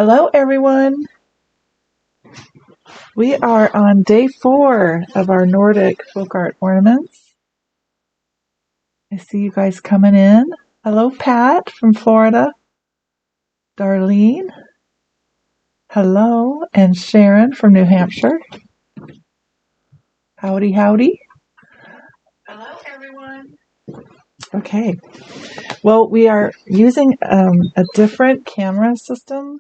Hello, everyone. We are on day 4 of our Nordic folk art ornaments. I see you guys coming in. Hello, Pat from Florida. Darlene. Hello, and Sharon from New Hampshire. Howdy, howdy. Hello, everyone. Okay. Well, we are using a different camera system,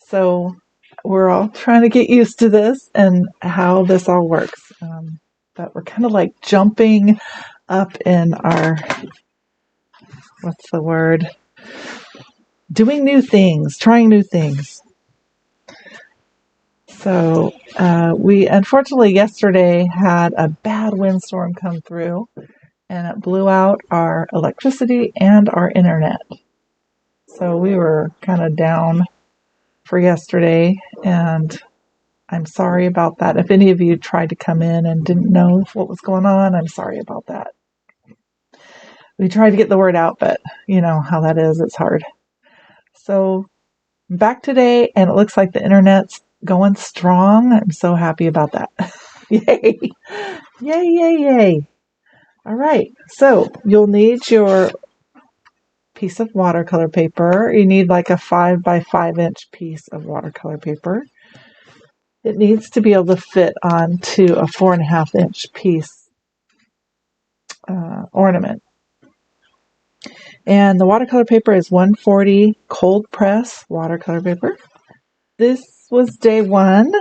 so we're all trying to get used to this and how this all works. But we're kind of like jumping up in our, what's the word? Doing new things, trying new things. So we unfortunately yesterday had a bad windstorm come through, and it blew out our electricity and our internet. So we were kind of down for yesterday, and I'm sorry about that. If any of you tried to come in and didn't know what was going on, I'm sorry about that. We tried to get the word out, but you know how that is, it's hard. So back today, and it looks like the internet's going strong. I'm so happy about that. Yay! Yay, yay, yay. All right, so you'll need your piece of watercolor paper. You need like a 5 by 5 inch piece of watercolor paper. It needs to be able to fit onto a 4.5 inch piece ornament. And the watercolor paper is 140 cold press watercolor paper. This was day 1.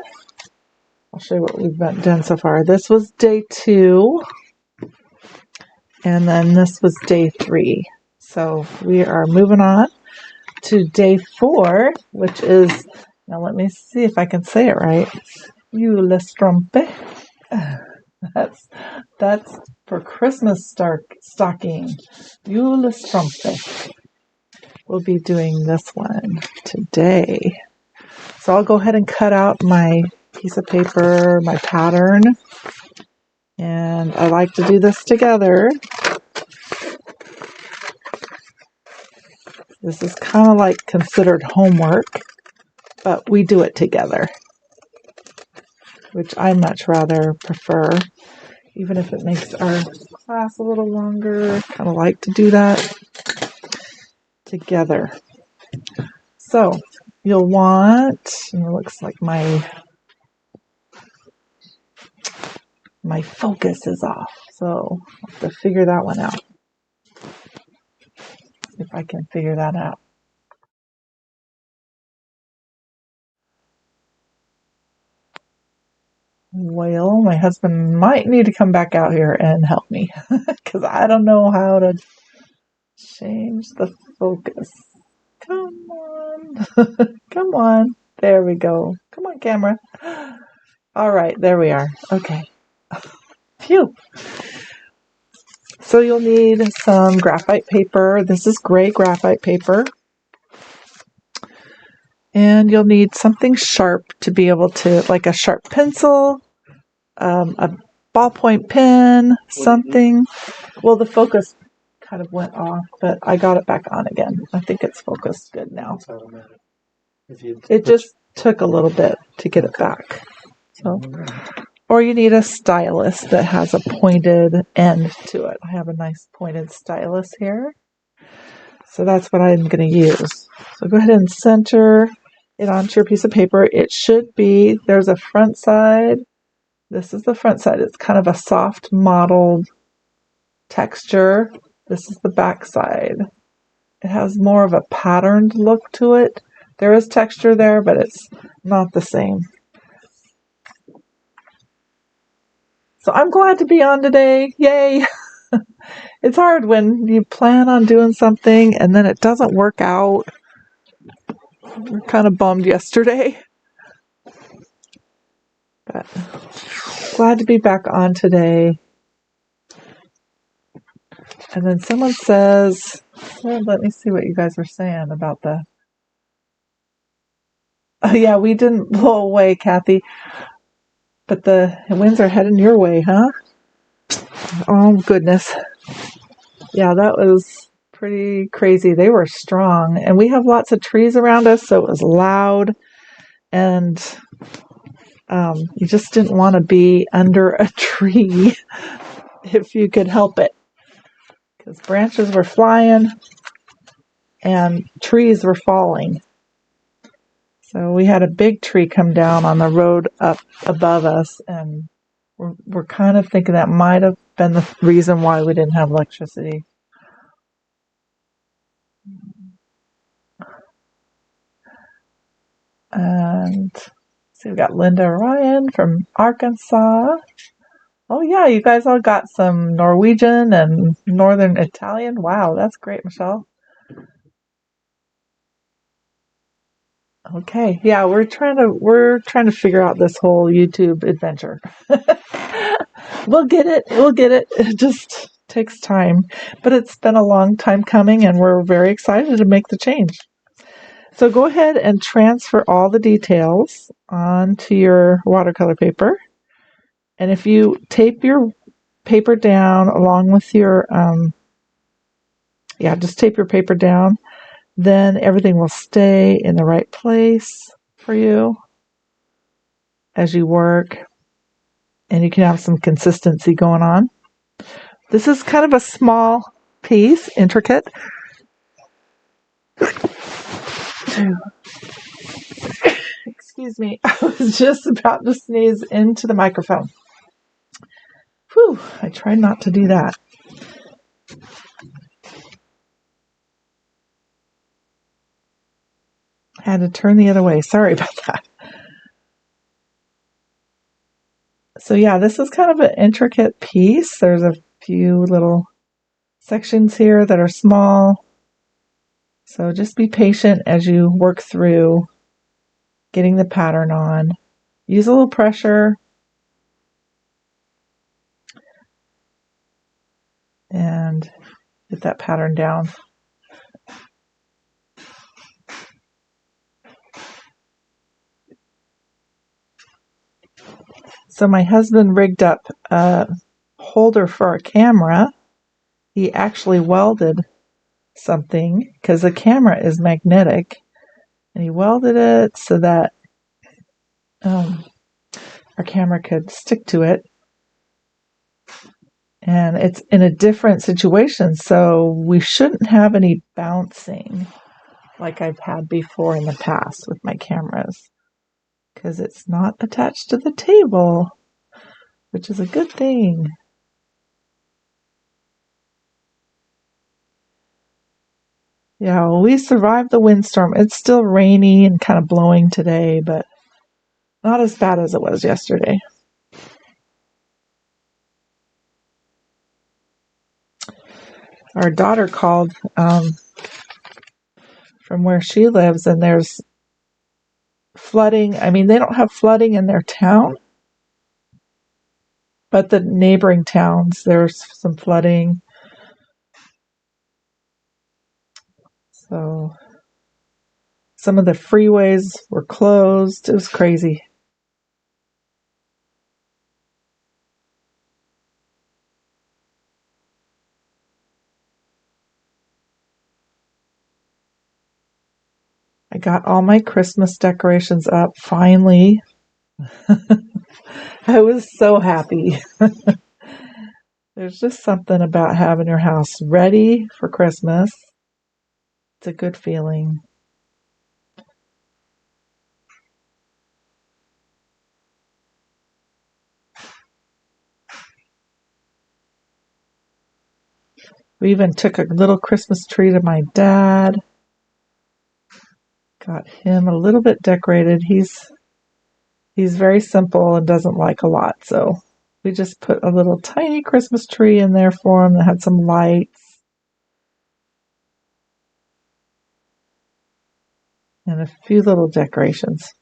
I'll show you what we've done so far. This was day 2. And then this was day 3. So we are moving on to day 4, which is, now let me see if I can say it right, Julestrompe. That's for Christmas stocking. Julestrompe. We'll be doing this one today. So I'll go ahead and cut out my piece of paper, my pattern. And I like to do this together. This is kind of like considered homework, but we do it together, which I much rather prefer, even if it makes our class a little longer. Kind of like to do that together. So you'll want, and it looks like my focus is off, so I'll have to figure that one out. If I can figure that out. Well, my husband might need to come back out here and help me because I don't know how to change the focus. Come on. Come on. There we go. Come on, camera. All right, there we are. Okay. Phew. So you'll need some graphite paper. This is gray graphite paper. And you'll need something sharp to be able to, like a sharp pencil, a ballpoint pen, something. Well, the focus kind of went off, but I got it back on again. I think it's focused good now. It just took a little bit to get it back. So, or you need a stylus that has a pointed end to it. I have a nice pointed stylus here. So that's what I'm going to use. So go ahead and center it onto your piece of paper. It should be, there's a front side. This is the front side. It's kind of a soft mottled texture. This is the back side. It has more of a patterned look to it. There is texture there, but it's not the same. So I'm glad to be on today. Yay! It's hard when you plan on doing something and then it doesn't work out. We're kind of bummed yesterday. But glad to be back on today. And then someone says, well, let me see what you guys were saying about the... Oh, yeah, we didn't blow away, Kathy. But the winds are heading your way, huh? Oh, goodness. Yeah, that was pretty crazy. They were strong, and we have lots of trees around us, so it was loud, and you just didn't want to be under a tree if you could help it, because branches were flying and trees were falling. So we had a big tree come down on the road up above us, and we're kind of thinking that might have been the reason why we didn't have electricity. And so we got Linda Ryan from Arkansas. Oh yeah, you guys all got some Norwegian and Northern Italian. Wow, that's great, Michelle. Okay, yeah, we're trying to figure out this whole YouTube adventure. We'll get it. It just takes time, but it's been a long time coming, and we're very excited to make the change. So go ahead and transfer all the details onto your watercolor paper. And if you tape your paper down along with your, just tape your paper down, then everything will stay in the right place for you as you work, and you can have some consistency going on. This is kind of a small piece, intricate. Excuse me, I was just about to sneeze into the microphone. Whew, I tried not to do that. I had to turn the other way. Sorry about that. So yeah, this is kind of an intricate piece. There's a few little sections here that are small. So just be patient as you work through getting the pattern on. Use a little pressure and get that pattern down. So my husband rigged up a holder for a camera. He actually welded something because the camera is magnetic, and he welded it so that our camera could stick to it. And it's in a different situation, so we shouldn't have any bouncing like I've had before in the past with my cameras, because it's not attached to the table, which is a good thing. Yeah, well, we survived the windstorm. It's still rainy and kind of blowing today, but not as bad as it was yesterday. Our daughter called from where she lives, and there's flooding. I mean, they don't have flooding in their town, but the neighboring towns, there's some flooding. So some of the freeways were closed. It was crazy. I got all my Christmas decorations up finally. I was so happy. There's just something about having your house ready for Christmas. It's a good feeling. We even took a little Christmas tree to my dad. Got him a little bit decorated. He's very simple and doesn't like a lot, so we just put a little tiny Christmas tree in there for him that had some lights and a few little decorations.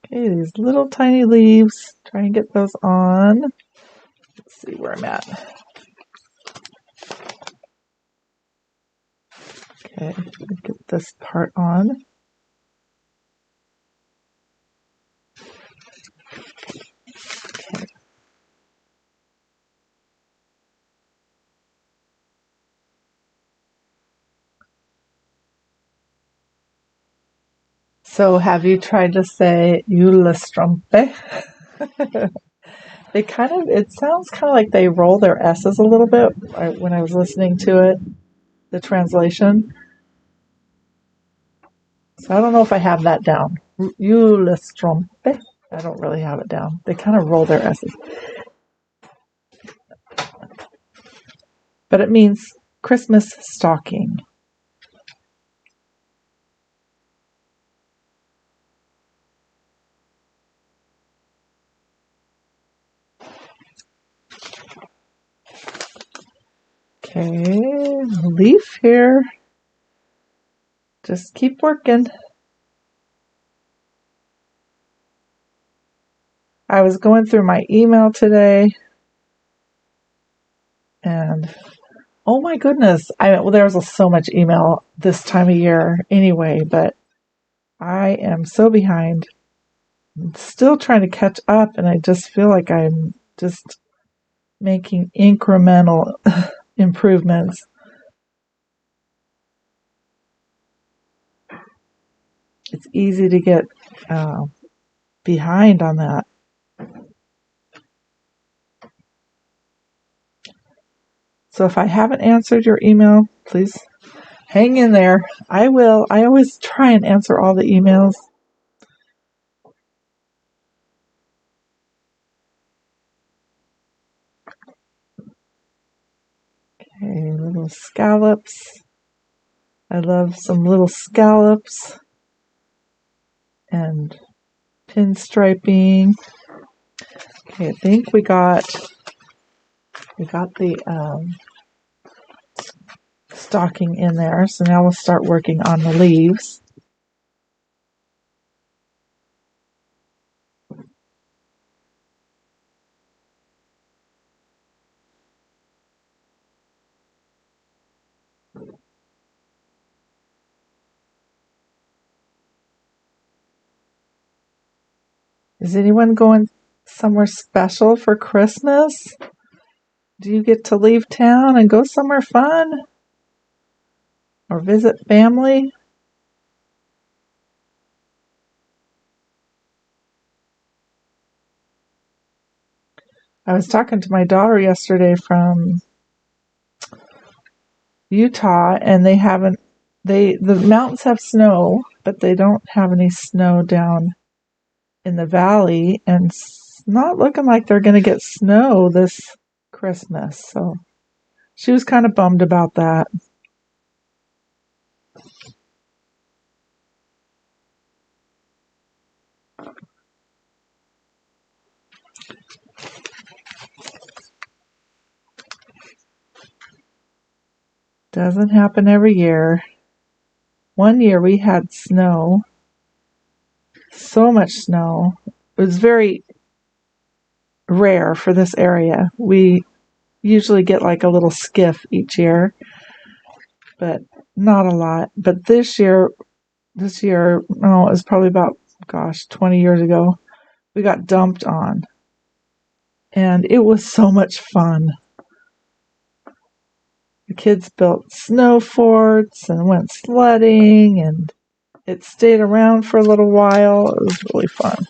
Okay, these little tiny leaves, try and get those on. Let's see where I'm at. Okay, get this part on. So have you tried to say Julestrompe? It sounds kind of like they roll their S's a little bit when I was listening to it, the translation. So I don't know if I have that down. Julestrompe. I don't really have it down. They kind of roll their S's. But it means Christmas stocking. Okay, leaf here. Just keep working. I was going through my email today, and oh my goodness, there's so much email this time of year anyway, but I am so behind. I'm still trying to catch up, and I just feel like I'm just making incremental improvements. It's easy to get behind on that. So if I haven't answered your email, please hang in there. I will. I always try and answer all the emails. Okay, little scallops. I love some little scallops and pinstriping. Okay, I think we got the stocking in there. So now we'll start working on the leaves. Is anyone going somewhere special for Christmas? Do you get to leave town and go somewhere fun? Or visit family? I was talking to my daughter yesterday from Utah, and the mountains have snow, but they don't have any snow down in the valley, and it's not looking like they're going to get snow this Christmas. So she was kind of bummed about that. Doesn't happen every year. One year we had snow, so much snow. It was very rare for this area. We usually get like a little skiff each year, but not a lot. But this year, it was probably about, 20 years ago, we got dumped on. And it was so much fun. The kids built snow forts and went sledding, and it stayed around for a little while. It was really fun.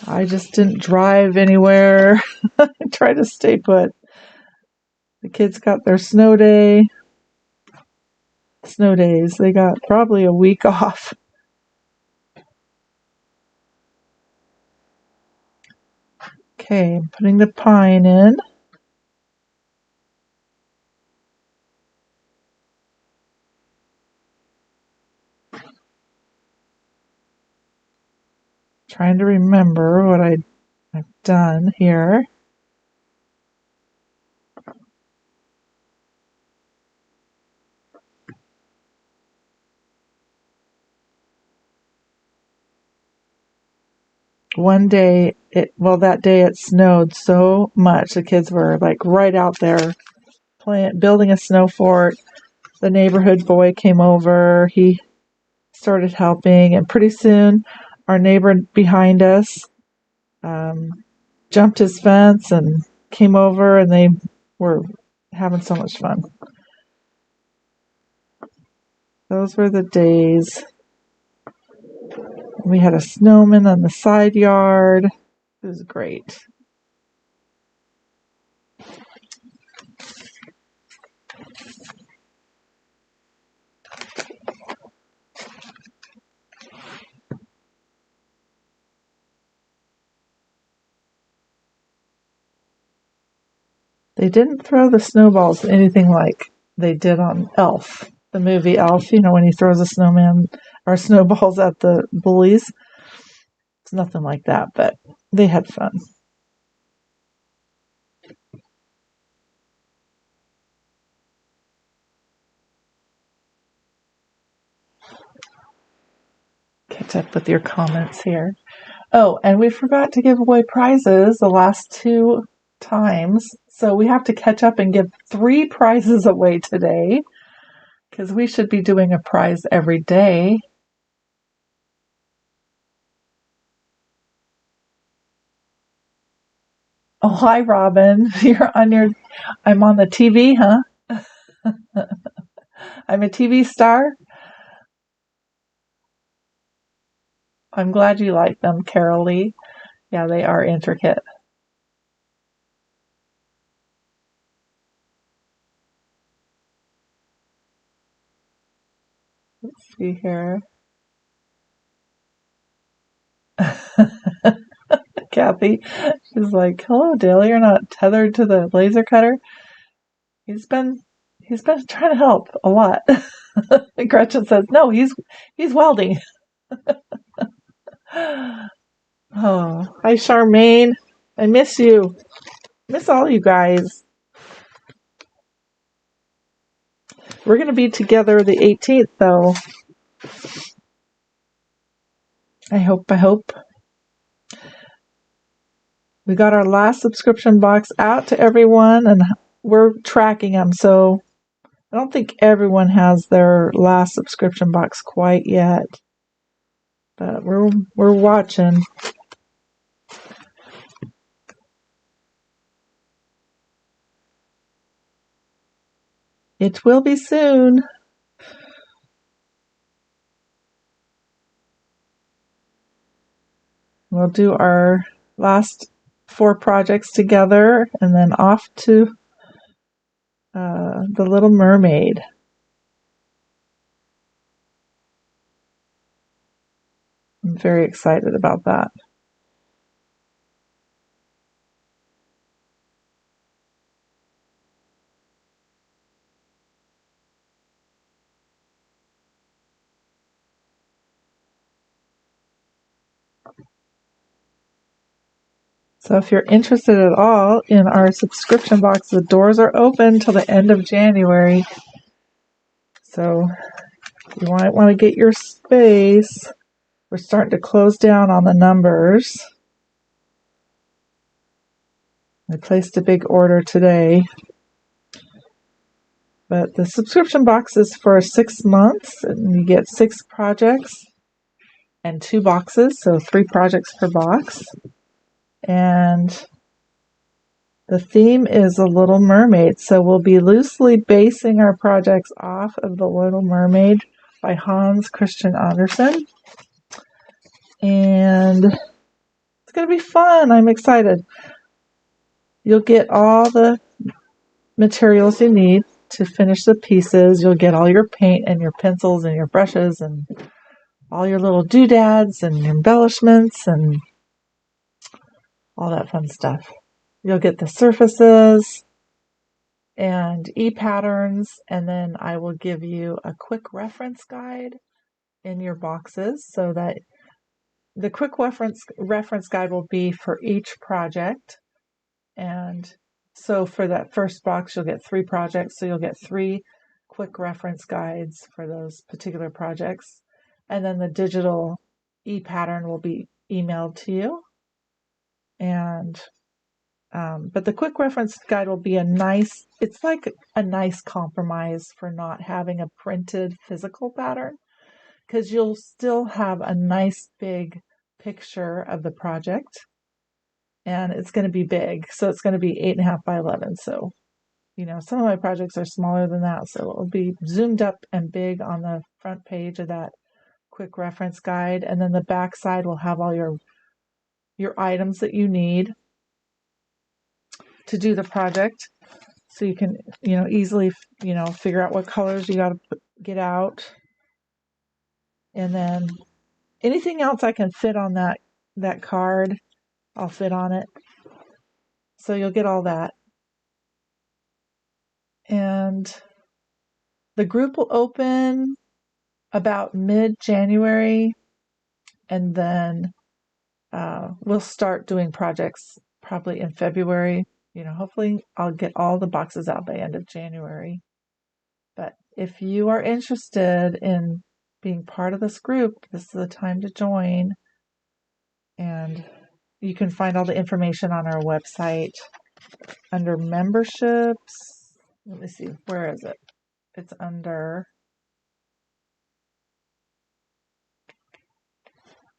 I just didn't drive anywhere. I tried to stay put. The kids got their snow days. They got probably a week off. Okay, I'm putting the pine in. Trying to remember what I've done here. That day it snowed so much. The kids were like right out there building a snow fort. The neighborhood boy came over. He started helping, and pretty soon our neighbor behind us jumped his fence and came over, and they were having so much fun. Those were the days. We had a snowman on the side yard. It was great. They didn't throw the snowballs anything like they did on Elf, the movie Elf, when he throws a snowman or snowballs at the bullies. It's nothing like that, but they had fun. Catch up with your comments here. Oh, and we forgot to give away prizes the last 2 times. So we have to catch up and give 3 prizes away today, because we should be doing a prize every day. Oh, hi, Robin. I'm on the TV, huh? I'm a TV star. I'm glad you like them, Carol Lee. Yeah, they are intricate. Let's see here. Kathy, she's like, "Hello, Dale. You're not tethered to the laser cutter." He's been trying to help a lot. Gretchen says, "No, he's welding." Oh, hi, Charmaine. I miss you. Miss all you guys. We're going to be together the 18th, though. I hope. We got our last subscription box out to everyone, and we're tracking them. So I don't think everyone has their last subscription box quite yet, but we're watching. It will be soon. We'll do our last 4 projects together and then off to The Little Mermaid. I'm very excited about that. So if you're interested at all in our subscription box, the doors are open till the end of January. So you might want to get your space. We're starting to close down on the numbers. I placed a big order today. But the subscription box is for 6 months, and you get 6 projects and 2 boxes, so 3 projects per box. And the theme is The Little Mermaid, so we'll be loosely basing our projects off of The Little Mermaid by Hans Christian Andersen. And it's going to be fun. I'm excited. You'll get all the materials you need to finish the pieces. You'll get all your paint and your pencils and your brushes and all your little doodads and embellishments and all that fun stuff. You'll get the surfaces and e-patterns, and then I will give you a quick reference guide in your boxes, so that the quick reference guide will be for each project. And so for that first box, you'll get 3 projects, so you'll get 3 quick reference guides for those particular projects. And then the digital e-pattern will be emailed to you. And but the quick reference guide will be it's like a nice compromise for not having a printed physical pattern, because you'll still have a nice big picture of the project, and it's going to be big. So it's going to be 8.5 by 11. So some of my projects are smaller than that, so it'll be zoomed up and big on the front page of that quick reference guide, and then the back side will have all your items that you need to do the project, so you can easily figure out what colors you got to get out, and then anything else I can fit on that card, I'll fit on it. So you'll get all that. And the group will open about mid-January, and then we'll start doing projects probably in February. Hopefully I'll get all the boxes out by end of January. But if you are interested in being part of this group, this is the time to join. And you can find all the information on our website under memberships. Let me see, where is it? It's under,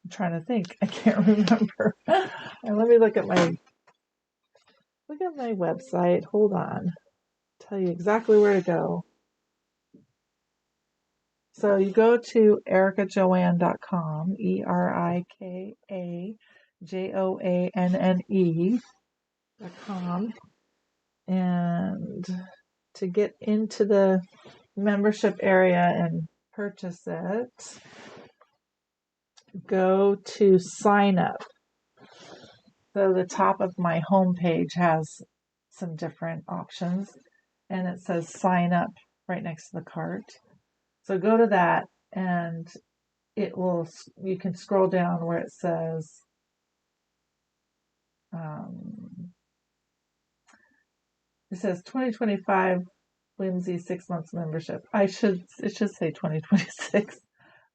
I'm trying to think, I can't remember. And let me look at my website. Hold on. Tell you exactly where to go. So you go to erikajoanne.com, ErikaJoanne.com, and to get into the membership area and purchase it, go to sign up. So the top of my homepage has some different options, and it says sign up right next to the cart. So go to that, and you can scroll down where it says it says 2025 Whimsy 6 months membership. It should say 2026.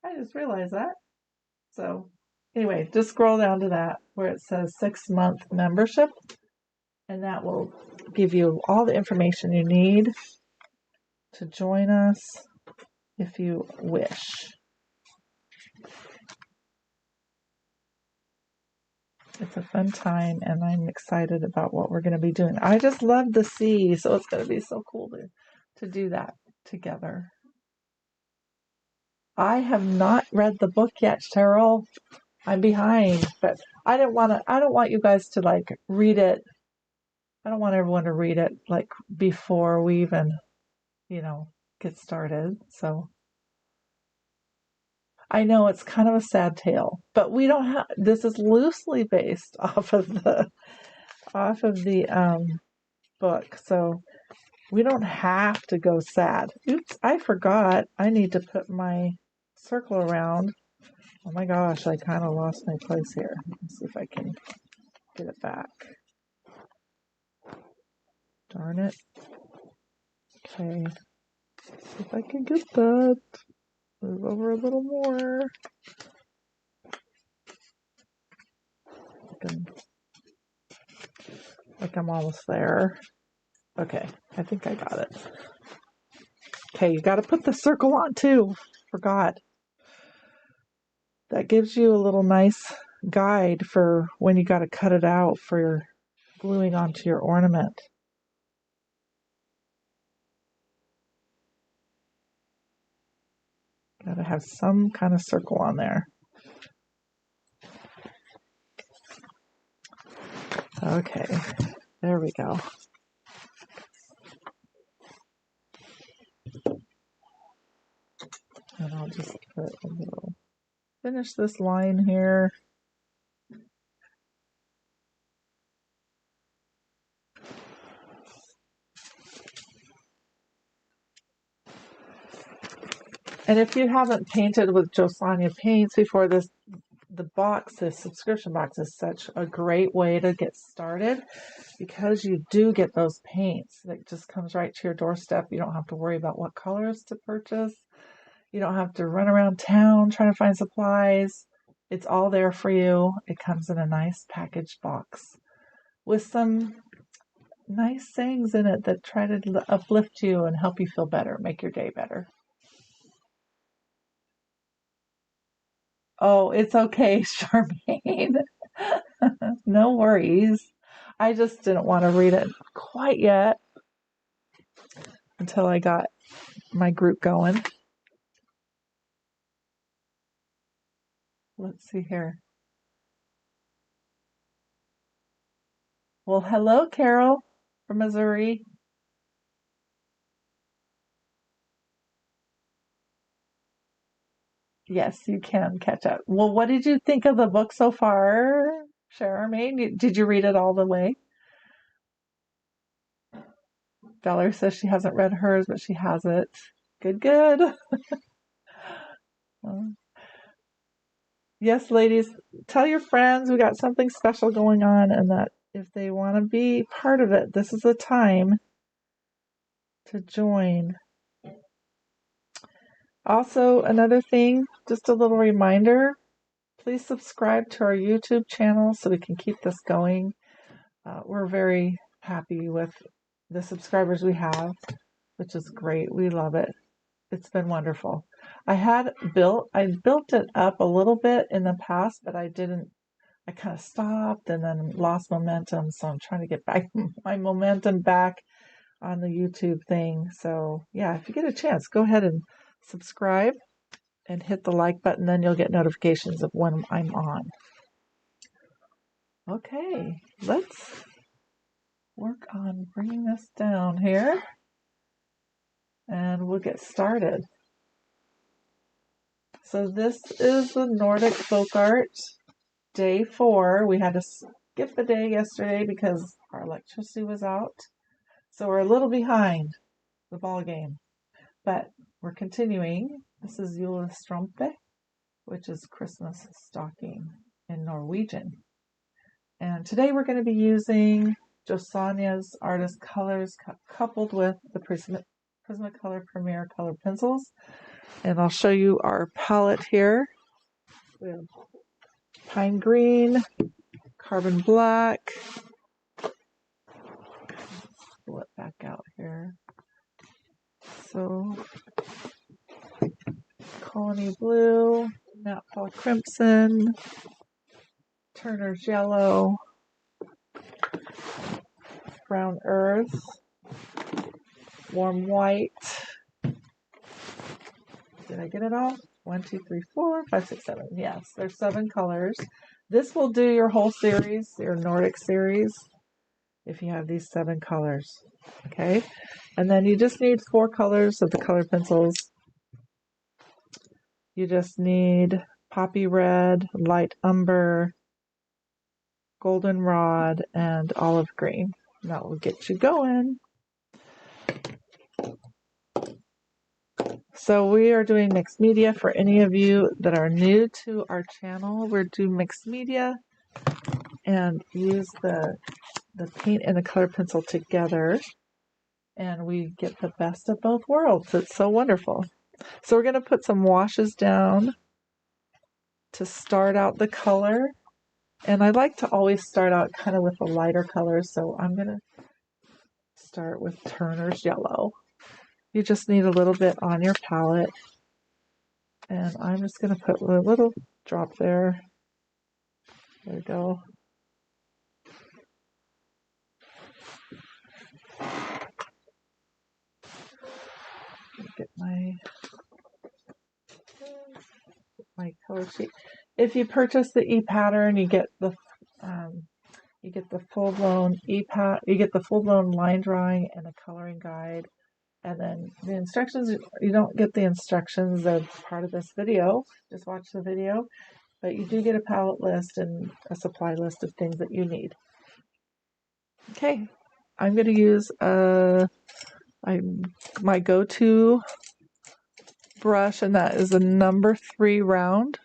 I just realized that. So anyway, just scroll down to that where it says 6-month membership, and that will give you all the information you need to join us if you wish. It's a fun time, and I'm excited about what we're going to be doing. I just love the sea, so it's going to be so cool to do that together. I have not read the book yet, Cheryl. I'm behind, but I don't want you guys to read it. I don't want everyone to read it before we even, get started. So I know it's kind of a sad tale, but we don't have, this is loosely based off of the book, so we don't have to go sad. Oops, I forgot. I need to put my circle around. Oh my gosh, I kind of lost my place here. Let's see if I can get it back. Darn it. Okay. See if I can get that. Move over a little more. Like I'm almost there. Okay, I think I got it. Okay, you got to put the circle on too. Forgot. That gives you a little nice guide for when you got to cut it out for your gluing onto your ornament. Got to have some kind of circle on there. Okay, there we go. And I'll just put a little, finish this line here. And if you haven't painted with Josanya Paints before, the subscription box is such a great way to get started, because you do get those paints that just comes right to your doorstep. You don't have to worry about what colors to purchase. You don't have to run around town trying to find supplies. It's all there for you. It comes in a nice packaged box with some nice sayings in it that try to uplift you and help you feel better, make your day better. Oh, it's okay, Charmaine. No worries. I just didn't want to read it quite yet. until I got my group going. Let's see here. Well, hello, Carol from Missouri. Yes, you can catch up. Well, what did you think of the book so far, Charmaine? Did you read it all the way? Valerie says she hasn't read hers, but she has it. Good, good. Yes, ladies, tell your friends we got something special going on, and that if they want to be part of it, this is the time to join. Also, another thing, just a little reminder, please subscribe to our YouTube channel so we can keep this going. We're very happy with the subscribers we have, which is great. We love it. It's been wonderful. I built it up a little bit in the past, but I kind of stopped and then lost momentum. So I'm trying to get back my momentum back on the YouTube thing. So yeah, if you get a chance, go ahead and subscribe and hit the like button. Then you'll get notifications of when I'm on. Okay, let's work on bringing this down here and we'll get started. So this is the Nordic folk art, day 4. We had to skip a day yesterday because our electricity was out. So we're a little behind the ball game, but we're continuing. This is Julestrompe, which is Christmas stocking in Norwegian. And today we're going to be using Josania's Artist Colors coupled with the Prismacolor Premier Color Pencils. And I'll show you our palette here. We have Pine Green, Carbon Black. Pull it back out here. So, Colony Blue, Naphtha Crimson, Turner's Yellow, Brown Earth, Warm White. Did I get it all? 1, 2, 3, 4, 5, 6, 7. Yes, there's 7 colors. This will do your whole series, your Nordic series, if you have these 7 colors. Okay? And then you just need 4 colors of the color pencils. You just need Poppy Red, Light Umber, Goldenrod, and Olive Green. That will get you going. So we are doing mixed media. For any of you that are new to our channel, we're doing mixed media and use the paint and the color pencil together, and we get the best of both worlds. It's so wonderful. So we're going to put some washes down to start out the color, and I like to always start out kind of with a lighter color, so I'm going to start with Turner's Yellow. You just need a little bit on your palette, and I'm just going to put a little drop there. There we go. Get my color sheet. If you purchase the e-pattern, you get the full-blown you get the full-blown line drawing and a coloring guide. And then the instructions, you don't get the instructions, they're part of this video. Just watch the video. But you do get a palette list and a supply list of things that you need. Okay, I'm going to use my go-to brush, and that is a number 3 round.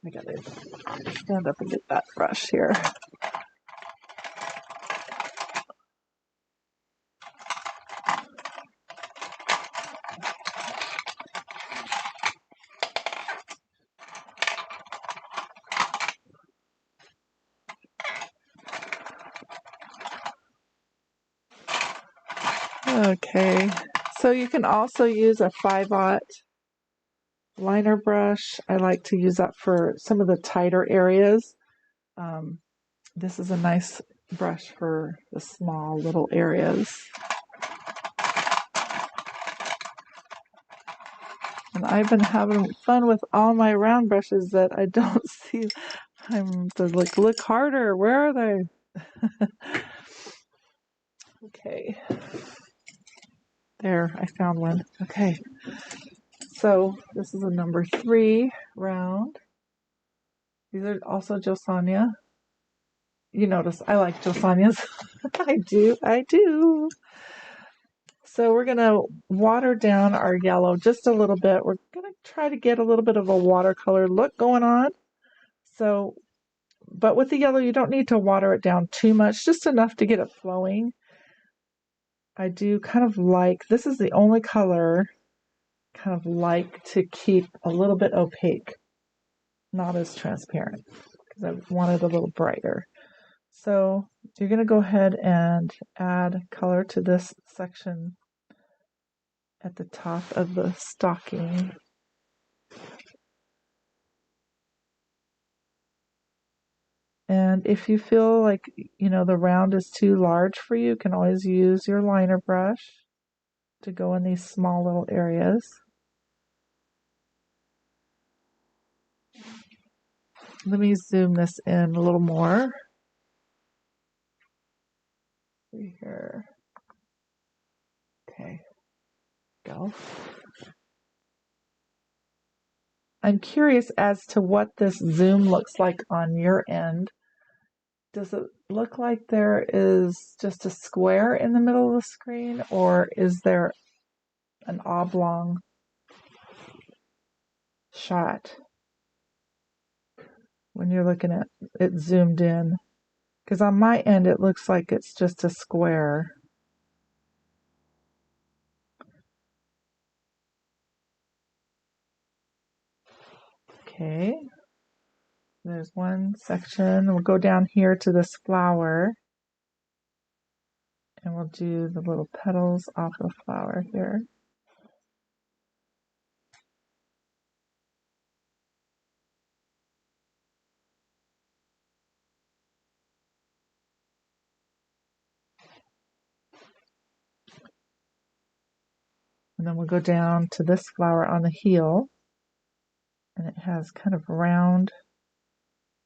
I gotta stand up and get that brush here. Okay, so you can also use a 5-aught liner brush. I like to use that for some of the tighter areas. This is a nice brush for the small little areas. And I've been having fun with all my round brushes that I don't see. I'm like, look harder. Where are they? Okay. There, I found one. Okay. So this is a number 3 round. These are also Josania. You notice I like Josanias. I do. So we're going to water down our yellow just a little bit. We're going to try to get a little bit of a watercolor look going on. So, but with the yellow, you don't need to water it down too much, just enough to get it flowing. I do kind of like, this is the only color kind of like to keep a little bit opaque, not as transparent, because I want it a little brighter. So you're going to go ahead and add color to this section at the top of the stocking. And if you feel like, the round is too large for you, you can always use your liner brush to go in these small little areas. Let me zoom this in a little more. See here. Okay. Go. I'm curious as to what this zoom looks like on your end. Does it look like there is just a square in the middle of the screen, or is there an oblong shot when you're looking at it zoomed in? Because on my end it looks like it's just a square. Okay, there's one section. We'll go down here to this flower and we'll do the little petals off the flower here. And then we'll go down to this flower on the heel, and it has kind of round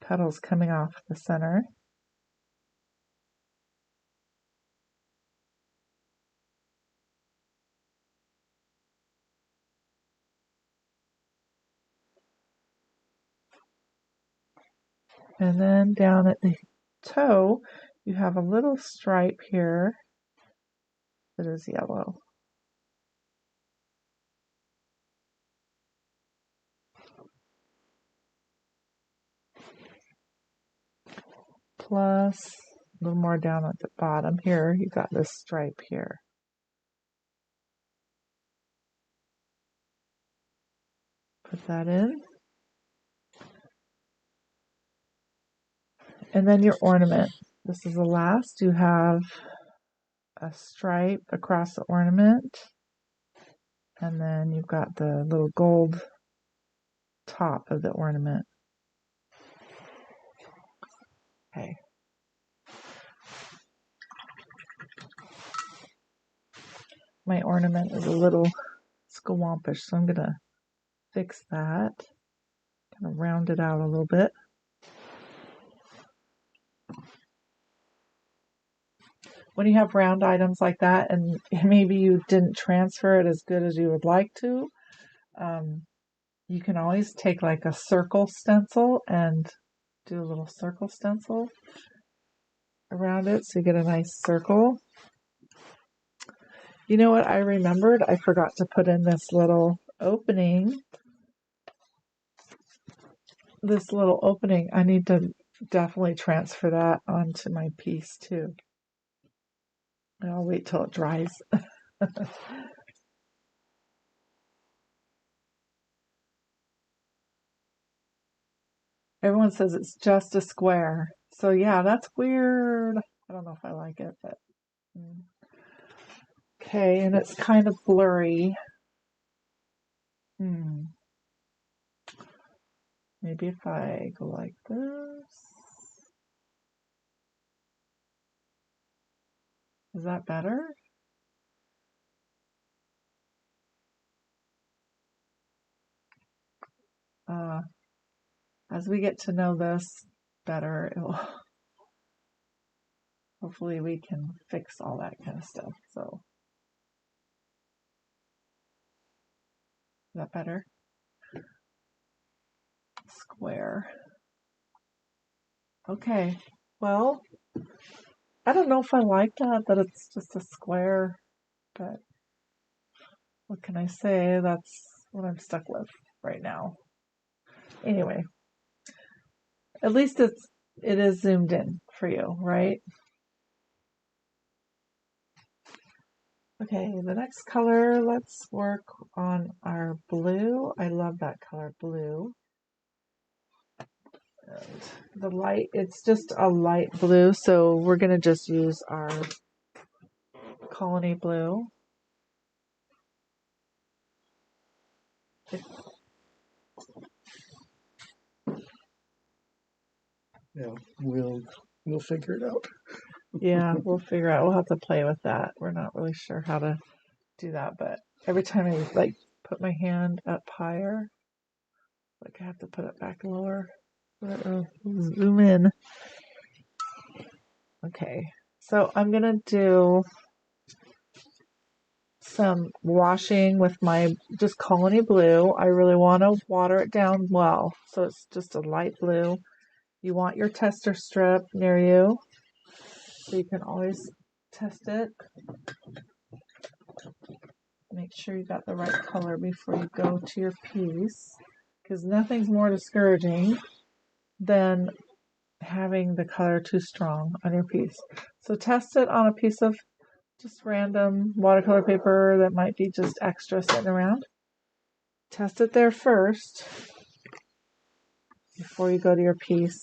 petals coming off the center. And then down at the toe, you have a little stripe here that is yellow. Plus, a little more down at the bottom here, you got this stripe here. Put that in. And then your ornament. This is the last. You have a stripe across the ornament. And then you've got the little gold top of the ornament. Okay. My ornament is a little squampish, so I'm going to fix that. Kind of round it out a little bit. When you have round items like that and maybe you didn't transfer it as good as you would like to, you can always take like a circle stencil and do a little circle stencil around it so you get a nice circle. You know what I remembered? I forgot to put in this little opening. I need to definitely transfer that onto my piece too. And I'll wait till it dries. Everyone says it's just a square. So yeah, that's weird. I don't know if I like it, but okay, and it's kind of blurry. Maybe if I go like this. Is that better? As we get to know this better, hopefully we can fix all that kind of stuff. So, is that better? Square. Okay, well, I don't know if I like that it's just a square, but what can I say? That's what I'm stuck with right now. Anyway, at least it is zoomed in for you, right? Okay, the next color, let's work on our blue. I love that color, blue. And the light, it's just a light blue, so we're going to just use our colony blue. Yeah, we'll figure it out. Yeah, we'll figure out. We'll have to play with that. We're not really sure how to do that, but every time I like put my hand up higher, like I have to put it back lower. Zoom in. Okay, so I'm gonna do some washing with my just colony blue. I really want to water it down well, so it's just a light blue. You want your tester strip near you, so you can always test it. Make sure you got the right color before you go to your piece, because nothing's more discouraging than having the color too strong on your piece. So test it on a piece of just random watercolor paper that might be just extra sitting around. Test it there first before you go to your piece.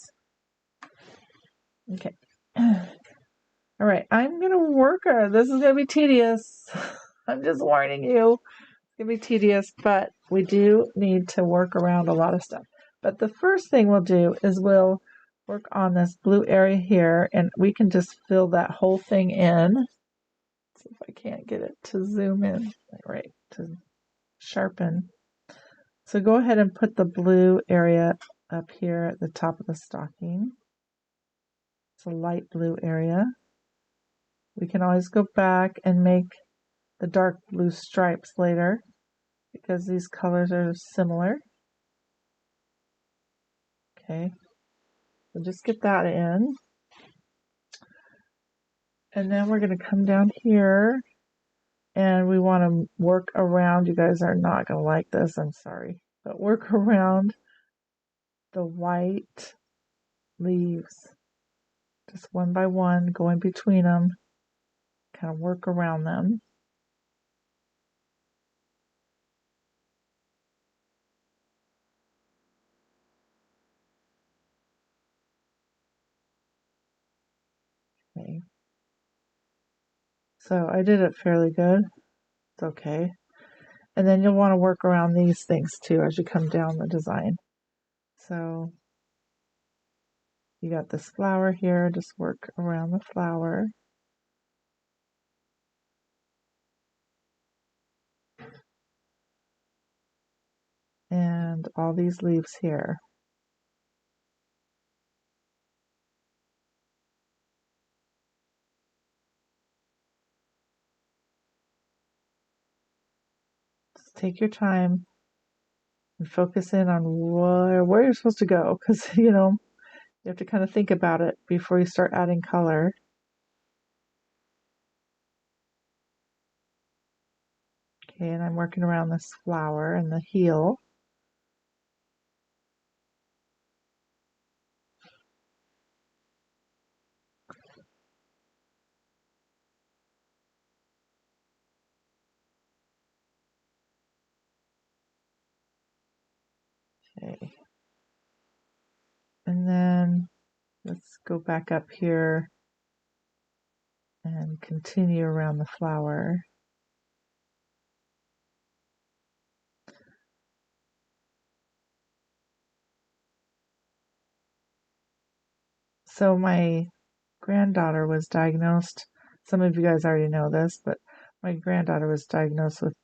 Okay. All right, I'm going to work her. This is going to be tedious. I'm just warning you. It's going to be tedious, but we do need to work around a lot of stuff. But the first thing we'll do is we'll work on this blue area here, and we can just fill that whole thing in. Let's see if I can't get it to zoom in. Right, to sharpen. So go ahead and put the blue area up here at the top of the stocking. It's a light blue area. We can always go back and make the dark blue stripes later because these colors are similar. Okay, so just get that in. And then we're going to come down here and we want to work around. You guys are not going to like this, I'm sorry. But work around the white leaves. Just one by one, go in between them. Kind of work around them. Okay. So I did it fairly good. It's okay. And then you'll want to work around these things too as you come down the design. So you got this flower here, just work around the flower. And all these leaves here. Just take your time and focus in on where you're supposed to go, because you have to kind of think about it before you start adding color. Okay, and I'm working around this flower and the heel. Okay. And then let's go back up here and continue around the flower. So my granddaughter was diagnosed some of you guys already know this, but my granddaughter was diagnosed with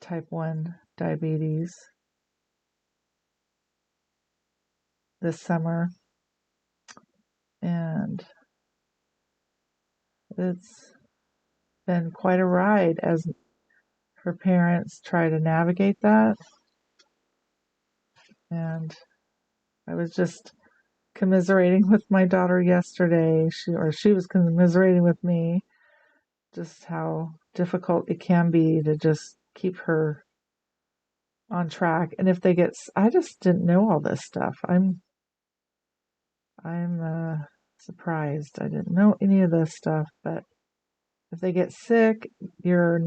type 1 diabetes this summer, and it's been quite a ride as her parents try to navigate that. And I was just commiserating with my daughter yesterday. She was commiserating with me, just how difficult it can be to just keep her on track. And if they get, I just didn't know all this stuff. I'm surprised. I didn't know any of this stuff, but if they get sick, your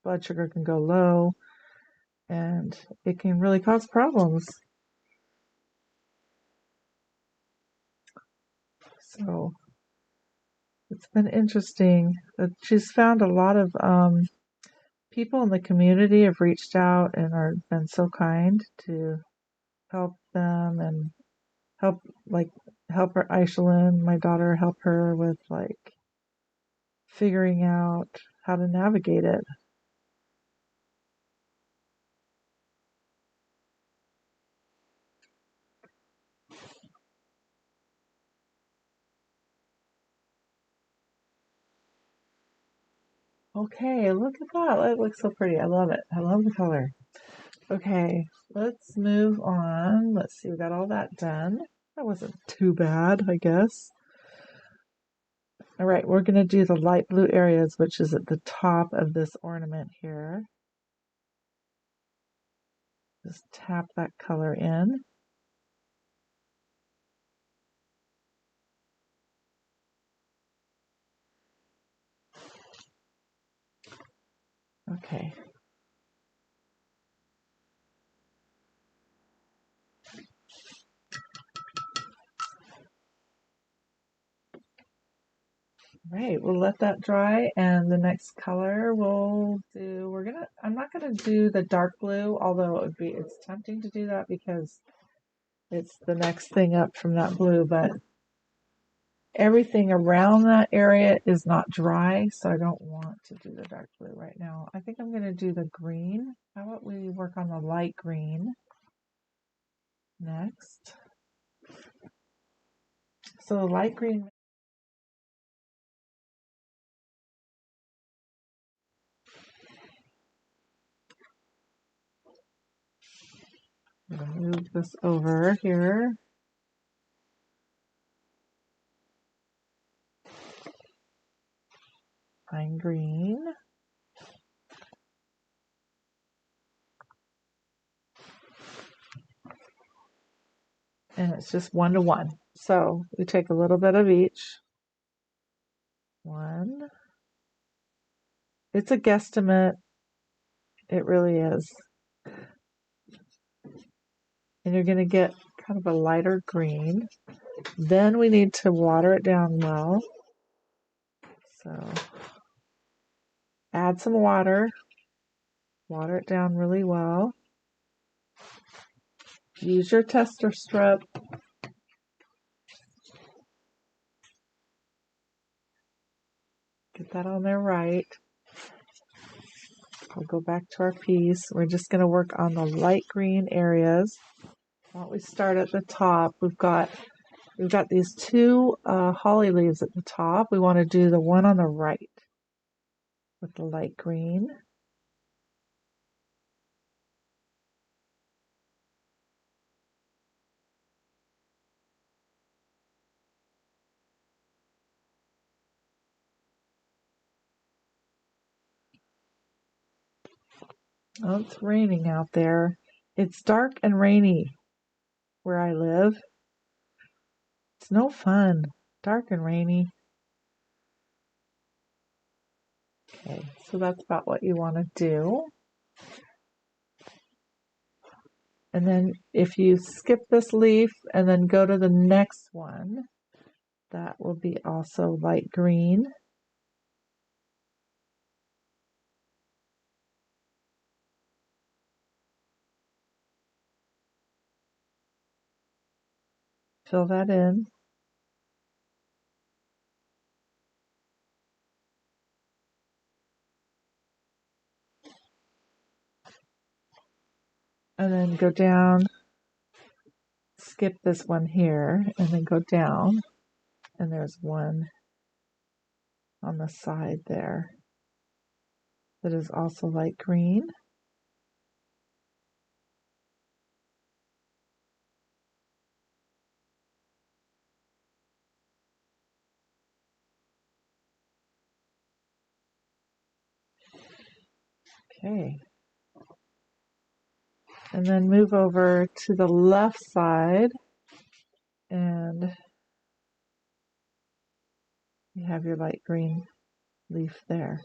blood sugar can go low, and it can really cause problems. So it's been interesting. She's found a lot of people in the community have reached out and been so kind to help them and help her, Aishalyn, my daughter, help her with figuring out how to navigate it. Okay, look at that. It looks so pretty. I love it. I love the color. Okay, let's move on. Let's see, we got all that done. That wasn't too bad, I guess. All right, we're going to do the light blue areas, which is at the top of this ornament here. Just tap that color in. Okay. Right, we'll let that dry, and the next color I'm not gonna do the dark blue, although it's tempting to do that because it's the next thing up from that blue, but everything around that area is not dry, so I don't want to do the dark blue right now. I think I'm gonna do the green. How about we work on the light green next? So the light green, I'm gonna move this over here. Pine green. And it's just 1 to 1. So we take a little bit of each. 1. It's a guesstimate. It really is. And you're going to get kind of a lighter green. Then we need to water it down well. So add some water. Water it down really well. Use your tester strip. Get that on there right. We'll go back to our piece. We're just going to work on the light green areas. Why don't we start at the top? We've got these 2 holly leaves at the top. We want to do the one on the right with the light green. Oh, it's raining out there. It's dark and rainy where I live. It's no fun. Dark and rainy. Okay, so that's about what you want to do. And then if you skip this leaf and then go to the next one, that will be also light green. Fill that in. and then go down, skip this one here, and then go down, and there's one on the side there that is also light green. Okay. And then move over to the left side, and you have your light green leaf there.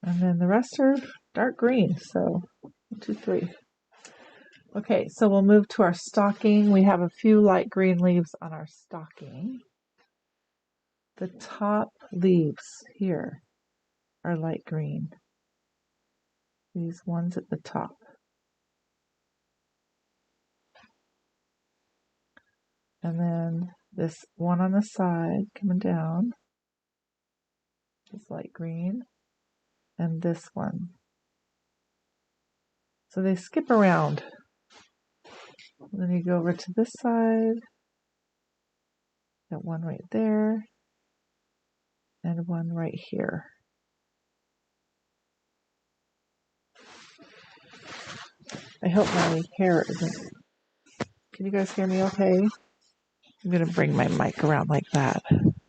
And then the rest are dark green. So 1, 2, 3. Okay, so we'll move to our stocking. We have a few light green leaves on our stocking. The top leaves here are light green. These ones at the top. And then this one on the side coming down is light green. And this one. So they skip around. And then you go over to this side. Got one right there. And one right here. I hope my hair isn't... Can you guys hear me okay? I'm going to bring my mic around like that.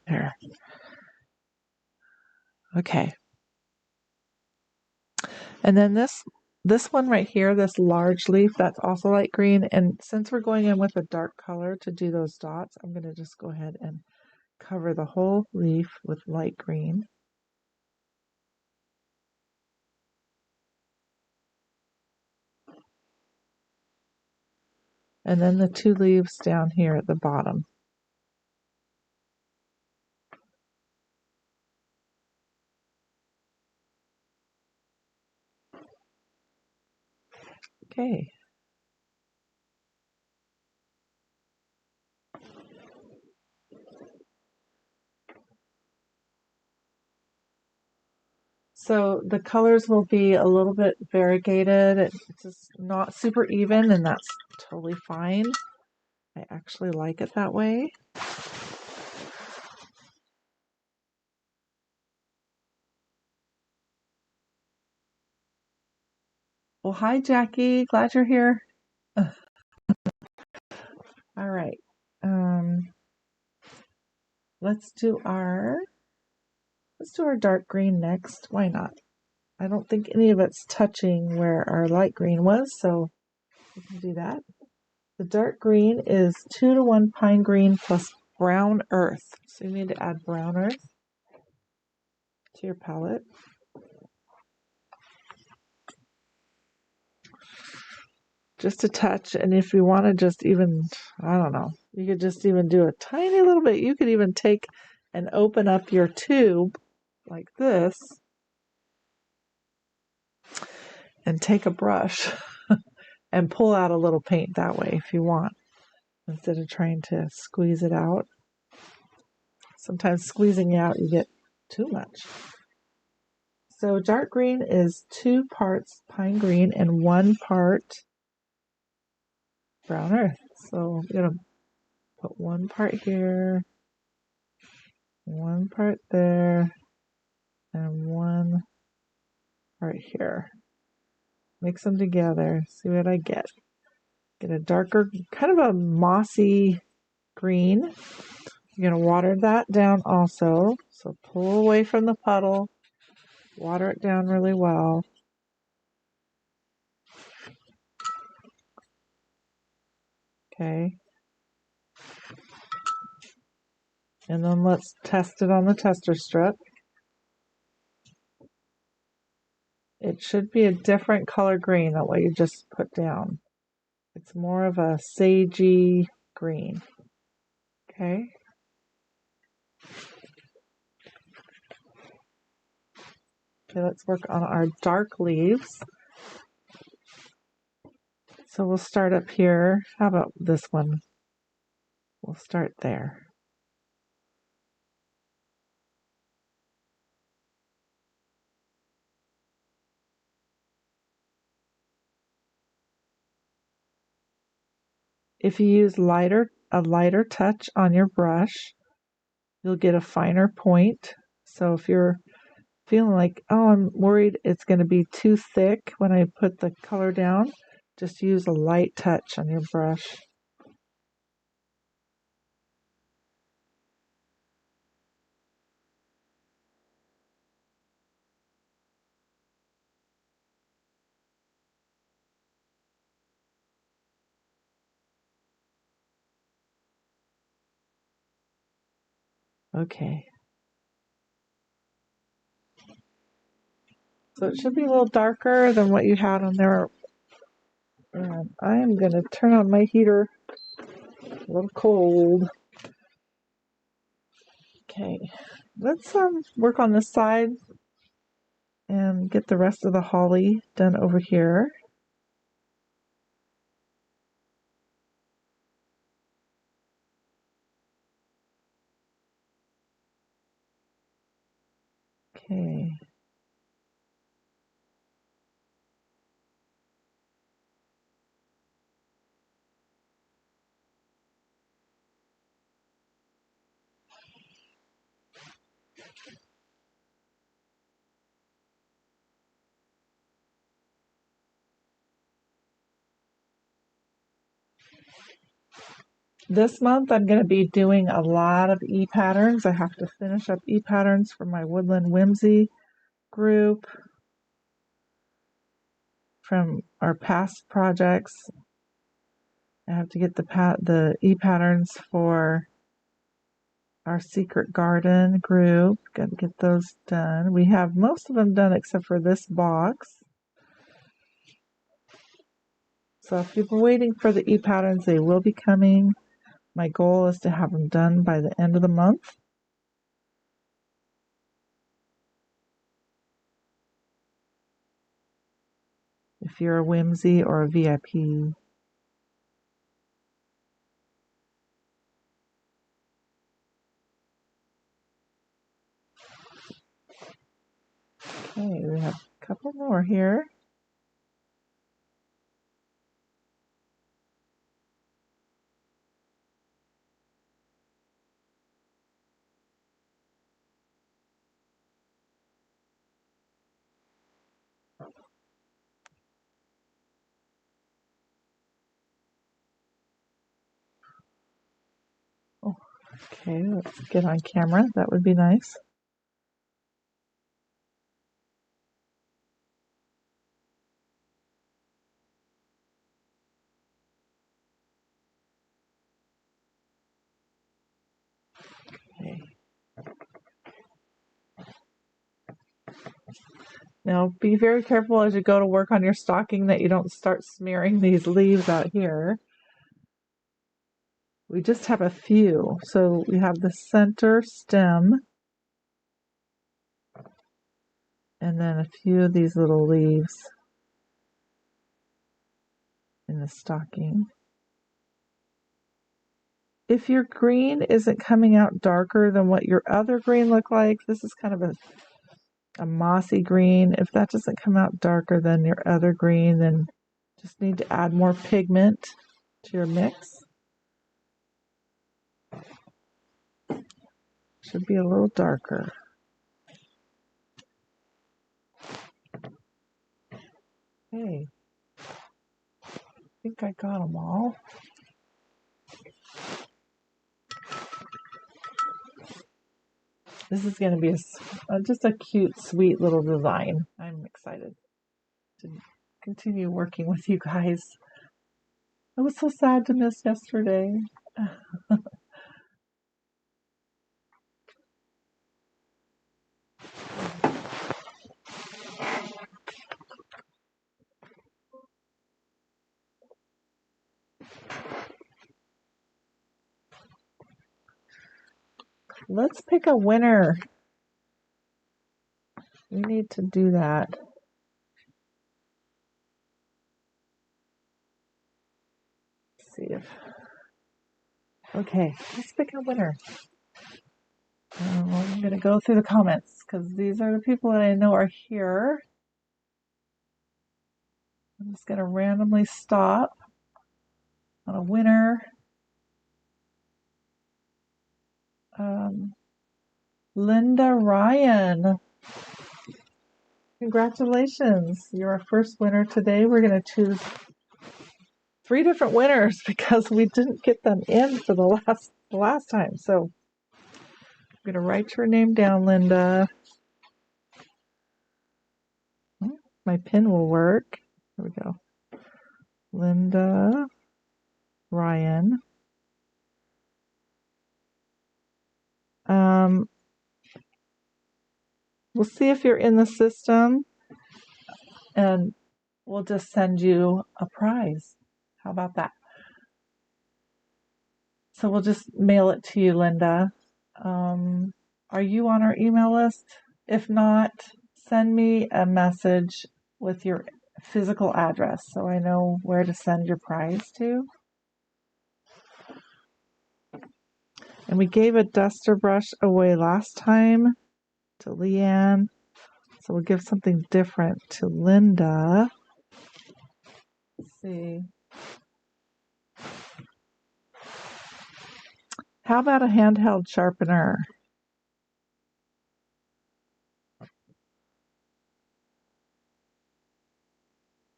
There. Okay. And then this one right here, this large leaf, that's also light green. And since we're going in with a dark color to do those dots, I'm going to just go ahead and cover the whole leaf with light green. And then the two leaves down here at the bottom. Okay. So the colors will be a little bit variegated. It's just not super even, and that's totally fine. I actually like it that way. Well, hi, Jackie. Glad you're here. All right. Let's do our dark green next. Why not? I don't think any of it's touching where our light green was, so we can do that. The dark green is 2-to-1 pine green plus brown earth. So you need to add brown earth to your palette. Just a touch, and if you want to just even, I don't know, you could just even do a tiny little bit. You could even take and open up your tube like this and take a brush and pull out a little paint that way if you want, instead of trying to squeeze it out. Sometimes squeezing out, you get too much. So dark green is 2 parts pine green and 1 part brown earth. So I'm going to put 1 part here, 1 part there, and 1 part here. Mix them together, see what I get. Get a darker, kind of a mossy green. You're going to water that down also. So pull away from the puddle, water it down really well. Okay. And then let's test it on the tester strip. It should be a different color green than what you just put down. It's more of a sagey green. Okay. Okay, let's work on our dark leaves. So we'll start up here. How about this one? We'll start there. If you use a lighter touch on your brush, you'll get a finer point. So if you're feeling like, oh, I'm worried it's going to be too thick when I put the color down, just use a light touch on your brush. Okay. So it should be a little darker than what you had on there. And I am going to turn on my heater. A little cold. Okay. Let's work on this side and get the rest of the holly done over here. Okay. This month I'm going to be doing a lot of e-patterns. I have to finish up e-patterns for my Woodland Whimsy group from our past projects. I have to get the e-patterns for our Secret Garden group. Got to get those done. We have most of them done except for this box. So if you've been waiting for the e-patterns, they will be coming. My goal is to have them done by the end of the month. If you're a Whimsy or a VIP. Okay, we have a couple more here. Oh, okay, let's get on camera. That would be nice. Okay. Now be very careful as you go to work on your stocking that you don't start smearing these leaves out here. We just have a few. So we have the center stem and then a few of these little leaves in the stocking. If your green isn't coming out darker than what your other green looked like, this is kind of a mossy green. If that doesn't come out darker than your other green, then just need to add more pigment to your mix. Should be a little darker. Okay, I think I got them all. This is going to be just a cute, sweet little design. I'm excited to continue working with you guys. I was so sad to miss yesterday. Let's pick a winner. We need to do that. Okay, let's pick a winner. I'm going to go through the comments because these are the people that I know are here. I'm just going to randomly stop on a winner. Linda Ryan. Congratulations. You're our first winner today. We're going to choose 3 different winners because we didn't get them in for the last time. So I'm going to write your name down, Linda. My pen will work. There we go. Linda Ryan. We'll see if you're in the system and we'll just send you a prize. How about that? So we'll just mail it to you, Linda. Are you on our email list? If not, send me a message with your physical address so I know where to send your prize to. And we gave a duster brush away last time to Leanne. So we'll give something different to Linda. Let's see. How about a handheld sharpener?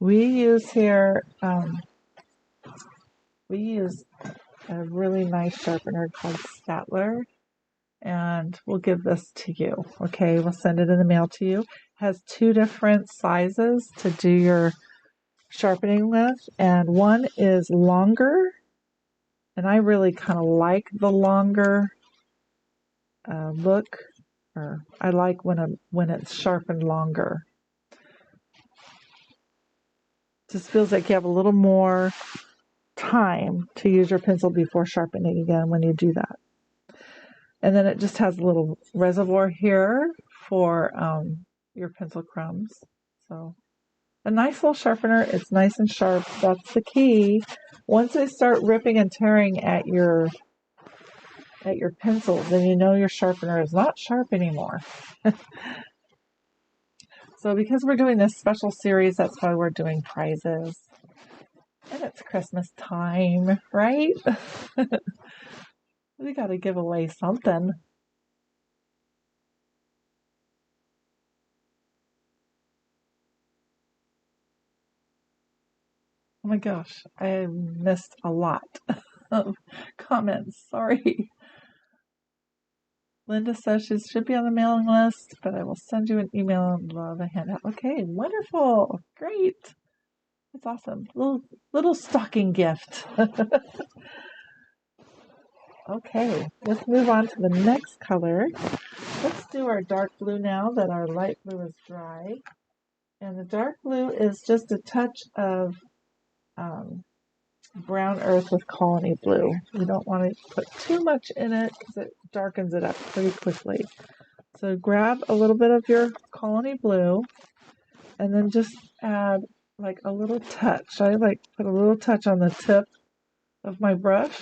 We use here, we use a really nice sharpener called Statler, and we'll give this to you. Okay, we'll send it in the mail to you. It has 2 different sizes to do your sharpening with, and one is longer, and I really kind of like the longer look, or I like when it's sharpened longer. Just feels like you have a little more time to use your pencil before sharpening again when you do that. And then it just has a little reservoir here for your pencil crumbs. So a nice little sharpener. It's nice and sharp. That's the key. Once they start ripping and tearing at your pencils, then you know your sharpener is not sharp anymore. So because we're doing this special series, that's why we're doing prizes. And it's Christmas time, right? We got to give away something. Oh my gosh, I missed a lot of comments. Sorry. Linda says she should be on the mailing list, but I will send you an email and love a handout. Okay, wonderful. Great. That's awesome. Little stocking gift. Okay, let's move on to the next color. Let's do our dark blue now that our light blue is dry. And the dark blue is just a touch of brown earth with colony blue. We don't want to put too much in it because it darkens it up pretty quickly. So grab a little bit of your colony blue and then just add like a little touch. I like put a little touch on the tip of my brush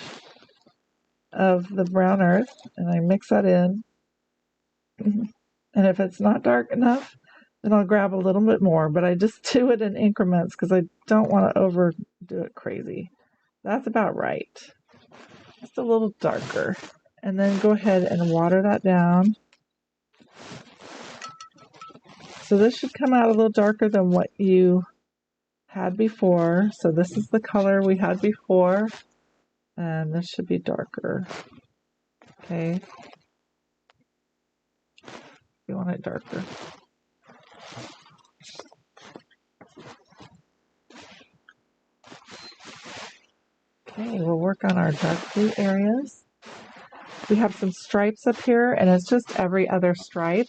of the brown earth and I mix that in. And if it's not dark enough, then I'll grab a little bit more, but I just do it in increments because I don't want to overdo it crazy. That's about right. Just a little darker. And then go ahead and water that down. So this should come out a little darker than what you had before. So this is the color we had before. And this should be darker. Okay. You want it darker. Okay, we'll work on our dark blue areas. We have some stripes up here, and it's just every other stripe.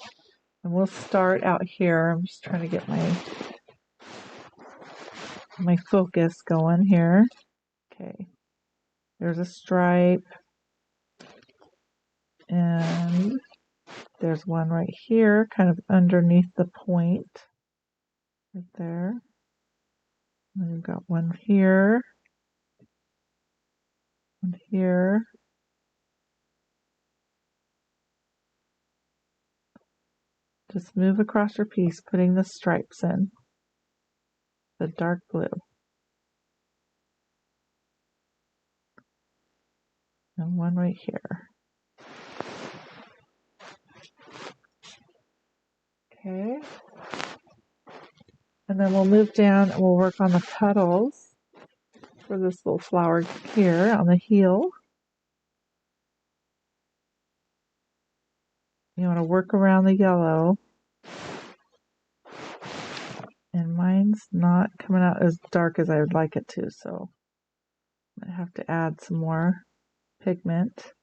And we'll start out here. I'm just trying to get my focus going here. Okay, there's a stripe, and there's one right here, kind of underneath the point, right there. And we've got one here, and here, Just move across your piece, putting the stripes in, the dark blue. And one right here. Okay. And then we'll move down and we'll work on the petals for this little flower here on the heel. You want to work around the yellow. And mine's not coming out as dark as I would like it to, so I have to add some more pigment.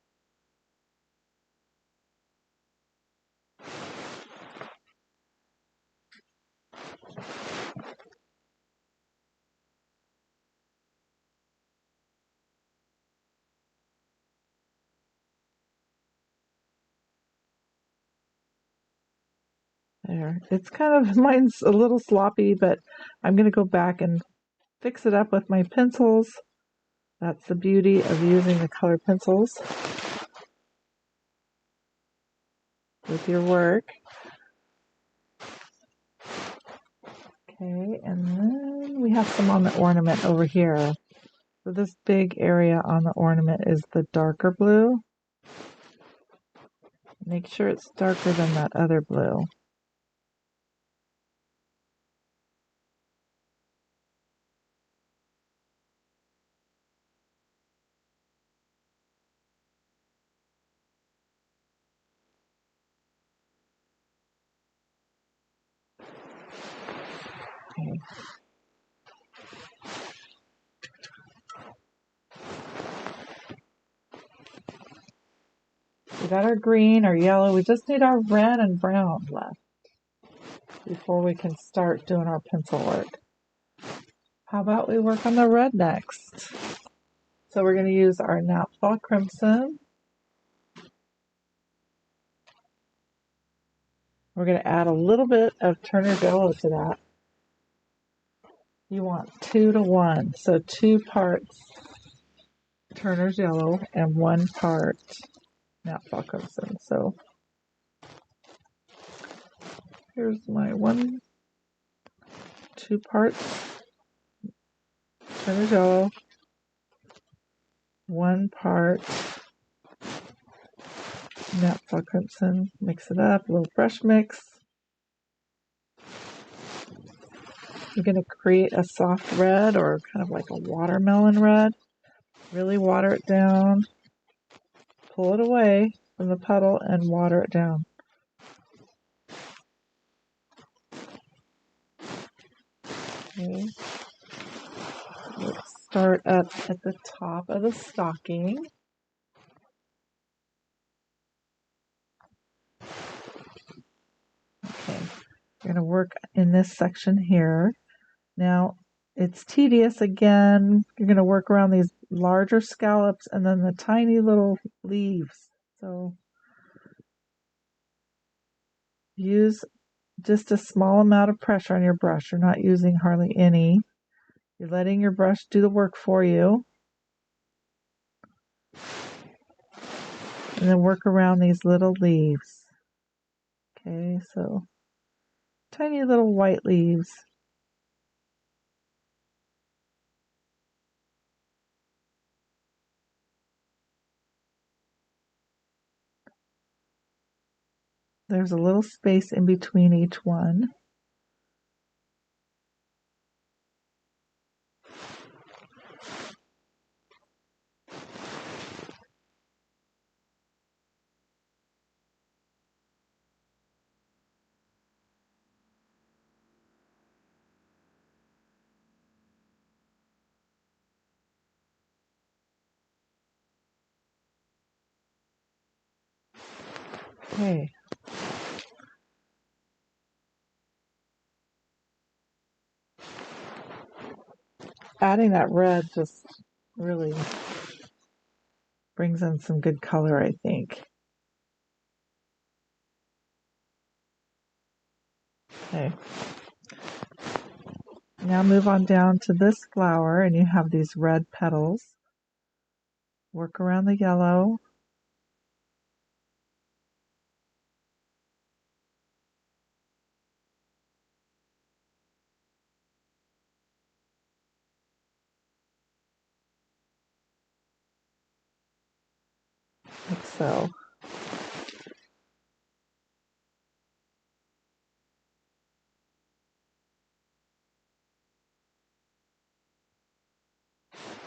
There. It's kind of, mine's a little sloppy, but I'm going to go back and fix it up with my pencils. That's the beauty of using the color pencils with your work. Okay, and then we have some on the ornament over here. So this big area on the ornament is the darker blue. Make sure it's darker than that other blue. Okay. We got our green, our yellow. We just need our red and brown left before we can start doing our pencil work. How about we work on the red next? So we're going to use our naphtha crimson. We're going to add a little bit of Turner's yellow to that. You want 2 to 1, so 2 parts Turner's yellow and 1 part naphtha crimson. So here's my 2 parts Turner's yellow, 1 part naphtha crimson. Mix it up, a little brush mix. You're going to create a soft red or kind of like a watermelon red. Really water it down. Pull it away from the puddle and water it down. Okay. Let's start up at the top of the stocking. Okay, you're going to work in this section here. Now, it's tedious again. You're going to work around these larger scallops and then the tiny little leaves. So use just a small amount of pressure on your brush. You're not using hardly any. You're letting your brush do the work for you. And then work around these little leaves. Okay, so tiny little white leaves. There's a little space in between each one. Okay. Adding that red just really brings in some good color, I think. Okay. Now move on down to this flower and you have these red petals. Work around the yellow. So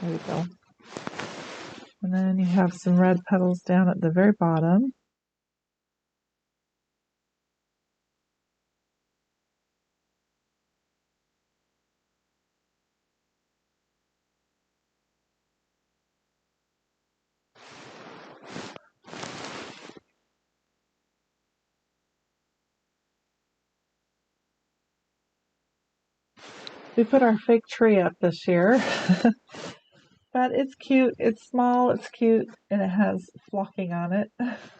there you go. And then you have some red petals down at the very bottom. We put our fake tree up this year, but it's cute. It's small, it's cute, and it has flocking on it,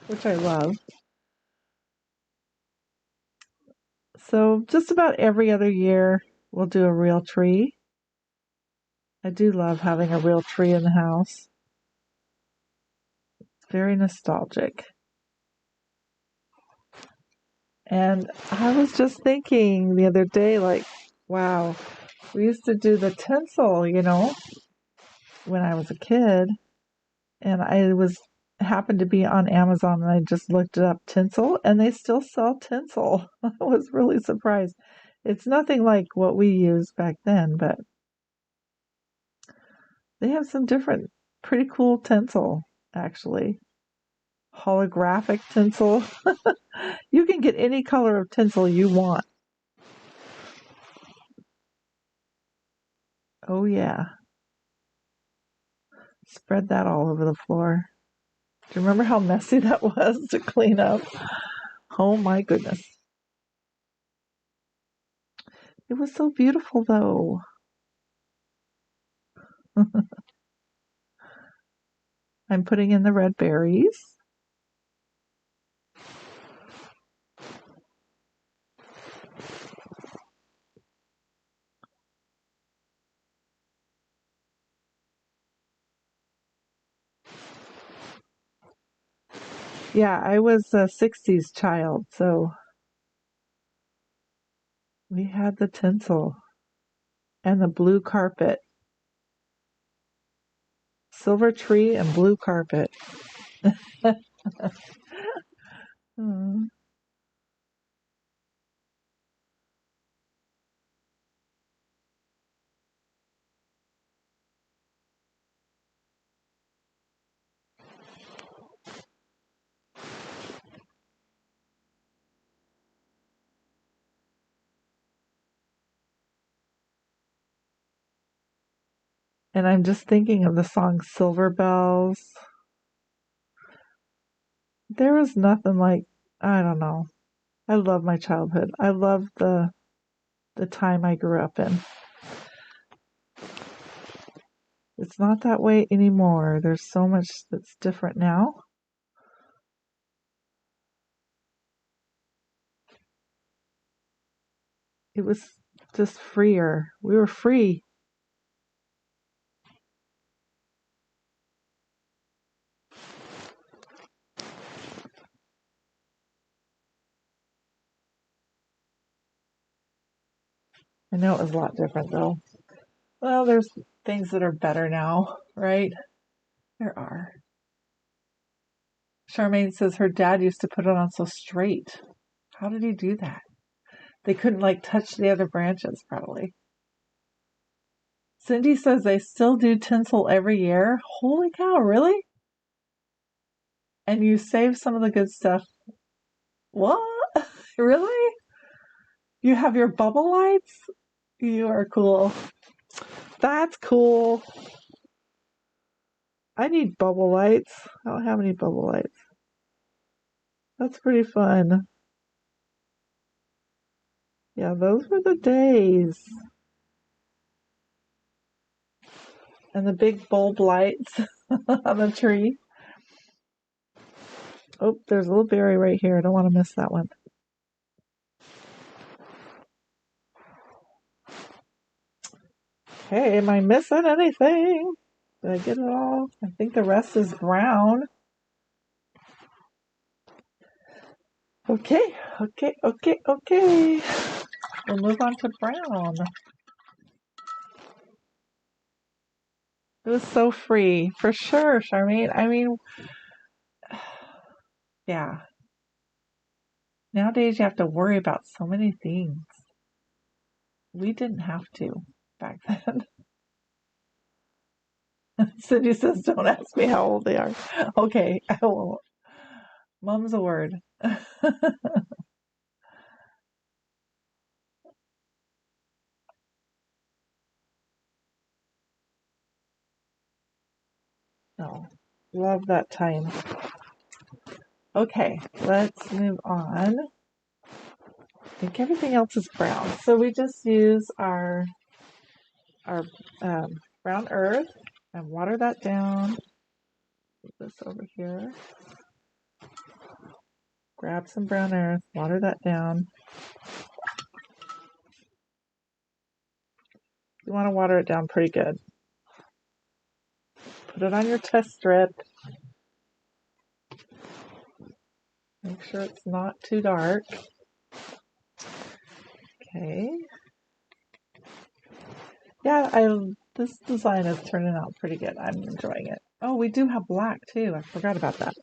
which I love. So just about every other year, we'll do a real tree. I do love having a real tree in the house. It's very nostalgic. And I was just thinking the other day, like, wow, we used to do the tinsel, when I was a kid. And I happened to be on Amazon and I just looked it up, tinsel, and they still sell tinsel. I was really surprised. It's nothing like what we used back then, but they have some different, pretty cool tinsel, actually. Holographic tinsel. You can get any color of tinsel you want. Oh, yeah. Spread that all over the floor. Do you remember how messy that was to clean up? Oh, my goodness. It was so beautiful, though. I'm putting in the red berries. Yeah, I was a 60s child, so we had the tinsel and the blue carpet. Silver tree and blue carpet. Hmm. And I'm just thinking of the song Silver Bells. There was nothing like, I don't know. I love my childhood. I love the time I grew up in. It's not that way anymore. There's so much that's different now. It was just freer. We were free. I know it was a lot different though. Well, there's things that are better now, right? There are. Charmaine says her dad used to put it on so straight. How did he do that? They couldn't touch the other branches, probably. Cindy says they still do tinsel every year. Holy cow, really? And you save some of the good stuff. What? Really? You have your bubble lights? You are cool. That's cool. I need bubble lights. I don't have any bubble lights. That's pretty fun. Yeah, those were the days. And the big bulb lights on the tree. Oh, there's a little berry right here. I don't want to miss that one. Hey, am I missing anything? Did I get it all? I think the rest is brown. Okay. We'll move on to brown. It was so free, for sure, Charmaine. I mean, Yeah. Nowadays you have to worry about so many things. We didn't have to back then. Cindy says, don't ask me how old they are. Okay, I won't. Mum's a word. Oh, love that time. Okay, let's move on. I think everything else is brown. So we just use our brown earth and water that down. Put this over here. Grab some brown earth, water that down. You want to water it down pretty good. Put it on your test strip. Make sure it's not too dark. Okay. Yeah, this design is turning out pretty good. I'm enjoying it. Oh, we do have black too. I forgot about that.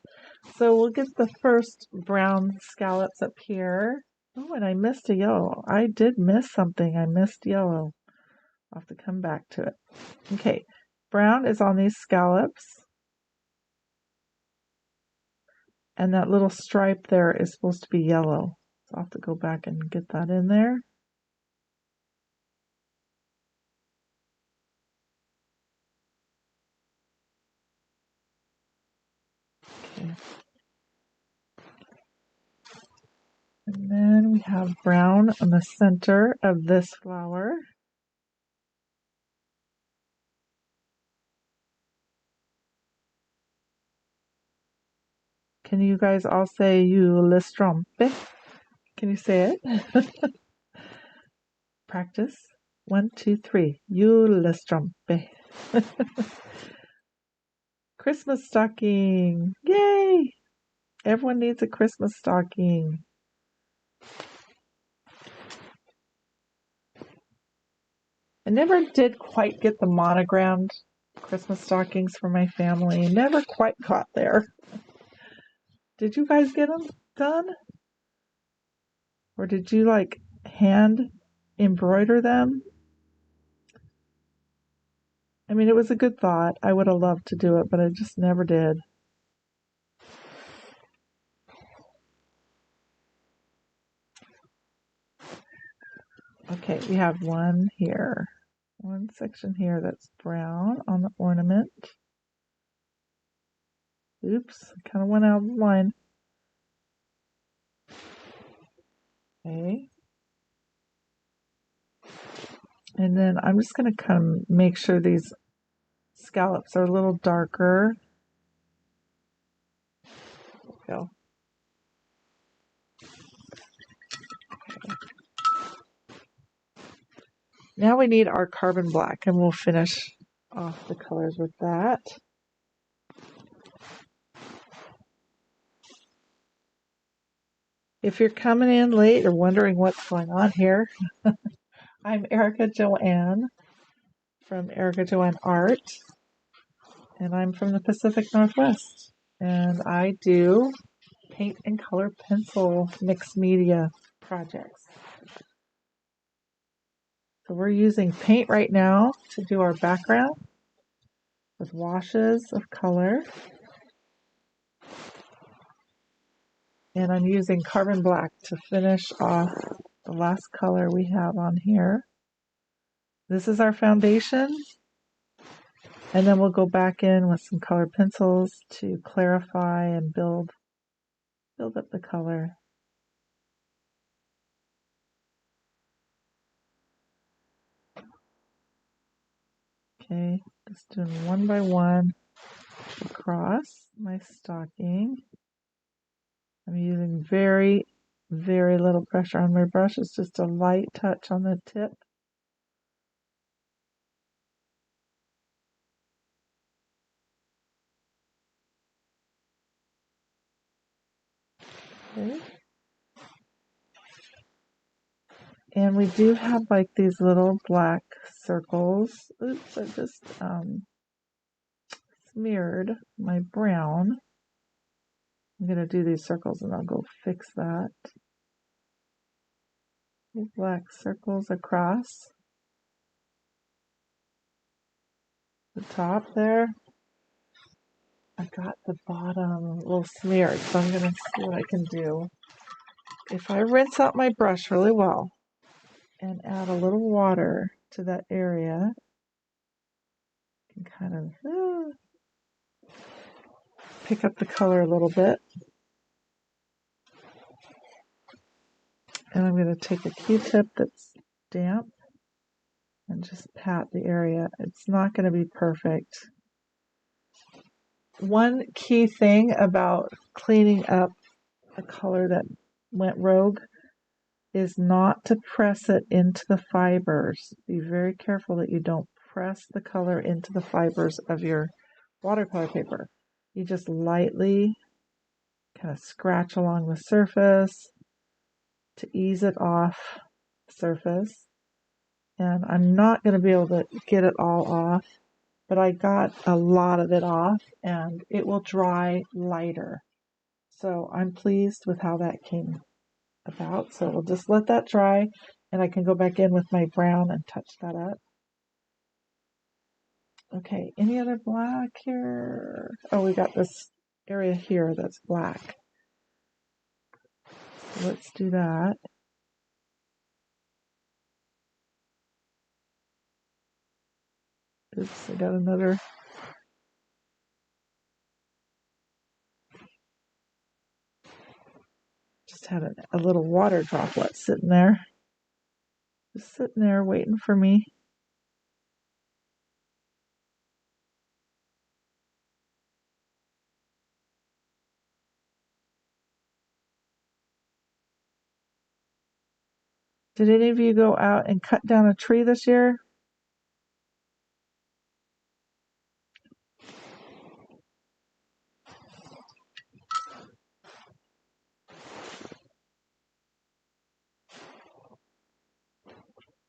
So we'll get the first brown scallops up here. Oh, and I missed a yellow. I did miss something. I missed yellow. I'll have to come back to it. Okay, brown is on these scallops. And that little stripe there is supposed to be yellow. So I'll have to go back and get that in there. Okay. And then we have brown on the center of this flower. Can you guys all say Julestrompe? Can you say it? Practice. 1, 2, 3. Julestrompe. Christmas stocking. Yay! Everyone needs a Christmas stocking. I never did quite get the monogrammed Christmas stockings for my family. Never quite got there. Did you guys get them done? Or did you like hand embroider them? I mean, it was a good thought. I would have loved to do it, but I just never did. Okay, we have one here. One section here that's brown on the ornament. Oops, I kind of went out of line. Okay. And then I'm just going to kind of make sure these scallops are a little darker. There we go. Now we need our carbon black, and we'll finish off the colors with that. If you're coming in late or wondering what's going on here, I'm Erica Joanne from Erica Joanne Art, and I'm from the Pacific Northwest, and I do paint and color pencil mixed media projects. So we're using paint right now to do our background with washes of color. And I'm using carbon black to finish off the last color we have on here. This is our foundation. And then we'll go back in with some colored pencils to clarify and build up the color. Okay, just doing one by one across my stocking. I'm using very, very little pressure on my brush. It's just a light touch on the tip. Okay. And we do have like these little black circles. Oops, I just smeared my brown. I'm going to do these circles and I'll go fix that. Black circles across the top there. I got the bottom a little smeared, so I'm going to see what I can do. If I rinse out my brush really well and add a little water to that area, I can kind of pick up the color a little bit. And I'm going to take a Q-tip that's damp and just pat the area. It's not going to be perfect. One key thing about cleaning up a color that went rogue is not to press it into the fibers. Be very careful that you don't press the color into the fibers of your watercolor paper. You just lightly kind of scratch along the surface to ease it off the surface. And I'm not going to be able to get it all off, but I got a lot of it off and it will dry lighter. So I'm pleased with how that came about. So we'll just let that dry and I can go back in with my brown and touch that up. Okay, any other black here? Oh, we got this area here that's black. So let's do that. Oops, I got another. Just had a little water droplet sitting there. Just sitting there waiting for me. Did any of you go out and cut down a tree this year?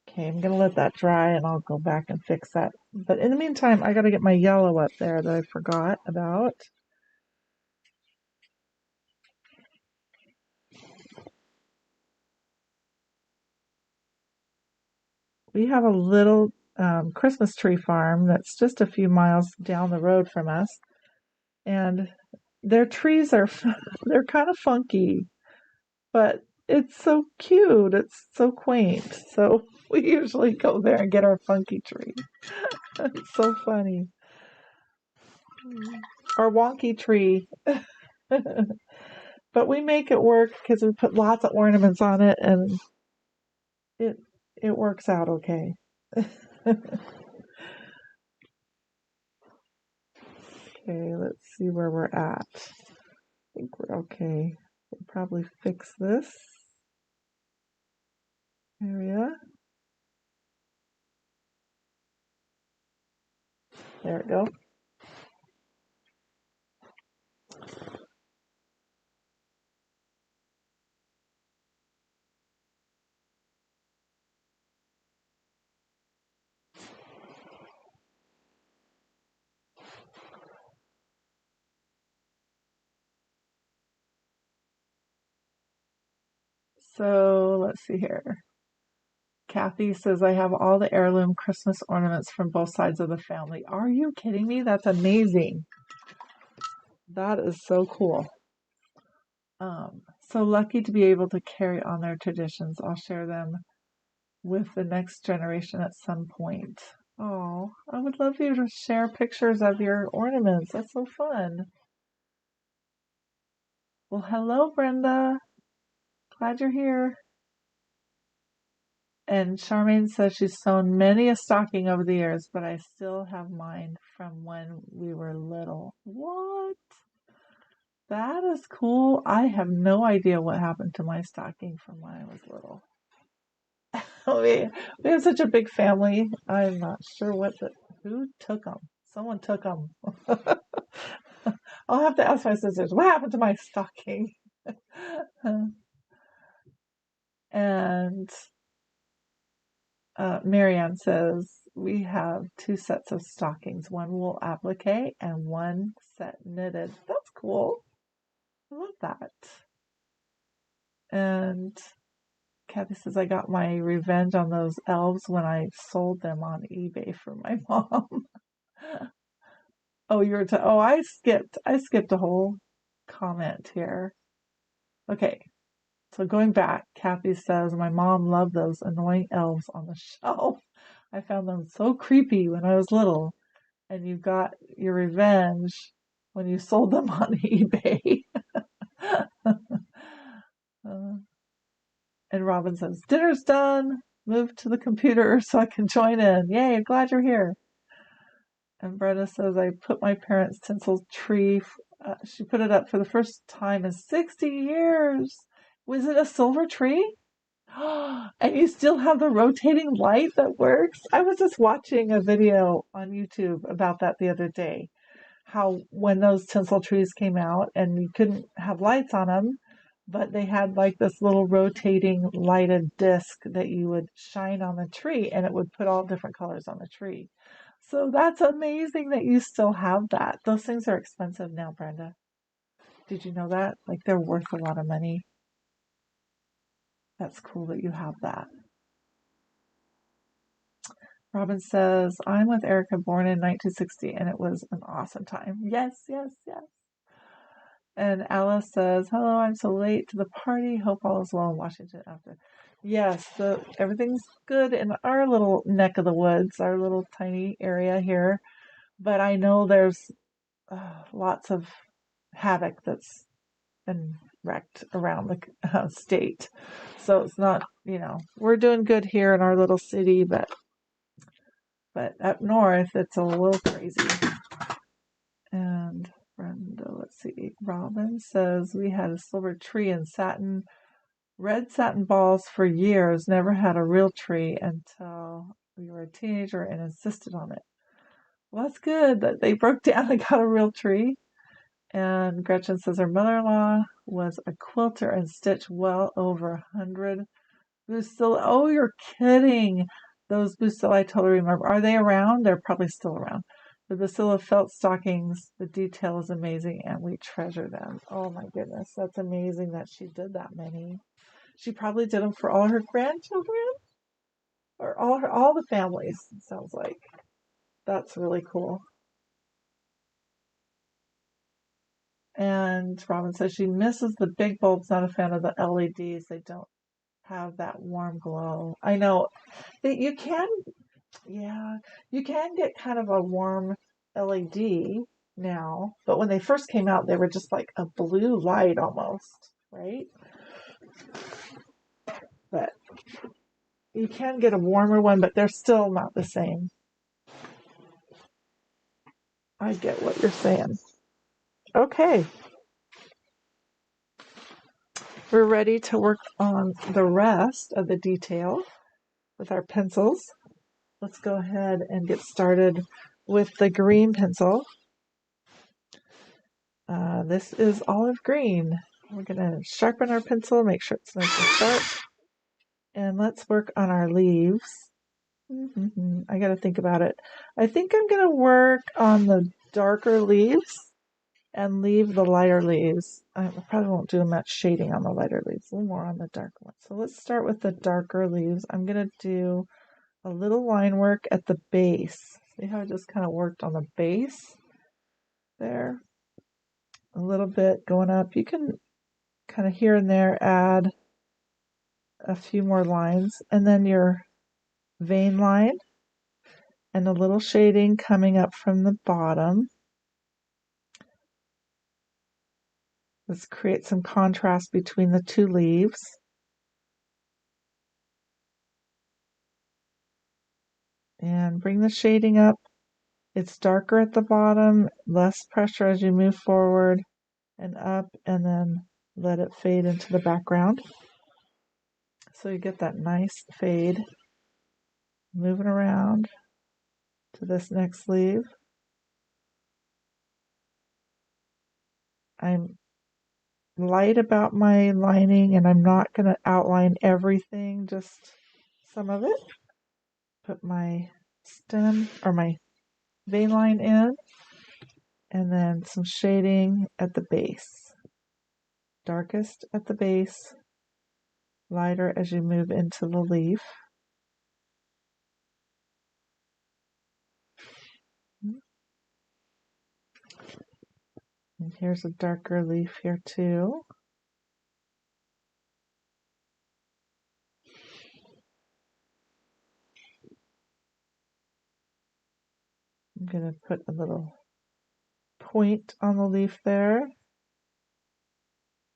Okay, I'm going to let that dry and I'll go back and fix that. But in the meantime, I got to get my yellow up there that I forgot about. We have a little Christmas tree farm that's just a few miles down the road from us. And their trees are, they're kind of funky, but it's so cute. It's so quaint. So we usually go there and get our funky tree. It's so funny. Our wonky tree. But we make it work because we put lots of ornaments on it and it works out okay. Okay, let's see where we're at. I think we're okay. We'll probably fix this area. There we go. So let's see here. Kathy says, I have all the heirloom Christmas ornaments from both sides of the family. Are you kidding me? That's amazing. That is so cool. So lucky to be able to carry on their traditions. I'll share them with the next generation at some point. Oh, I would love you to share pictures of your ornaments. That's so fun. Well, hello, Brenda. Glad you're here. And Charmaine says she's sewn many a stocking over the years, but I still have mine from when we were little. What? That is cool. I have no idea what happened to my stocking from when I was little. we have such a big family. I'm not sure who took them. Someone took them. I'll have to ask my sisters, what happened to my stocking? And Marianne says, we have two sets of stockings, one wool applique and one set knitted. That's cool. I love that. And Kathy says, I got my revenge on those elves when I sold them on eBay for my mom. Oh, I skipped a whole comment here. Okay. So going back, Kathy says, my mom loved those annoying elves on the shelf. I found them so creepy when I was little, and you got your revenge when you sold them on eBay. uh, and Robin says, dinner's done. Move to the computer so I can join in. Yay, I'm glad you're here. And Brenda says, I put my parents' tinsel tree. She put it up for the first time in 60 years. Was it a silver tree? And you still have the rotating light that works? I was just watching a video on YouTube about that the other day. How when those tinsel trees came out and you couldn't have lights on them, but they had like this little rotating lighted disc that you would shine on the tree and it would put all different colors on the tree. So that's amazing that you still have that. Those things are expensive now, Brenda. Did you know that? Like they're worth a lot of money. That's cool that you have that. Robin says, I'm with Erica, born in 1960, and it was an awesome time. Yes, yes, yes. And Alice says, hello, I'm so late to the party. Hope all is well in Washington after. Yes, everything's good in our little neck of the woods, our little tiny area here. But I know there's lots of havoc that's been wrecked around the state. So it's not, we're doing good here in our little city, but up north, it's a little crazy. And Brenda, let's see. Robin says, we had a silver tree and red satin balls for years, never had a real tree until we were a teenager and insisted on it. Well, that's good that they broke down and got a real tree. And Gretchen says her mother-in-law was a quilter and stitched well over 100 Busilla. Oh, you're kidding. Those Busilla, I totally remember. Are they around? They're probably still around. The Busilla felt stockings, the detail is amazing, and we treasure them. Oh my goodness, that's amazing that she did that many. She probably did them for all her grandchildren, or all the families, it sounds like. That's really cool. And Robin says she misses the big bulbs, not a fan of the LEDs. They don't have that warm glow. I know that you can get kind of a warm LED now, but when they first came out, they were just like a blue light almost, right? But you can get a warmer one, but they're still not the same. I get what you're saying. Okay. We're ready to work on the rest of the detail with our pencils. Let's go ahead and get started with the green pencil. This is olive green. We're going to sharpen our pencil, make sure it's nice and sharp. And let's work on our leaves. I got to think about it. I think I'm going to work on the darker leaves and leave the lighter leaves. I probably won't do much shading on the lighter leaves, a little more on the darker ones. So let's start with the darker leaves. I'm going to do a little line work at the base. See how I just kind of worked on the base there? A little bit going up. You can kind of here and there add a few more lines, and then your vein line and a little shading coming up from the bottom. Let's create some contrast between the two leaves. And bring the shading up. It's darker at the bottom, less pressure as you move forward and up, and then let it fade into the background. So you get that nice fade. Moving around to this next leaf. I'm light about my lining and I'm not going to outline everything, just some of it. Put my stem or my vein line in and then some shading at the base. Darkest at the base, lighter as you move into the leaf. And here's a darker leaf here too. I'm going to put a little point on the leaf there. A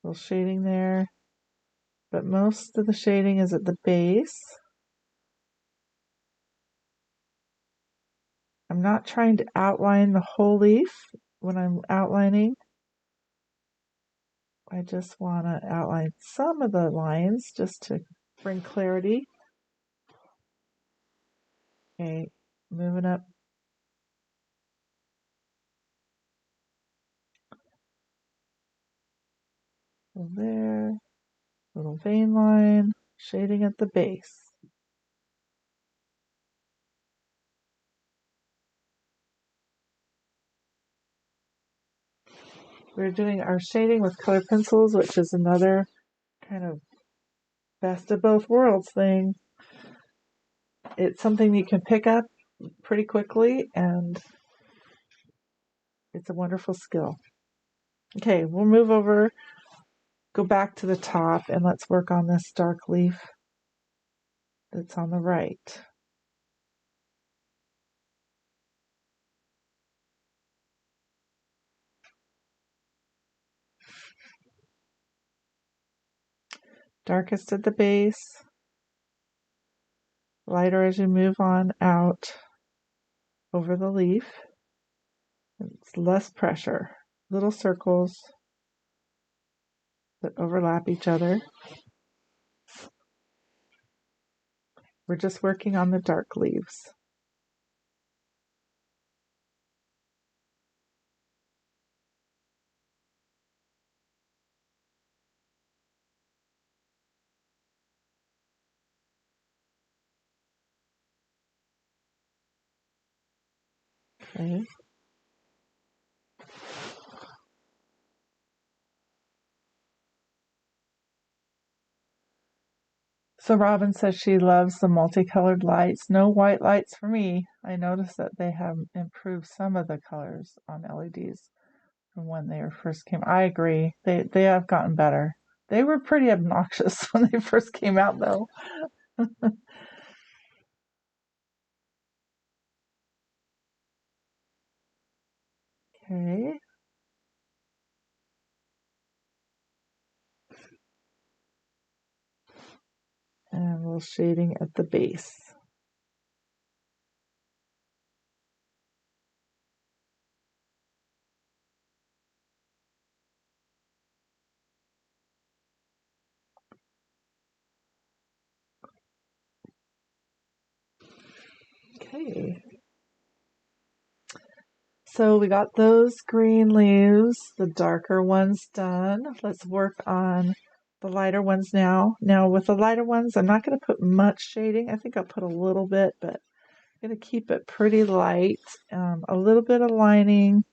little shading there. But most of the shading is at the base. I'm not trying to outline the whole leaf when I'm outlining. I just want to outline some of the lines just to bring clarity. Okay, moving up. There, little vein line, shading at the base. We're doing our shading with color pencils, which is another kind of best of both worlds thing. It's something you can pick up pretty quickly, and it's a wonderful skill. Okay, we'll move over, go back to the top, and let's work on this dark leaf that's on the right. Darkest at the base, lighter as you move on out over the leaf. It's less pressure, little circles that overlap each other. We're just working on the dark leaves. Okay. So Robin says she loves the multicolored lights. No white lights for me. I noticed that they have improved some of the colors on LEDs from when they first came. I agree. They have gotten better. They were pretty obnoxious when they first came out, though. Okay. And a little shading at the base. Okay. So we got those green leaves, the darker ones done. Let's work on the lighter ones now. Now with the lighter ones, I'm not going to put much shading. I think I'll put a little bit, but I'm going to keep it pretty light. A little bit of lining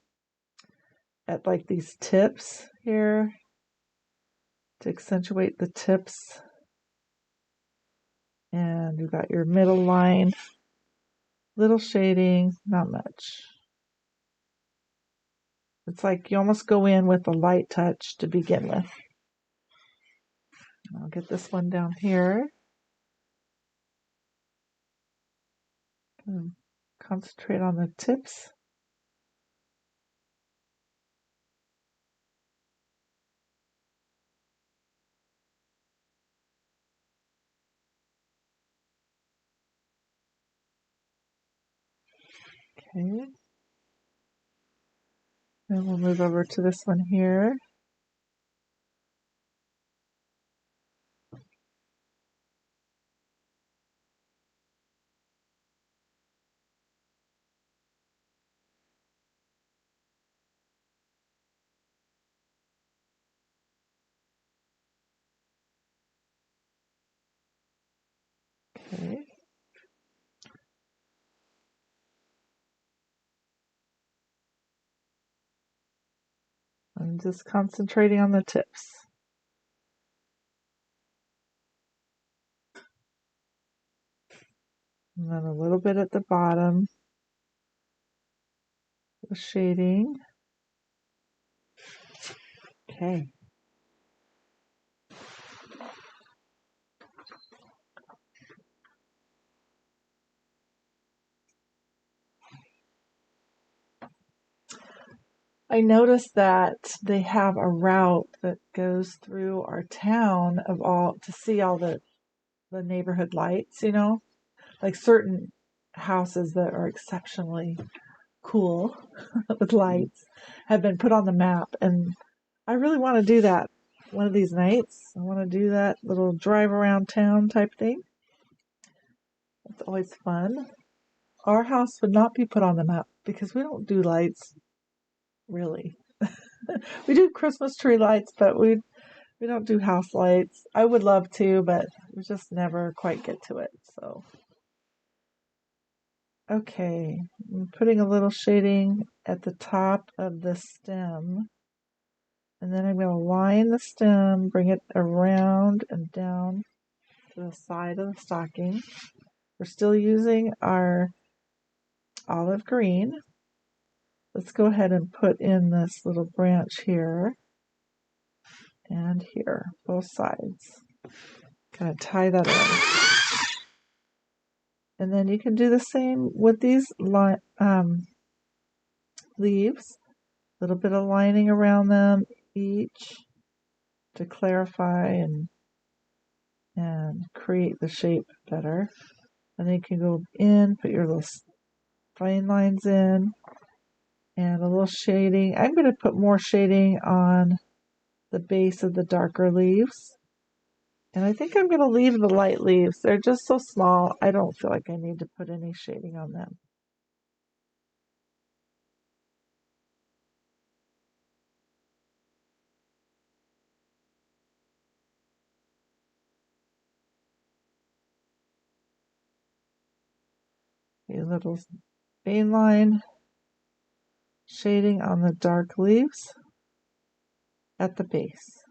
at like these tips here to accentuate the tips. And you've got your middle line, little shading, not much. It's like you almost go in with a light touch to begin with. I'll get this one down here. Concentrate on the tips. Okay. Then we'll move over to this one here. Okay. I'm just concentrating on the tips. And then a little bit at the bottom, the shading. Okay. I noticed that they have a route that goes through our town to see all the neighborhood lights, like certain houses that are exceptionally cool with lights have been put on the map. And I really want to do that one of these nights. I want to do that little drive around town type thing. It's always fun. Our house would not be put on the map because we don't do lights, really. We do Christmas tree lights, but we don't do house lights. I would love to, but we just never quite get to it. So, okay, I'm putting a little shading at the top of the stem. And then I'm going to line the stem, bring it around and down to the side of the stocking. We're still using our olive green. Let's go ahead and put in this little branch here and here, both sides. Kind of tie that in. And then you can do the same with these leaves. A little bit of lining around them each to clarify and create the shape better. And then you can go in, put your little fine lines in, and a little shading. I'm going to put more shading on the base of the darker leaves. And I think I'm going to leave the light leaves. They're just so small, I don't feel like I need to put any shading on them. A little vein line shading on the dark leaves at the base.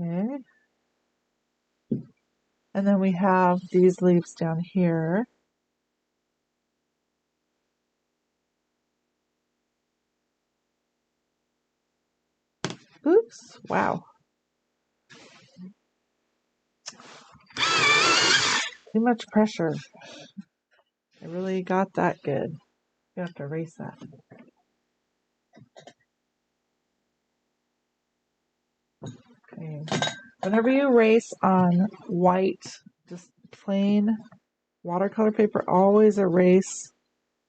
Okay. And then we have these leaves down here. Oops, wow. Too much pressure. I really got that good. You have to erase that. Okay. Whenever you erase on white, just plain watercolor paper, always erase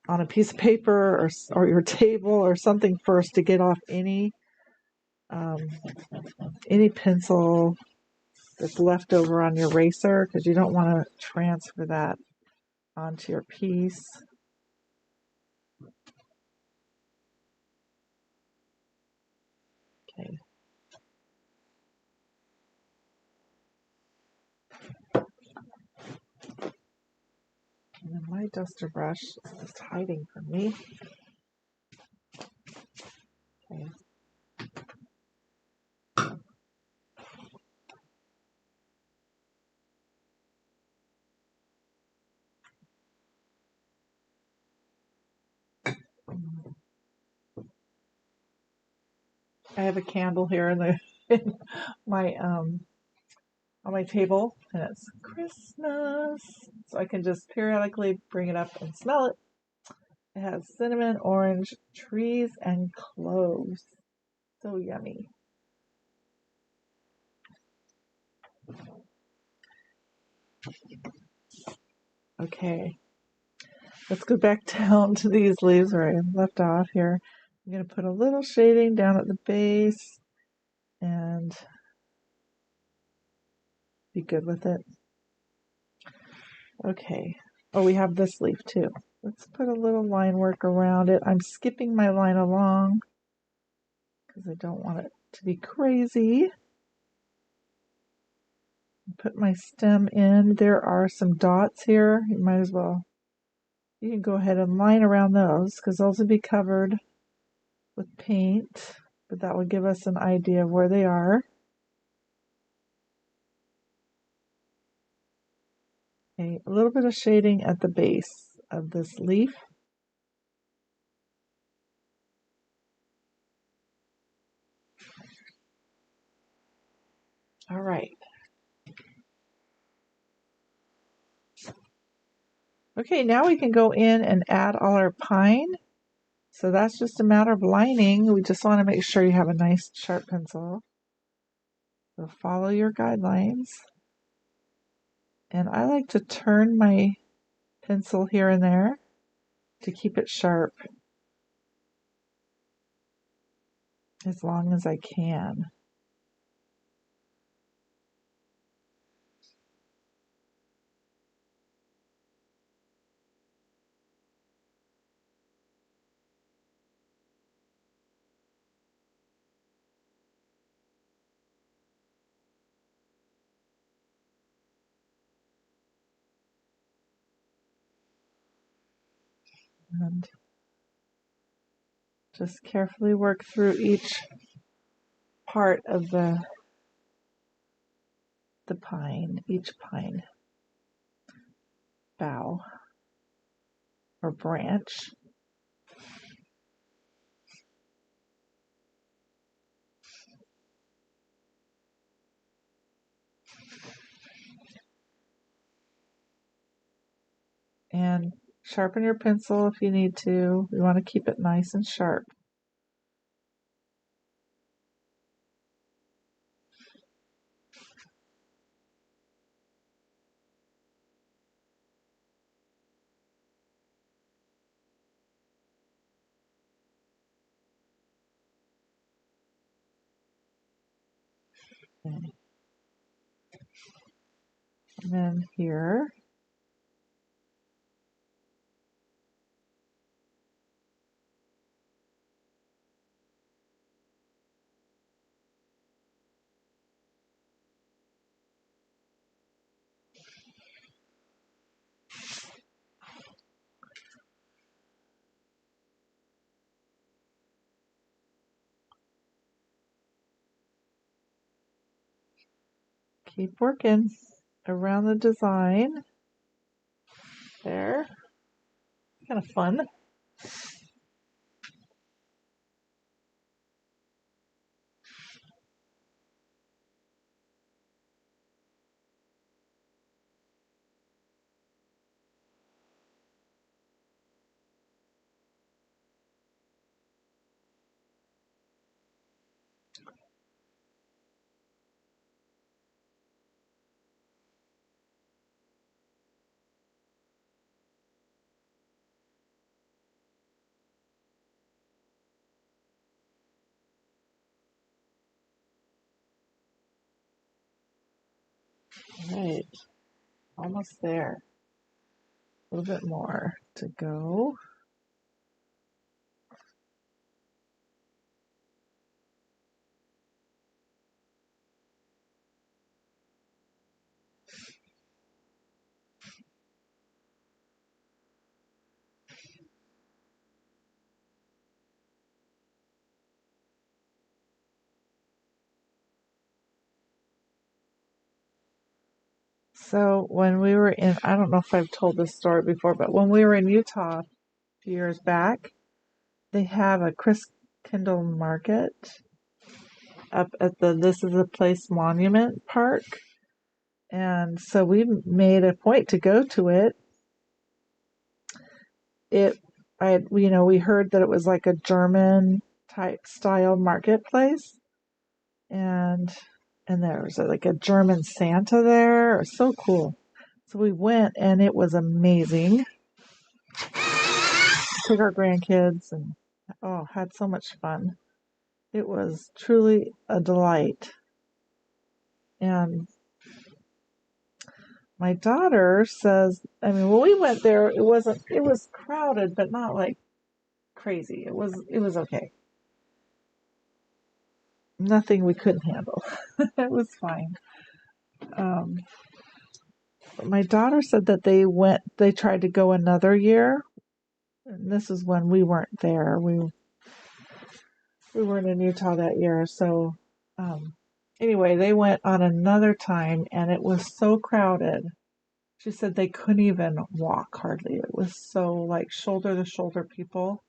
on a piece of paper or your table or something first to get off any pencil that's left over on your eraser, because you don't want to transfer that onto your piece. Okay. And then my duster brush is hiding from me. Okay. I have a candle here in my on my table, and it's Christmas, so I can just periodically bring it up and smell it. It has cinnamon, orange, trees, and cloves. So yummy. Okay, let's go back down to these leaves where I left off here. I'm going to put a little shading down at the base and be good with it. Okay. Oh, we have this leaf too. Let's put a little line work around it. I'm skipping my line along because I don't want it to be crazy. Put my stem in. There are some dots here. You might as well, you can go ahead and line around those because those will be covered with paint, but that will give us an idea of where they are. Okay, a little bit of shading at the base of this leaf. All right. Okay, now we can go in and add all our pine. So that's just a matter of lining. We just want to make sure you have a nice sharp pencil. So follow your guidelines. And I like to turn my pencil here and there to keep it sharp as long as I can. And just carefully work through each part of the pine, each pine bough or branch. And sharpen your pencil if you need to. We want to keep it nice and sharp. Okay. And then here, keep working around the design. There. Kind of fun. Right. Almost there. A little bit more to go. So when we were in, I don't know if I've told this story before, but when we were in Utah a few years back, they have a Christkindl market up at the This Is a Place Monument Park. And so we made a point to go to it. We heard that it was like a German type style marketplace, and there was like a German Santa there. It was so cool. So we went, and it was amazing. Took our grandkids and had so much fun. It was truly a delight. And my daughter says, when we went there, it was crowded, but not like crazy. It was okay. Nothing we couldn't handle. It was fine. My daughter said that they tried to go another year. And this is when we weren't there. We weren't in Utah that year. So, anyway, they went on another time, and it was so crowded. She said they couldn't even walk hardly. It was so like shoulder to shoulder people.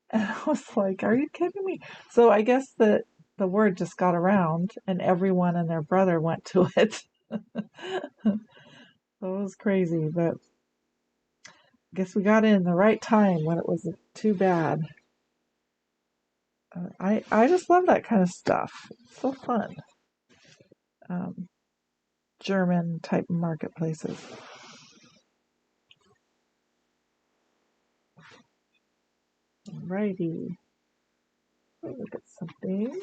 And I was like, are you kidding me? So I guess that the word just got around and everyone and their brother went to it. So it was crazy, but I guess we got in the right time when it wasn't too bad. I just love that kind of stuff. It's so fun. Um, German type marketplaces. Alrighty. Look at something.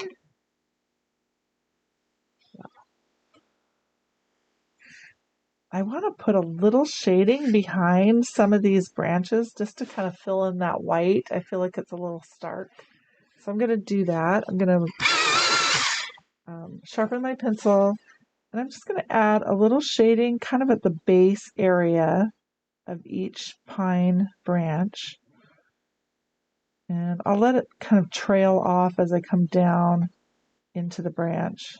I want to put a little shading behind some of these branches just to kind of fill in that white. I feel like it's a little stark. So I'm going to do that. I'm going to sharpen my pencil, and I'm just going to add a little shading kind of at the base area of each pine branch. And I'll let it kind of trail off as I come down into the branch.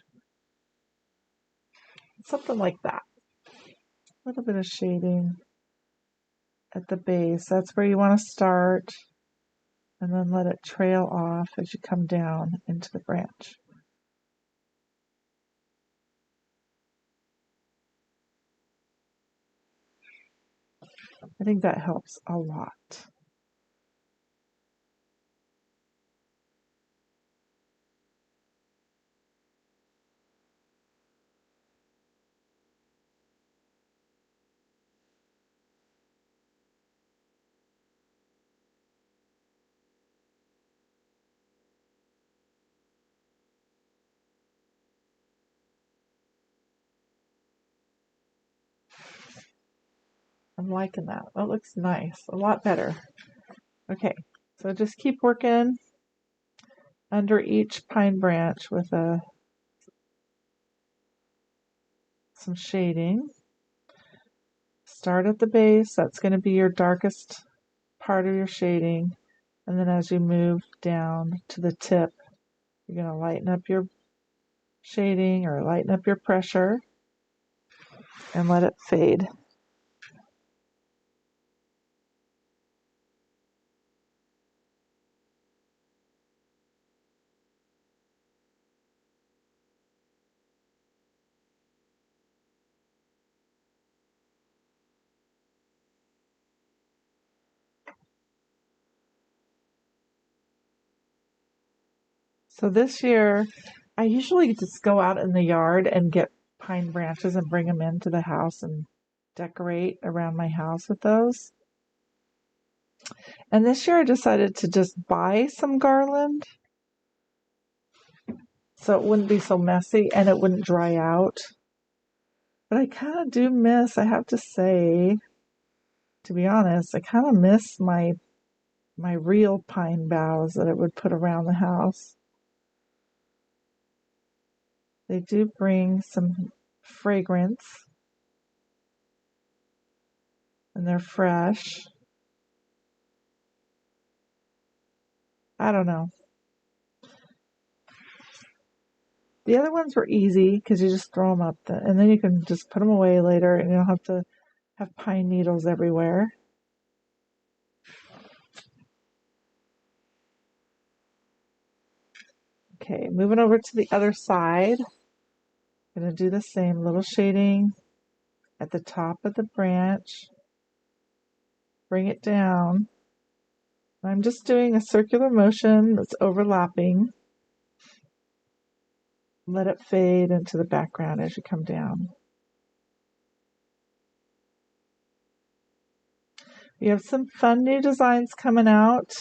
Something like that. A little bit of shading at the base. That's where you want to start. And then let it trail off as you come down into the branch. I think that helps a lot. I'm liking that. That looks nice. A lot better. Okay, so just keep working under each pine branch with some shading. Start at the base. That's going to be your darkest part of your shading. And then as you move down to the tip, you're going to lighten up your shading or lighten up your pressure and let it fade. So this year, I usually just go out in the yard and get pine branches and bring them into the house and decorate around my house with those. And this year I decided to just buy some garland so it wouldn't be so messy and it wouldn't dry out. But I kind of do miss, I have to say, to be honest, I kind of miss my real pine boughs that I would put around the house. They do bring some fragrance and they're fresh. I don't know. The other ones were easy because you just throw them up and then you can just put them away later and you don't have to have pine needles everywhere. Okay, moving over to the other side. I'm going to do the same little shading at the top of the branch. Bring it down. I'm just doing a circular motion that's overlapping. Let it fade into the background as you come down. We have some fun new designs coming out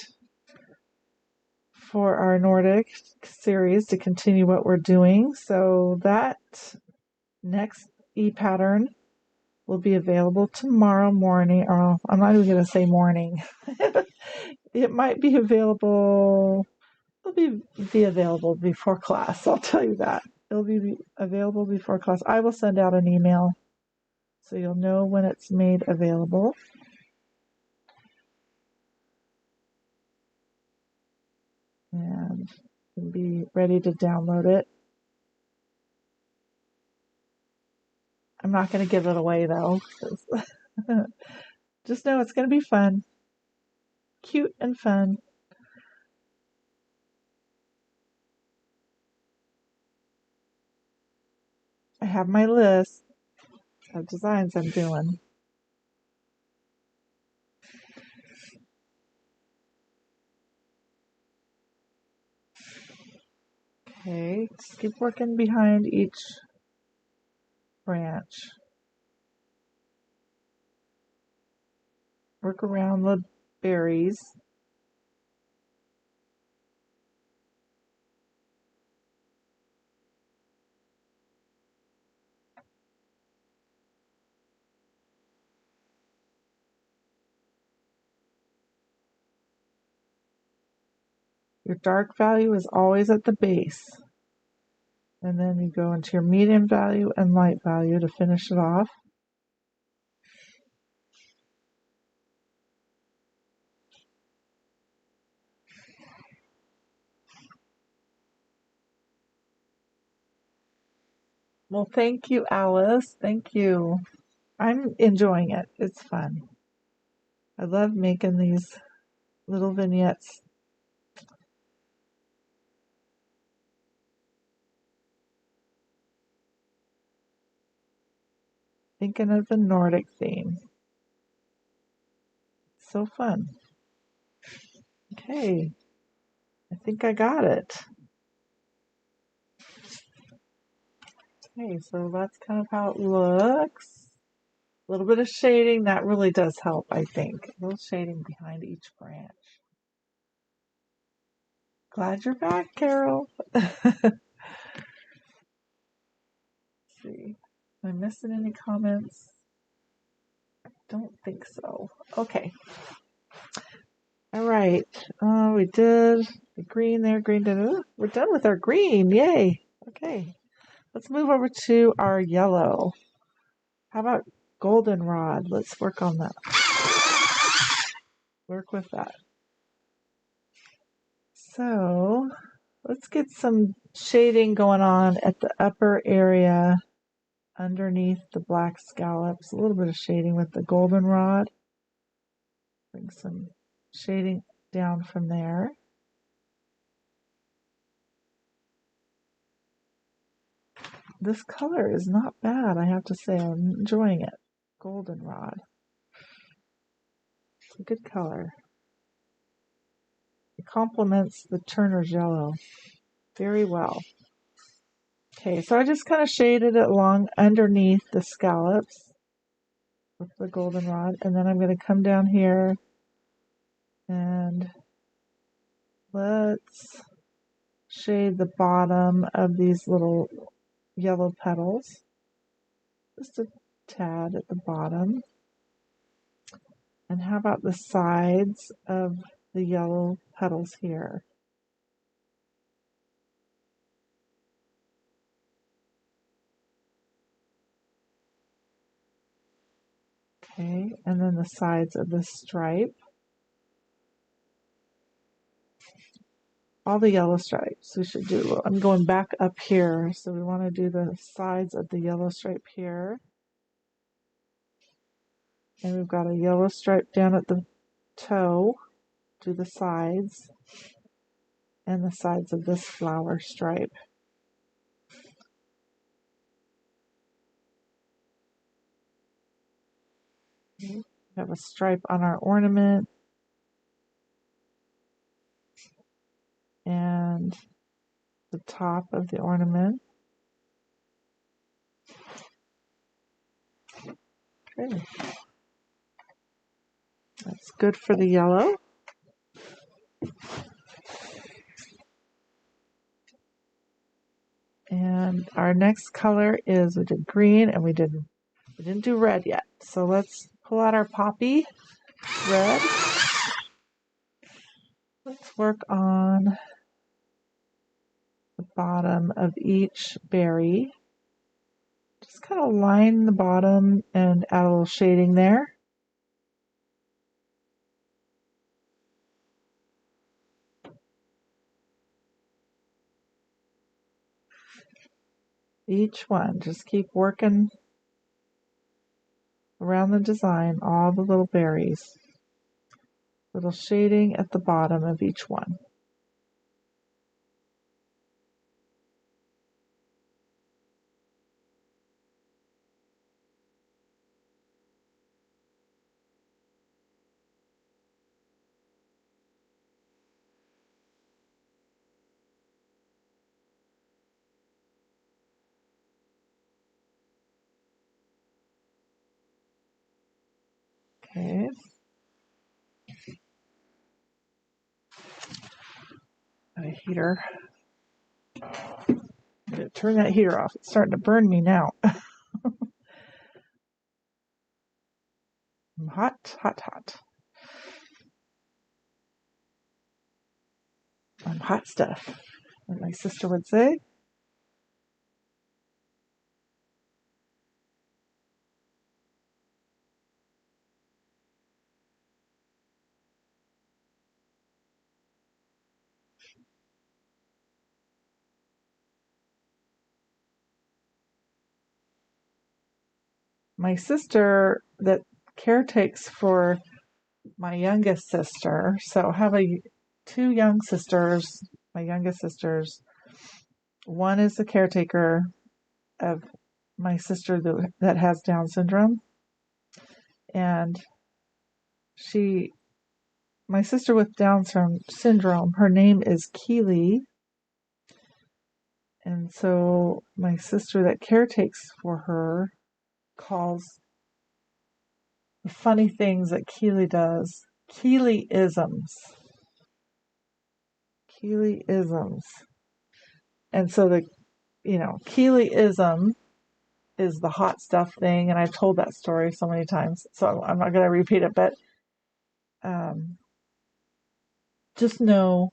for our Nordic series to continue what we're doing. So that next e-pattern will be available tomorrow morning. Or I'm not even going to say morning. It might be available. It'll be available before class. I'll tell you that. It'll be available before class. I will send out an email so you'll know when it's made available. And you'll be ready to download it. I'm not going to give it away though. Just know it's going to be fun. Cute and fun. I have my list of designs I'm doing. Okay, just keep working behind each branch. Work around the berries. Your dark value is always at the base. And then you go into your medium value and light value to finish it off. Well, thank you, Alice. Thank you. I'm enjoying it. It's fun. I love making these little vignettes. Thinking of the Nordic theme. So fun. Okay, I think I got it. Okay, so that's kind of how it looks. A little bit of shading, that really does help, I think. A little shading behind each branch. Glad you're back, Carol. See, am I missing any comments? Don't think so. Okay. All right. We did the green there, green. We're done with our green. Yay. Okay. Let's move over to our yellow. How about goldenrod? Let's work on that. Work with that. So let's get some shading going on at the upper area underneath the black scallops. A little bit of shading with the goldenrod. Bring some shading down from there. This color is not bad, I have to say. I'm enjoying it. Goldenrod. It's a good color. It complements the Turner's yellow very well. Okay, so I just kind of shaded it along underneath the scallops with the goldenrod, and then I'm going to come down here and let's shade the bottom of these little yellow petals. Just a tad at the bottom. And how about the sides of the yellow petals here? Okay, and then the sides of the stripe. All the yellow stripes we should do. I'm going back up here, so we want to do the sides of the yellow stripe here. And we've got a yellow stripe down at the toe. Do the sides and the sides of this flower stripe. We have a stripe on our ornament and the top of the ornament. Okay. That's good for the yellow. And our next color is, we did green and we didn't do red yet. So let's pull out our poppy red. Let's work on the bottom of each berry. Just kind of line the bottom and add a little shading there. Each one, just keep working around the design, all the little berries. Little shading at the bottom of each one. Okay. A heater. I'm going to turn that heater off. It's starting to burn me now. I'm hot, hot, hot. I'm hot stuff, as my sister would say. My sister that caretakes for my youngest sister, so I have two young sisters, my youngest sisters. One is the caretaker of my sister that has Down syndrome, and my sister with Down syndrome, her name is Keely, and so my sister that caretakes for her calls the funny things that Keely does Keelyisms. Keelyisms. And so Keelyism is the hot stuff thing, and I've told that story so many times, so I'm not going to repeat it, but just know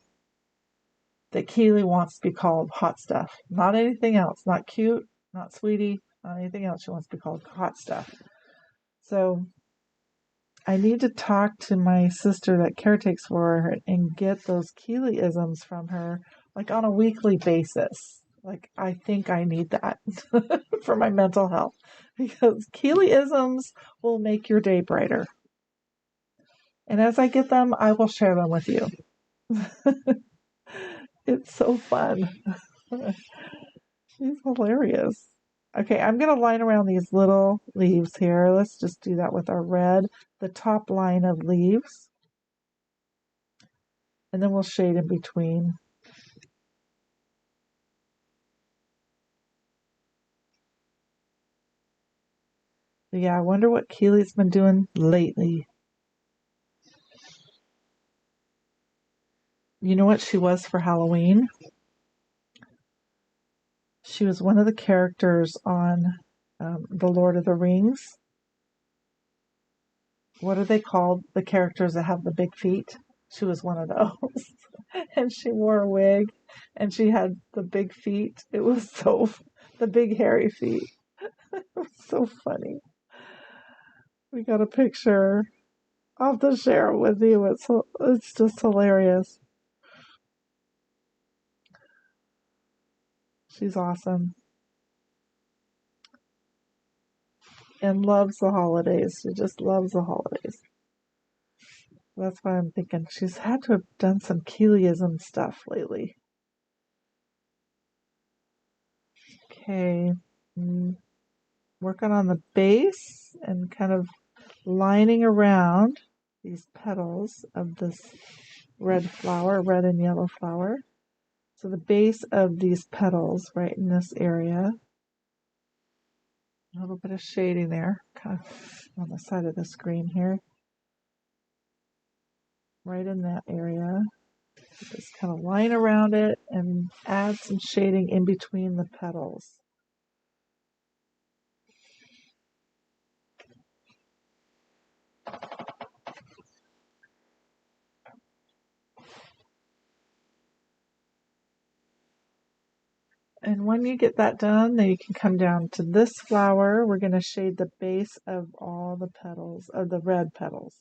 that Keely wants to be called hot stuff, not anything else, not cute, not sweetie, not anything else. She wants to be called hot stuff. So I need to talk to my sister that caretakes for her and get those Keelyisms from her, like on a weekly basis. Like, I think I need that for my mental health, because Keelyisms will make your day brighter. And as I get them, I will share them with you. It's so fun. She's hilarious. Okay, I'm going to line around these little leaves here. Let's just do that with our red, the top line of leaves. And then we'll shade in between. But yeah, I wonder what Keely's been doing lately. You know what she was for Halloween? She was one of the characters on The Lord of the Rings. What are they called? The characters that have the big feet? She was one of those. And she wore a wig and she had the big feet. It was the big hairy feet. It was so funny. We got a picture. I'll have to share it with you. It's just hilarious. She's awesome. And loves the holidays. She just loves the holidays. That's why I'm thinking she's had to have done some Keelyism stuff lately. Okay. Working on the base and kind of lining around these petals of this red flower, red and yellow flower. So the base of these petals right in this area. A little bit of shading there, kind of on the side of the screen here. Right in that area. Just kind of line around it and add some shading in between the petals. And when you get that done, then you can come down to this flower. We're going to shade the base of all the petals, of the red petals.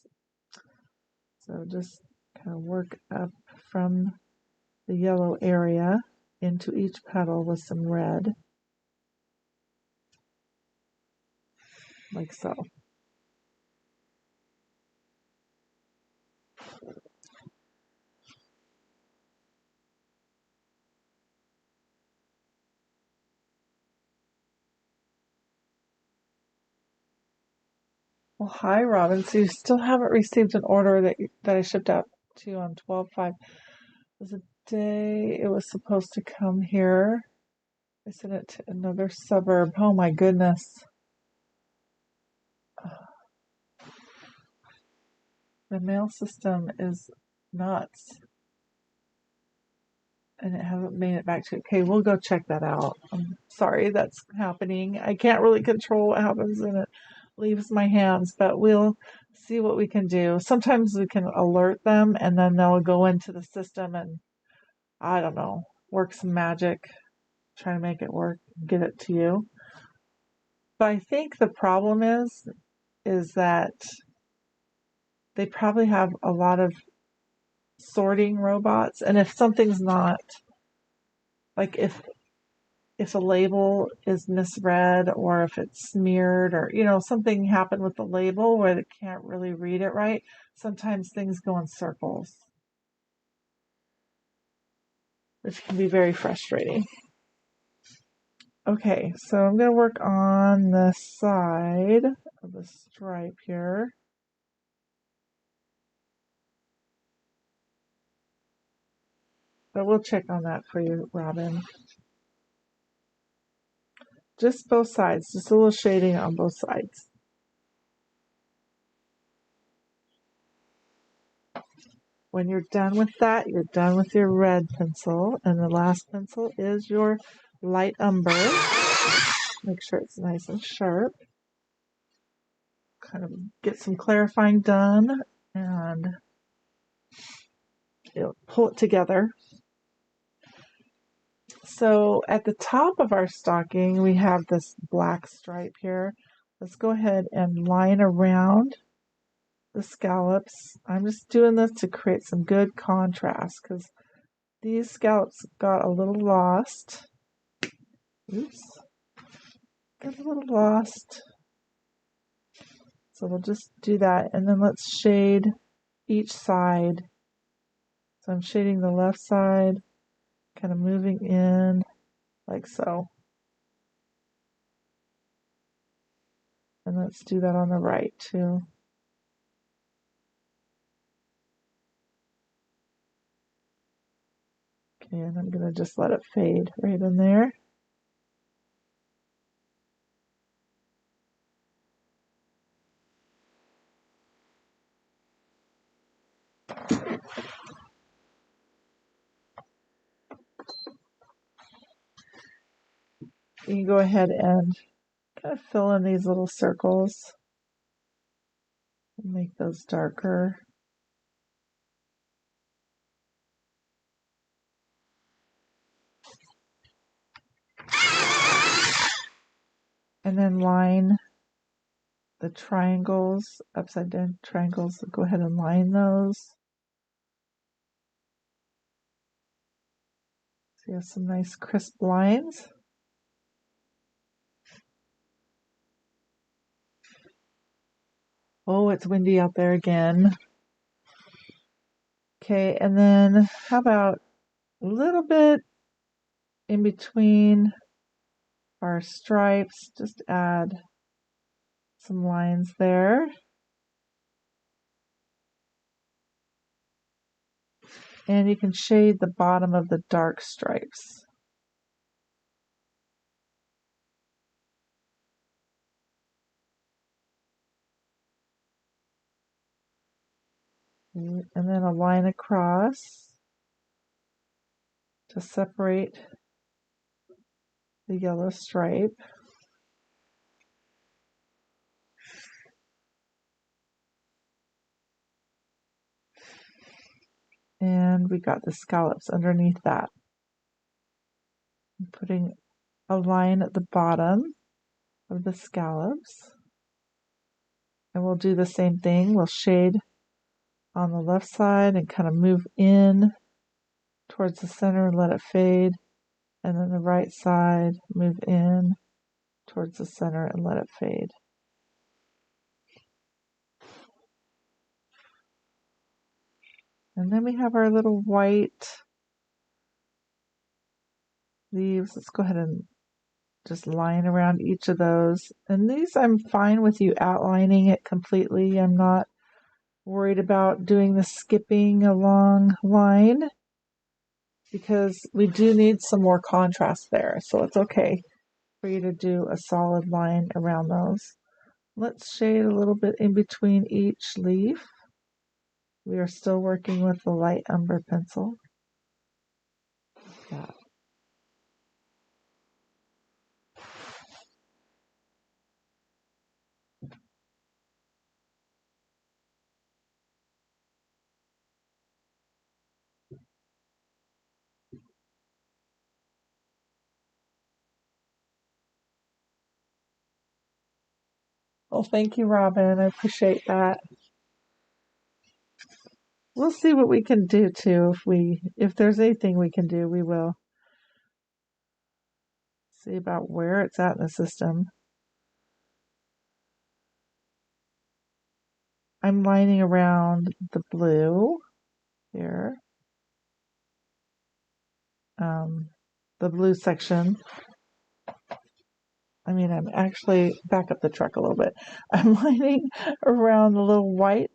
So just kind of work up from the yellow area into each petal with some red. Like so. Well, hi, Robin. So you still haven't received an order that I shipped out to you on 12/5. It was a day it was supposed to come here. I sent it to another suburb. Oh my goodness. The mail system is nuts. And it hasn't made it back to you. Okay, we'll go check that out. I'm sorry that's happening. I can't really control what happens and it leaves my hands, but we'll see what we can do. Sometimes we can alert them and then they'll go into the system and I don't know, work some magic, try to make it work, get it to you. But I think the problem is that they probably have a lot of sorting robots, and if something's not, like if a label is misread or if it's smeared or something happened with the label where they can't really read it right, sometimes things go in circles, which can be very frustrating. Okay, so I'm going to work on the side of the stripe here. But we'll check on that for you, Robin. Just both sides, just a little shading on both sides. When you're done with that, you're done with your red pencil, and the last pencil is your light umber. Make sure it's nice and sharp. Kind of get some clarifying done, and it'll pull it together. So at the top of our stocking, we have this black stripe here. Let's go ahead and line around the scallops. I'm just doing this to create some good contrast because these scallops got a little lost. Oops. Got a little lost. So we'll just do that and then let's shade each side. So I'm shading the left side, kind of moving in like so. And let's do that on the right too. Okay, and I'm going to just let it fade right in there. You can go ahead and kind of fill in these little circles and make those darker. And then line the triangles, upside down triangles. So go ahead and line those. So you have some nice crisp lines. Oh, it's windy out there again. Okay, and then how about a little bit in between our stripes, just add some lines there. And you can shade the bottom of the dark stripes. And then a line across to separate the yellow stripe. And we got the scallops underneath that. I'm putting a line at the bottom of the scallops. And we'll do the same thing. We'll shade on the left side and kind of move in towards the center and let it fade. And then the right side, move in towards the center and let it fade. And then we have our little white leaves. Let's go ahead and just line around each of those. And these, I'm fine with you outlining it completely. I'm not worried about doing the skipping a long line because we do need some more contrast there. So it's okay for you to do a solid line around those. Let's shade a little bit in between each leaf. We are still working with the light umber pencil. Yeah. Well, thank you, Robin. I appreciate that. We'll see what we can do too. If there's anything we can do, we will. See about where it's at in the system. I'm lining around the blue here. The blue section. I'm actually, back up the truck a little bit. I'm lining around the little white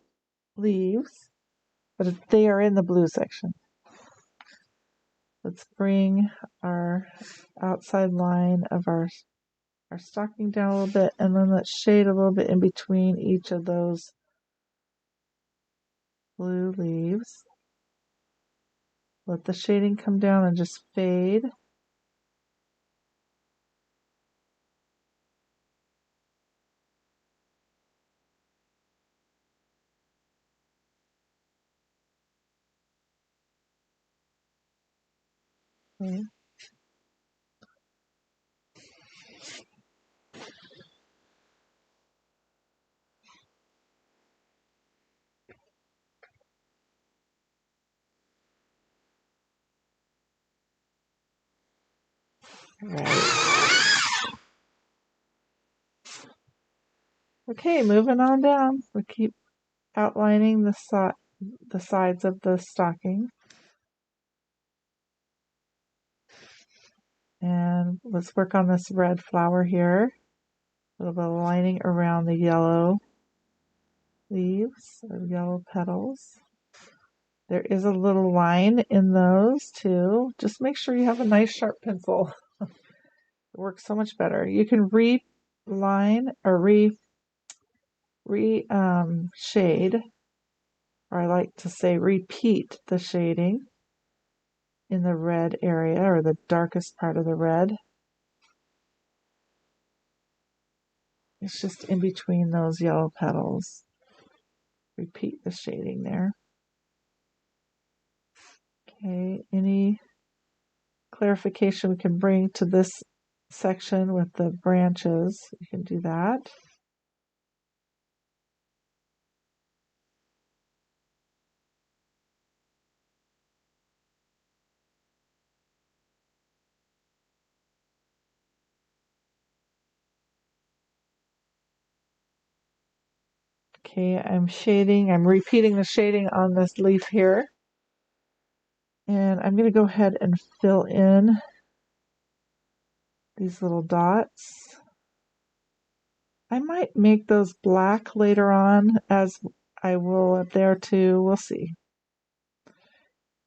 leaves, but they are in the blue section. Let's bring our outside line of our stocking down a little bit, and then let's shade a little bit in between each of those blue leaves. Let the shading come down and just fade. Okay. Right. Okay, moving on down. We keep outlining the sides of the stocking. And let's work on this red flower here. A little bit of lining around the yellow leaves, or yellow petals. There is a little line in those too. Just make sure you have a nice sharp pencil. It works so much better. You can re-line or shade, or I like to say repeat the shading in the red area, or the darkest part of the red. It's just in between those yellow petals. Repeat the shading there. Okay, any clarification we can bring to this section with the branches, you can do that. Okay, I'm repeating the shading on this leaf here. And I'm going to go ahead and fill in these little dots. I might make those black later on, as I will up there too. We'll see.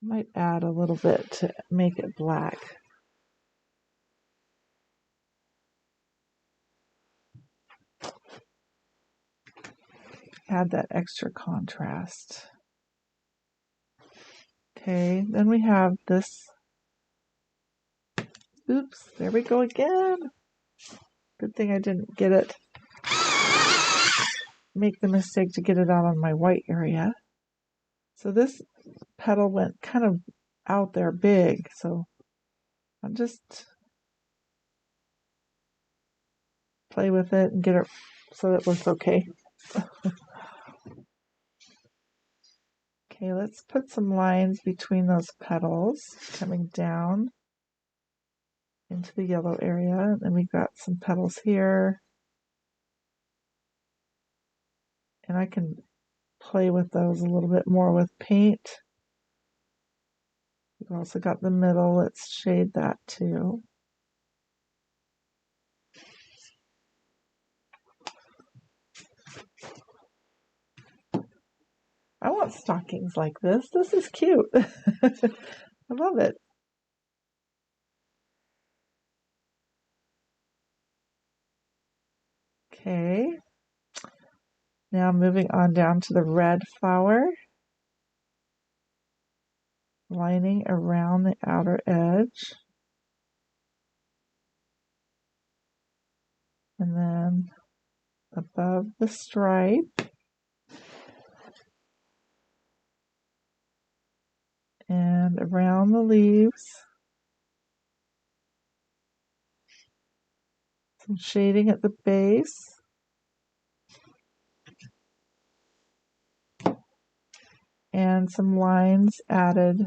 Might add a little bit to make it black. Add that extra contrast. Okay, then we have this. Oops, there we go again. Good thing I didn't make the mistake to get it out on my white area. So this petal went kind of out there big, so I'll just play with it and get it so it looks okay. Okay, let's put some lines between those petals coming down into the yellow area. And then we've got some petals here. And I can play with those a little bit more with paint. We've also got the middle. Let's shade that too. want stockings like this. This is cute. I love it. Okay. Now moving on down to the red flower, lining around the outer edge. And then above the stripe. And around the leaves. Some shading at the base. And some lines added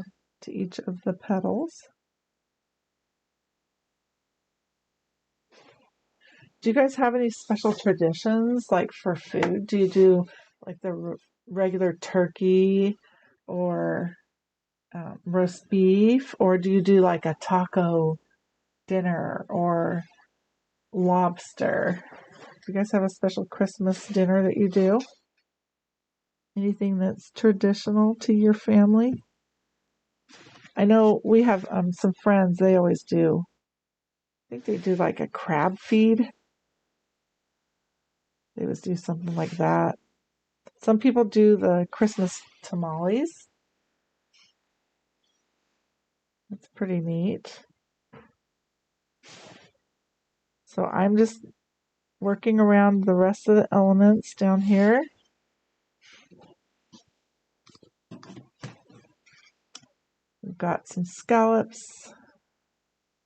to each of the petals. Do you guys have any special traditions, like for food? Do you do like the regular turkey or roast beef, or do you do like a taco dinner or lobster? Do you guys have a special Christmas dinner that you do? Anything that's traditional to your family? I know we have some friends, they always do. I think they do like a crab feed. They always do something like that. Some people do the Christmas tamales. That's pretty neat. So I'm just working around the rest of the elements down here. We've got some scallops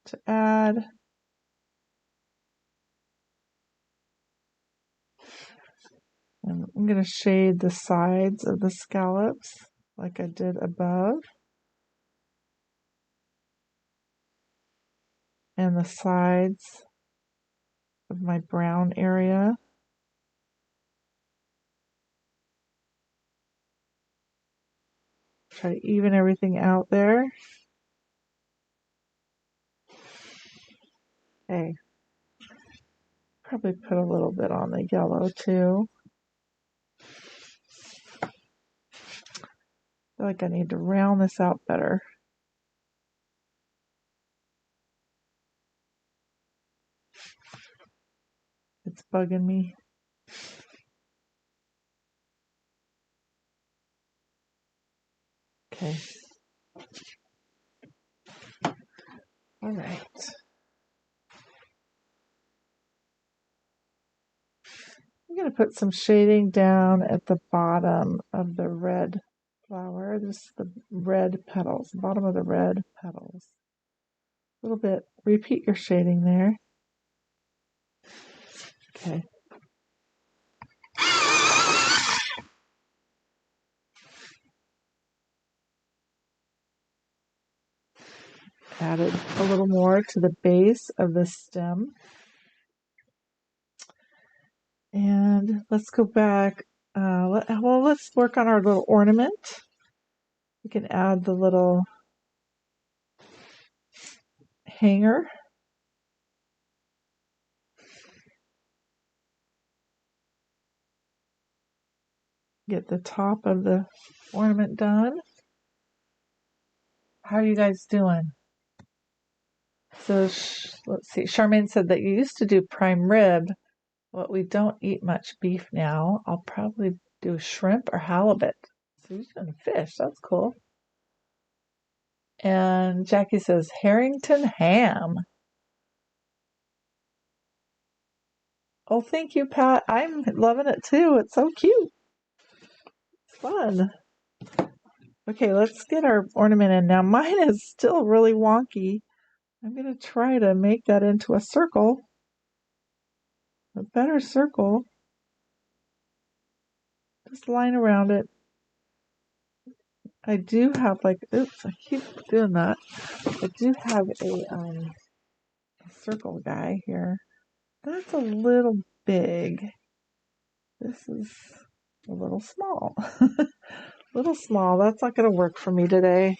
to add. And I'm going to shade the sides of the scallops like I did above. And the sides of my brown area. Try to even everything out there. Okay. Probably put a little bit on the yellow too. I feel like I need to round this out better. It's bugging me. Okay. All right. I'm going to put some shading down at the bottom of the red flower. This is the red petals, the bottom of the red petals. A little bit. Repeat your shading there. Okay. Added a little more to the base of the stem. And let's go back. Let's work on our little ornament. We can add the little hanger. Get the top of the ornament done. How are you guys doing? So let's see. Charmaine said that you used to do prime rib. Well, we don't eat much beef now. I'll probably do shrimp or halibut. So you're doing fish. That's cool. And Jackie says Harrington ham. Oh, thank you, Pat. I'm loving it too. It's so cute. It's fun. Okay, let's get our ornament in. Now mine is still really wonky. I'm going to try to make that into a circle. A better circle. Just line around it. I do have oops, I keep doing that. I do have a circle guy here. That's a little big. This is a little small. A little small. That's not going to work for me today.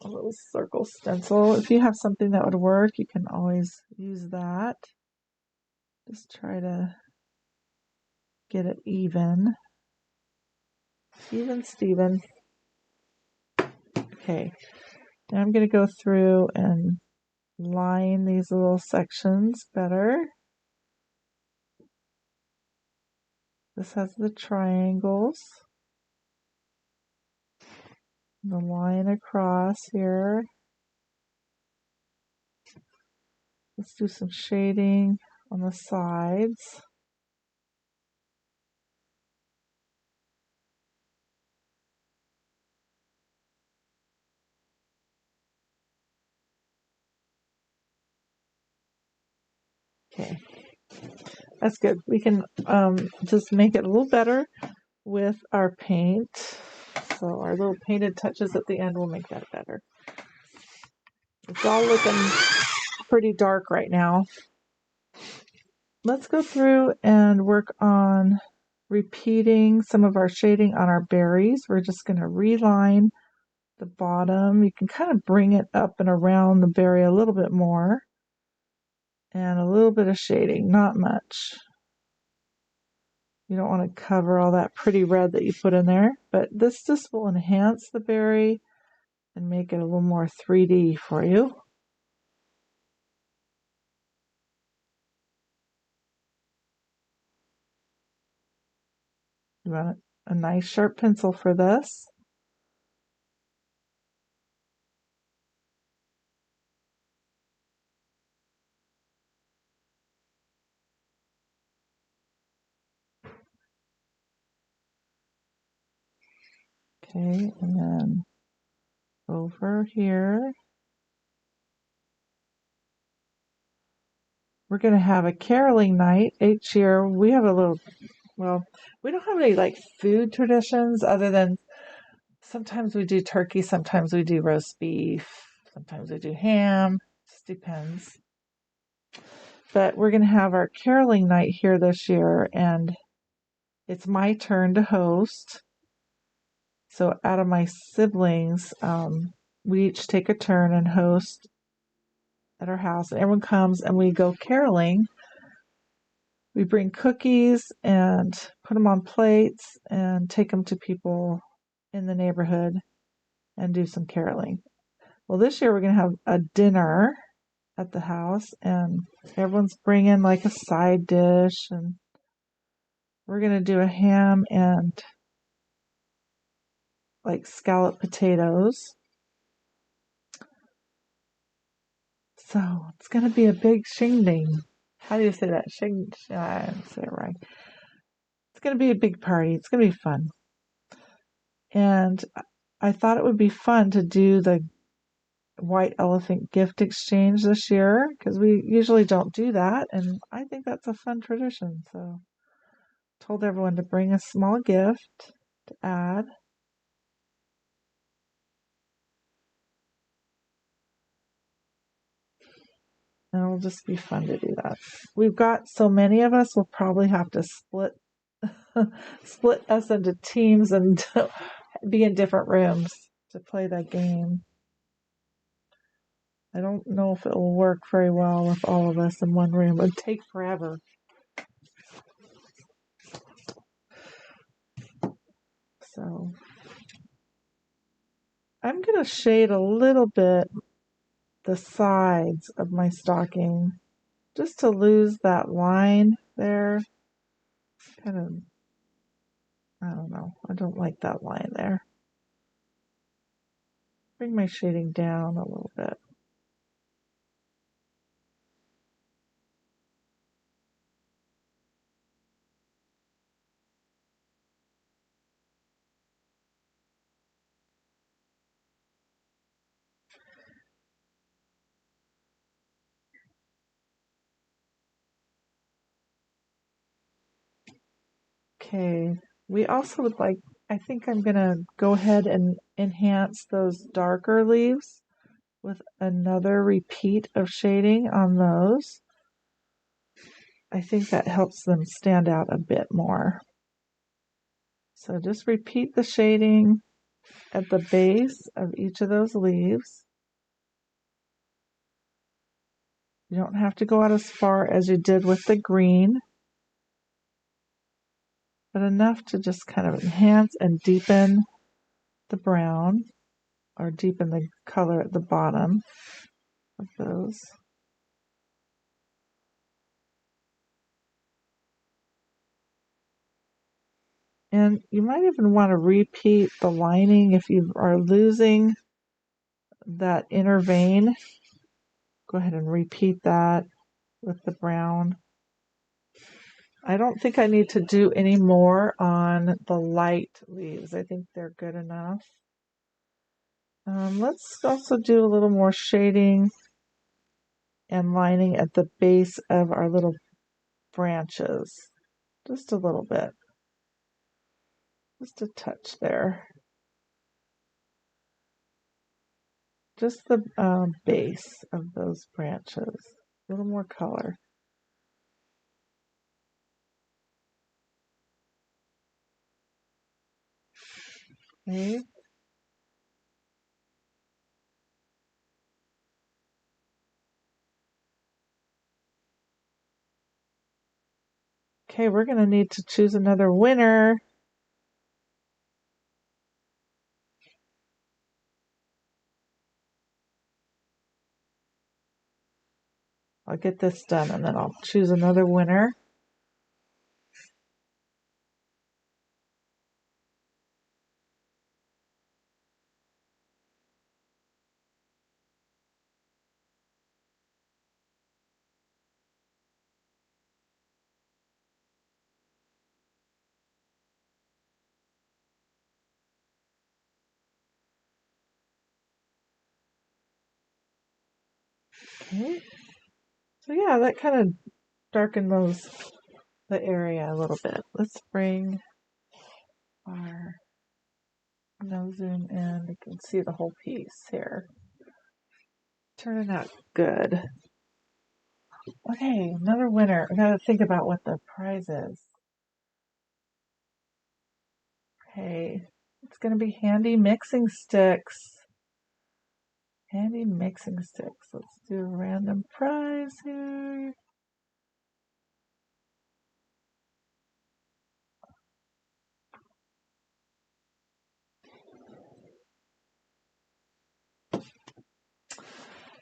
A little circle stencil. If you have something that would work, you can always use that. Just try to get it even. Steven. Okay, now I'm going to go through and line these little sections better. This has the triangles. The line across here. Let's do some shading on the sides. Okay, that's good. We can just make it a little better with our paint. So our little painted touches at the end will make that better. It's all looking pretty dark right now. Let's go through and work on repeating some of our shading on our berries. We're just going to reline the bottom. You can kind of bring it up and around the berry a little bit more. And a little bit of shading, not much. You don't want to cover all that pretty red that you put in there, but this just will enhance the berry and make it a little more 3D for you. You want a nice sharp pencil for this. Okay, and then over here, we're going to have a caroling night each year. We have a little, well, we don't have any like food traditions other than sometimes we do turkey, sometimes we do roast beef, sometimes we do ham, just depends. But we're going to have our caroling night here this year, and it's my turn to host. So out of my siblings, we each take a turn and host at our house. And everyone comes and we go caroling. We bring cookies and put them on plates and take them to people in the neighborhood and do some caroling. Well, this year we're going to have a dinner at the house, and everyone's bringing like a side dish, and we're going to do a ham and like scalloped potatoes. So it's going to be a big shindig. How do you say that? Shing, I didn't say it right. It's going to be a big party. It's going to be fun. And I thought it would be fun to do the white elephant gift exchange this year because we usually don't do that. And I think that's a fun tradition. So I told everyone to bring a small gift to add. And it'll just be fun to do that. We've got so many of us, we'll probably have to split us into teams and be in different rooms to play that game. I don't know if it will work very well with all of us in one room. It would take forever. So I'm going to shade a little bit the sides of my stocking just to lose that line there. Kind of, I don't know. I don't like that line there. Bring my shading down a little bit. Okay, we also would like, I think I'm going to go ahead and enhance those darker leaves with another repeat of shading on those. I think that helps them stand out a bit more. So just repeat the shading at the base of each of those leaves. You don't have to go out as far as you did with the green. but enough to just kind of enhance and deepen the brown, or deepen the color at the bottom of those. And you might even want to repeat the lining if you are losing that inner vein. Go ahead and repeat that with the brown. I don't think I need to do any more on the light leaves. I think they're good enough. Let's also do a little more shading and lining at the base of our little branches. Just a little bit. Just a touch there. Just the base of those branches. A little more color. Okay. Okay, we're going to need to choose another winner. I'll get this done and then I'll choose another winner. Okay. So yeah, that kind of darkened the area a little bit. Let's bring our zoom in. You can see the whole piece here. Turning out good. Okay, another winner. I gotta think about what the prize is. Okay, it's gonna be handy mixing sticks. Handy mixing sticks. Let's do a random prize here.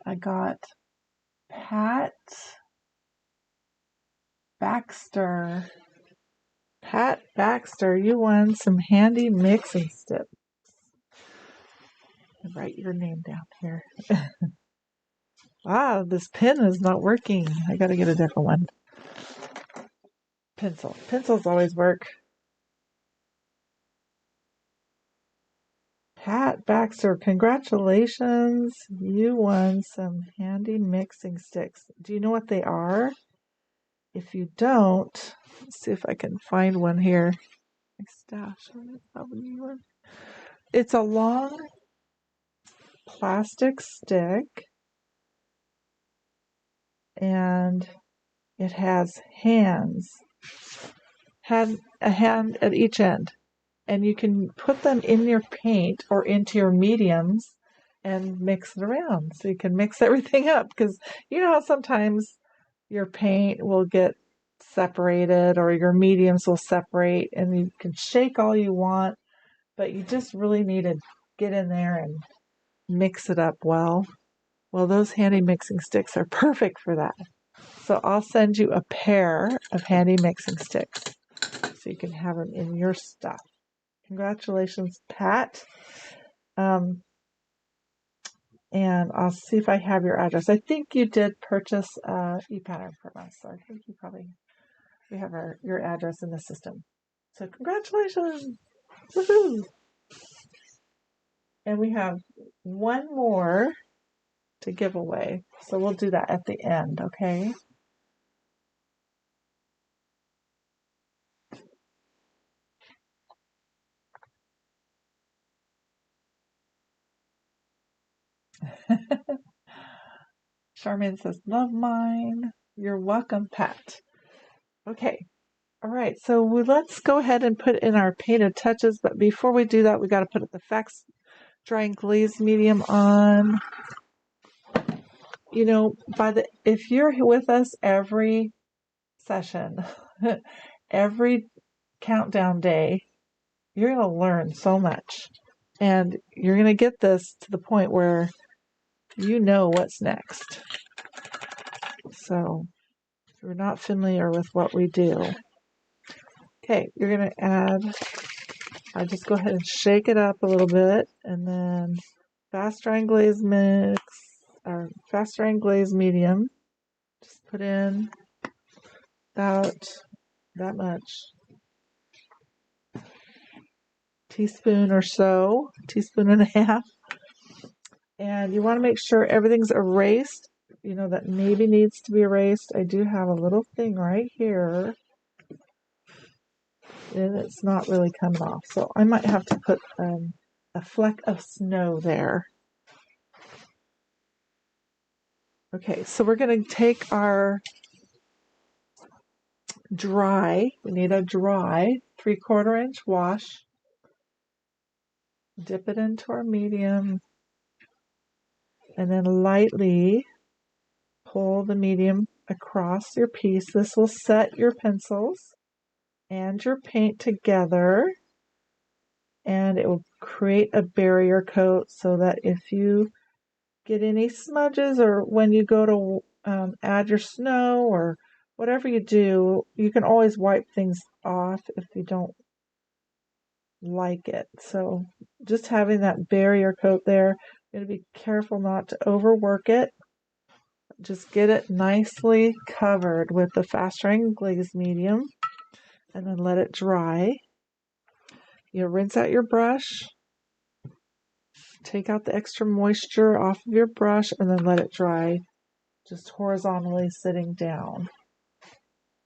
I got Pat Baxter. Pat Baxter, you won some handy mixing sticks. Write your name down here. Wow, this pen is not working. I gotta get a different one. Pencil. Pencils always work. Pat Baxter, congratulations. You won some handy mixing sticks. Do you know what they are? If you don't, let's see if I can find one here. My stash. It's a long plastic stick and it has hands. Had a hand at each end. And you can put them in your paint or into your mediums and mix it around. So you can mix everything up, because you know how sometimes your paint will get separated or your mediums will separate, and you can shake all you want, but you just really need to get in there and mix it up well. Well, those handy mixing sticks are perfect for that. So I'll send you a pair of handy mixing sticks so you can have them in your stuff. Congratulations, Pat. And I'll see if I have your address. I think you did purchase e-pattern from us, so I think we have your address in the system. So congratulations! Woohoo! And we have one more to give away, so we'll do that at the end, okay? Charmaine says, love mine. You're welcome, Pat. Okay. All right. So let's go ahead and put in our painted touches. But before we do that, we got to put the Fax Drying Glaze medium on. You know, if you're with us every session, every countdown day, you're going to learn so much. And you're going to get this to the point where you know what's next. So if you're not familiar with what we do. Okay, you're going to add, I just go ahead and shake it up a little bit, and then fast drying glaze mix, or fast drying glaze medium. Just put in about that much. Teaspoon or so, teaspoon and a half. And you want to make sure everything's erased, that maybe needs to be erased. I do have a little thing right here, and it's not really coming off. So I might have to put a fleck of snow there. Okay, so we're going to take our dry, we need a dry 3/4 inch wash, dip it into our medium, and then lightly pull the medium across your piece. This will set your pencils and your paint together, and it will create a barrier coat so that if you get any smudges, or when you go to add your snow or whatever you do, you can always wipe things off if you don't like it. So just having that barrier coat there, you're going to be careful not to overwork it. Just get it nicely covered with the fast drying glaze medium, and then let it dry. You rinse out your brush, take out the extra moisture off of your brush, and then let it dry, just horizontally sitting down.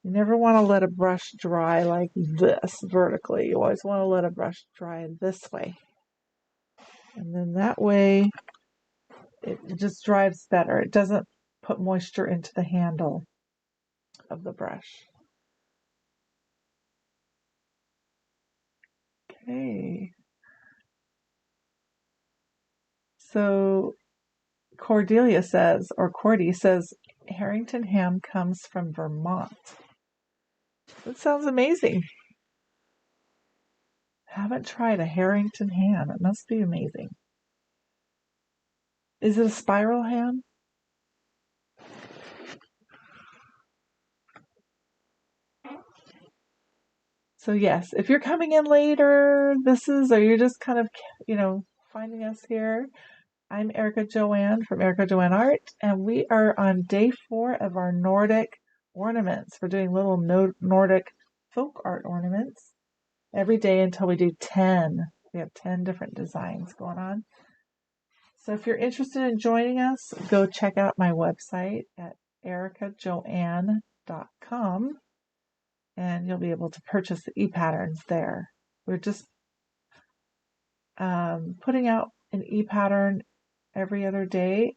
You never want to let a brush dry like this vertically. You always want to let a brush dry this way. And then that way it just dries better. It doesn't put moisture into the handle of the brush. Okay. So Cordelia says, or Cordy says, Harrington ham comes from Vermont. That sounds amazing. Haven't tried a Harrington ham. It must be amazing. Is it a spiral ham? So yes, if you're coming in later, or you're just kind of, finding us here, I'm Erica Joanne from Erica Joanne Art, and we are on day 4 of our Nordic ornaments. We're doing little Nordic folk art ornaments every day until we do 10. We have 10 different designs going on. So if you're interested in joining us, go check out my website at ericajoanne.com, and you'll be able to purchase the e-patterns there. We're just putting out an e-pattern every other day,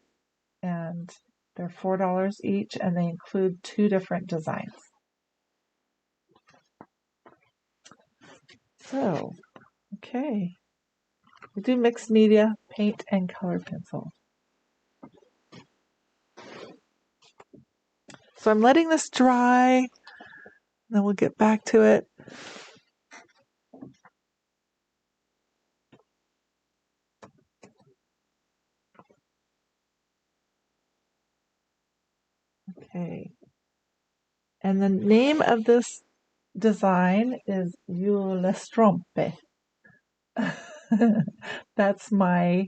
and they're $4 each, and they include 2 different designs. So, okay. We do mixed media, paint, and color pencil. So I'm letting this dry, then we'll get back to it. Okay. And the name of this design is Julestrompe. That's my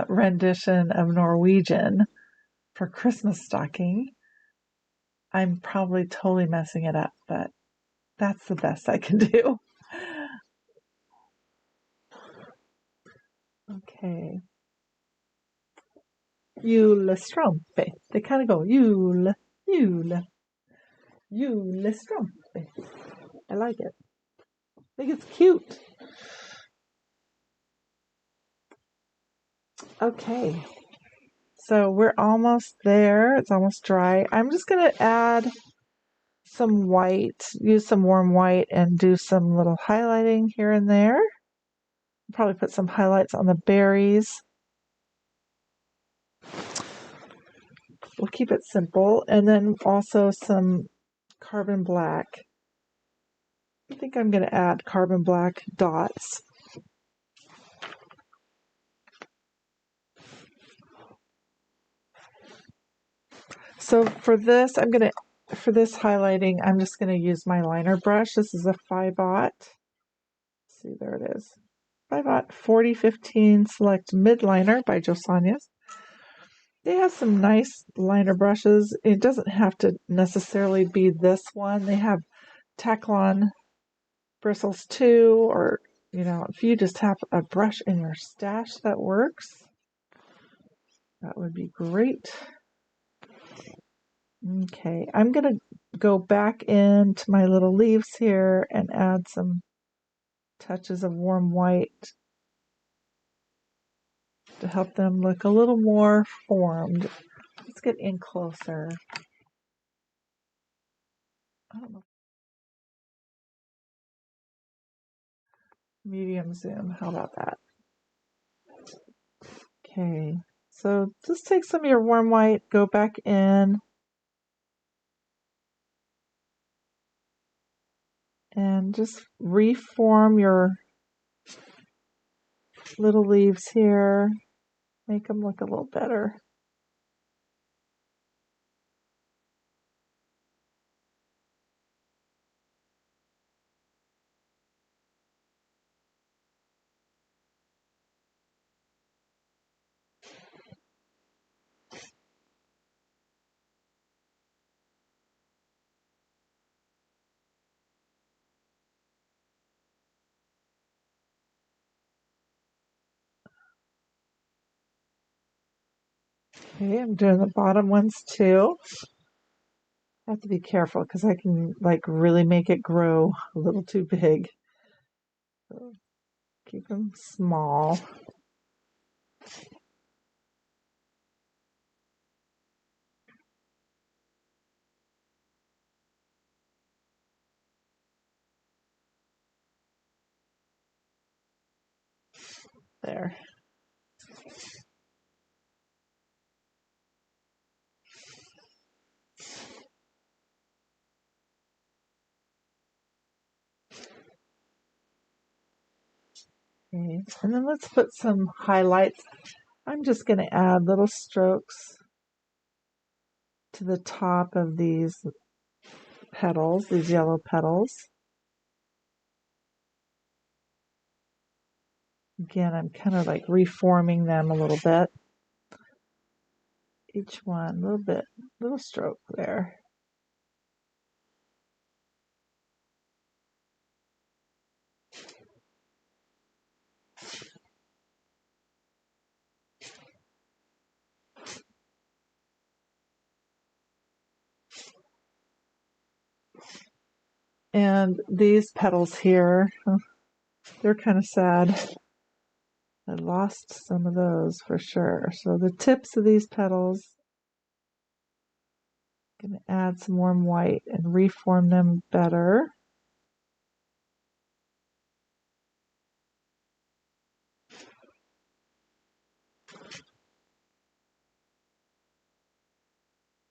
rendition of Norwegian for Christmas stocking. I'm probably totally messing it up, but that's the best I can do. Okay. Julestrompe. They kind of go Julestrompe. I like it. I think it's cute. Okay. So we're almost there. It's almost dry. I'm just going to add some white, use some warm white, and do some little highlighting here and there. Probably put some highlights on the berries. We'll keep it simple. And then also some carbon black. I think I'm going to add carbon black dots. So for this highlighting, I'm just going to use my liner brush. This is a 5-aught. See, there it is. 5-aught 4015 Select Mid Liner by Josanias. They have some nice liner brushes. It doesn't have to necessarily be this one. They have Taklon bristles too, or if you just have a brush in your stash that works, that would be great. Okay, I'm gonna go back into my little leaves here and add some touches of warm white to help them look a little more formed. Let's get in closer. I don't know. Medium zoom, how about that? Okay, so just take some of your warm white, go back in, and just reform your little leaves here. Make them look a little better. Okay, I'm doing the bottom ones too. I have to be careful because I can really make it grow a little too big. So keep them small. There. Okay, and then let's put some highlights. I'm just going to add little strokes to the top of these petals, these yellow petals. Again, I'm kind of reforming them a little bit. Each one, a little bit, little stroke there. And these petals here, they're kind of sad. I lost some of those for sure. So the tips of these petals, I'm going to add some warm white and reform them better.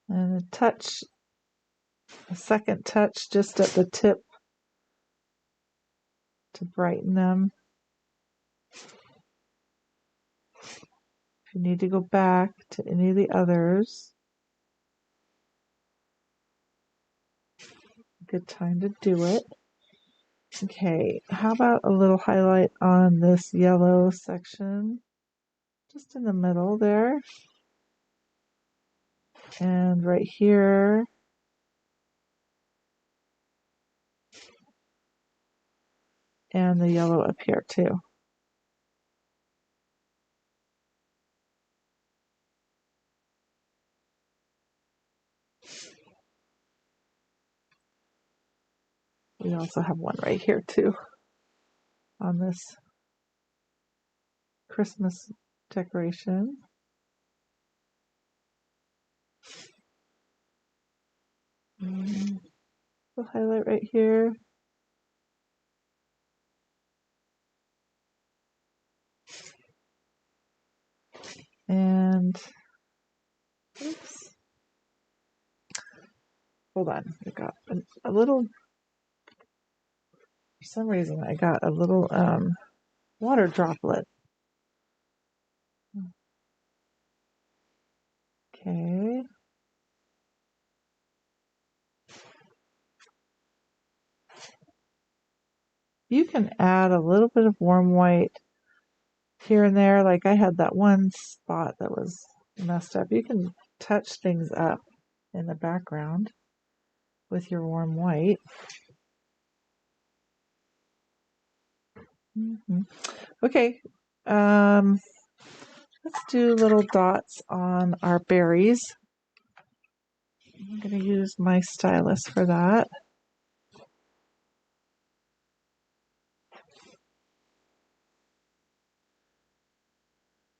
And a second touch just at the tip to brighten them. If you need to go back to any of the others, good time to do it. Okay, how about a little highlight on this yellow section, just in the middle there, and right here, and the yellow up here too. We also have one right here too on this Christmas decoration. The highlight right here. And oops, hold on, I got a little For some reason, I got a little water droplet. Okay. You can add a little bit of warm white here and there. Like I had that one spot that was messed up. You can touch things up in the background with your warm white. Okay, let's do little dots on our berries. I'm going to use my stylus for that.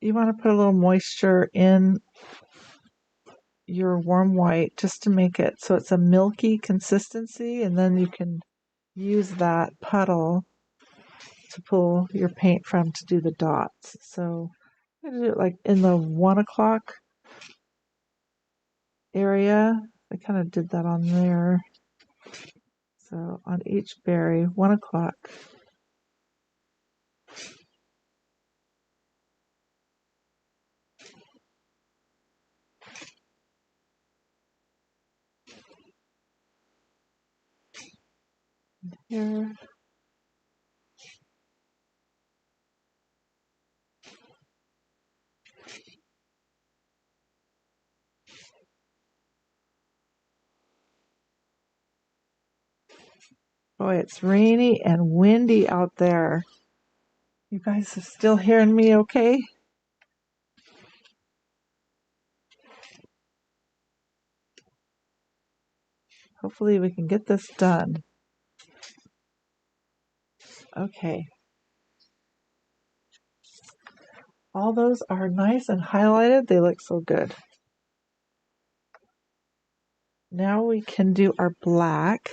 You want to put a little moisture in your warm white just to make it so it's a milky consistency, and then you can use that puddle to pull your paint from to do the dots. So I'm going to do it like in the 1 o'clock area. I kind of did that on there. So on each berry, 1 o'clock. Here. Boy, it's rainy and windy out there. You guys are still hearing me okay? Hopefully we can get this done. Okay. All those are nice and highlighted. They look so good. Now we can do our black.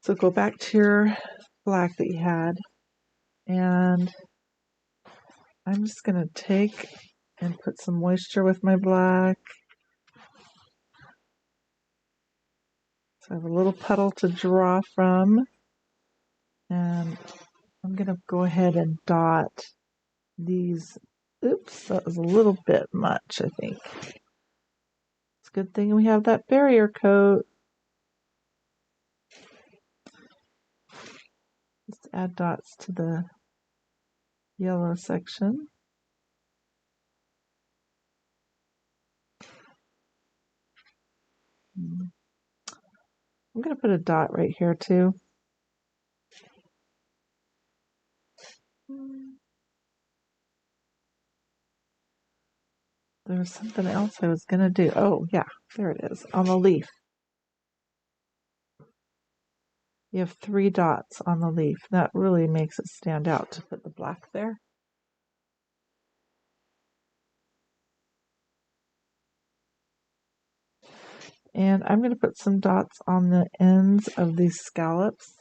So go back to your black that you had. And I'm just going to take and put some moisture with my black. So I have a little puddle to draw from. And I'm going to go ahead and dot these. Oops, that was a little bit much, I think. It's a good thing we have that barrier coat. Just add dots to the yellow section. I'm going to put a dot right here too. There was something else I was going to do. Oh, yeah, there it is, on the leaf. You have 3 dots on the leaf. That really makes it stand out to put the black there. And I'm going to put some dots on the ends of these scallops.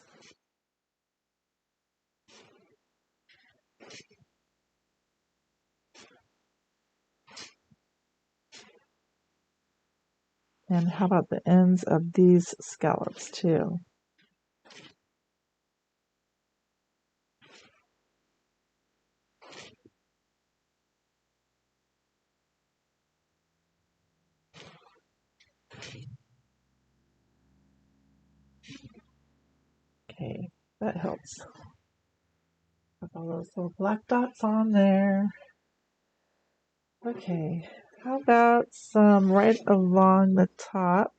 And how about the ends of these scallops too? Okay, that helps. With all those little black dots on there. Okay, how about some right along the top?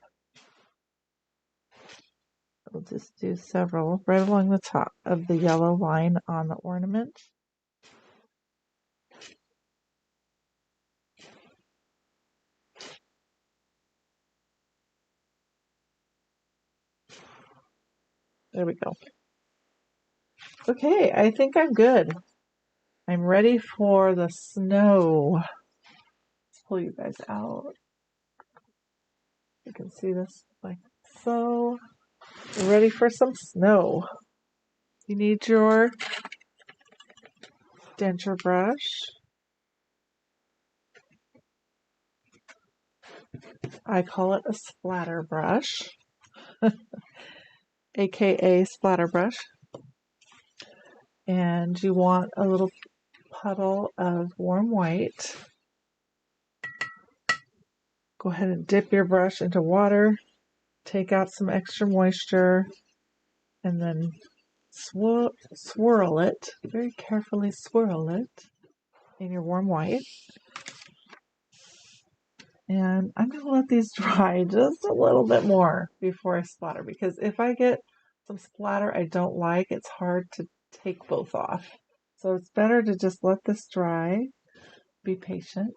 We'll just do several right along the top of the yellow line on the ornament. There we go. Okay, I think I'm good. I'm ready for the snow. Let's pull you guys out. You can see this like so. We're ready for some snow. You need your denture brush. I call it a splatter brush. aka splatter brush. And you want a little puddle of warm white. Go ahead and dip your brush into water, take out some extra moisture, and then swirl it, very carefully swirl it in your warm white. And I'm going to let these dry just a little bit more before I splatter, because if I get some splatter I don't like, it's hard to take both off. So it's better to just let this dry. Be patient.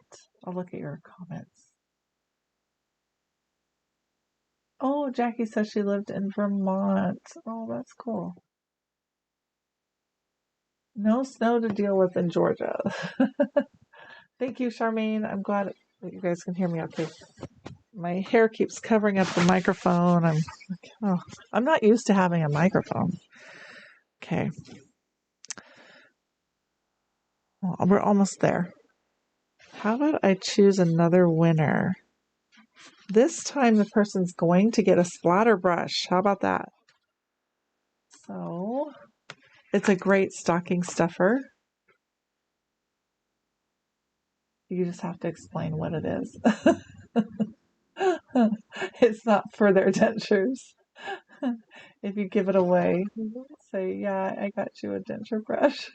I'll look at your comments. Oh, Jackie says she lived in Vermont. Oh, that's cool. No snow to deal with in Georgia. Thank you, Charmaine. I'm glad that you guys can hear me okay. My hair keeps covering up the microphone. I'm not used to having a microphone. Okay. Well, we're almost there. How about I choose another winner? This time the person's going to get a splatter brush. How about that? So, it's a great stocking stuffer. You just have to explain what it is. It's not for their dentures. If you give it away, say, yeah, I got you a denture brush.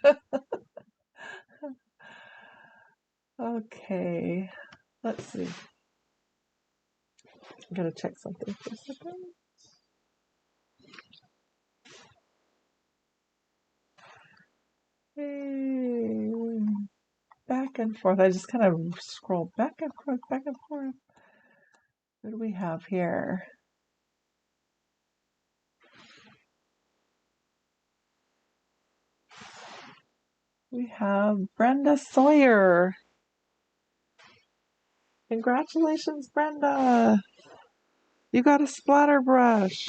Okay, let's see. I'm going to check something for a second. Hey, back and forth. I just kind of scroll back and forth, back and forth. What do we have here? We have Brenda Sawyer. Congratulations, Brenda. You got a splatter brush.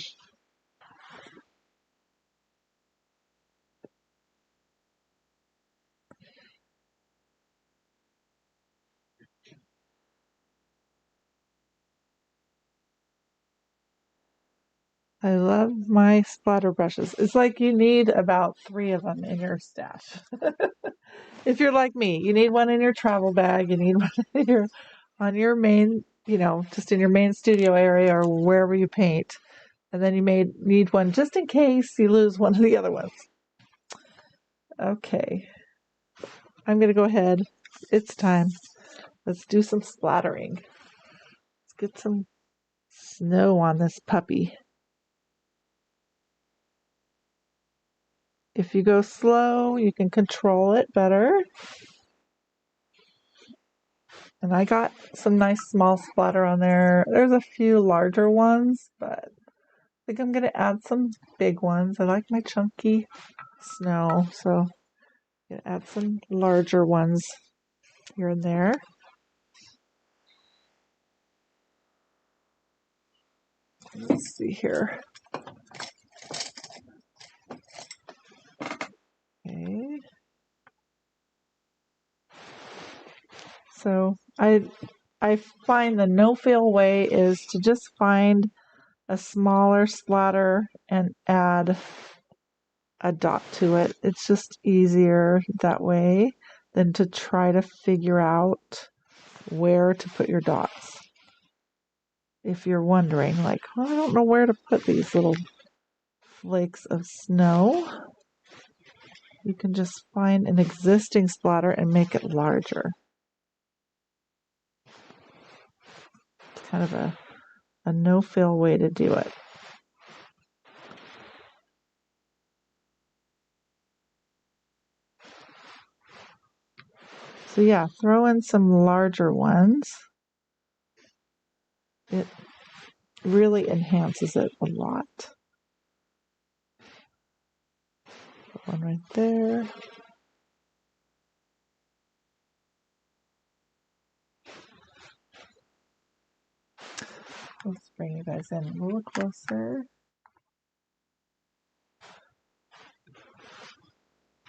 I love my splatter brushes. It's like you need about 3 of them in your stash. If you're like me, you need one in your travel bag. You need one on your main, just in your main studio area or wherever you paint. And then you may need one just in case you lose one of the other ones. Okay. I'm going to go ahead. It's time. Let's do some splattering. Let's get some snow on this puppy. If you go slow, you can control it better. And I got some nice small splatter on there. There's a few larger ones, but I think I'm going to add some big ones. I like my chunky snow, so I'm going to add some larger ones here and there. Let's see here. Okay. So I find the no-fail way is to just find a smaller splatter and add a dot to it. It's just easier that way than to try to figure out where to put your dots. If you're wondering, like, oh, I don't know where to put these little flakes of snow, you can just find an existing splatter and make it larger. It's kind of a no-fail way to do it. So yeah, throw in some larger ones. It really enhances it a lot. Put one right there. Let's bring you guys in a little closer.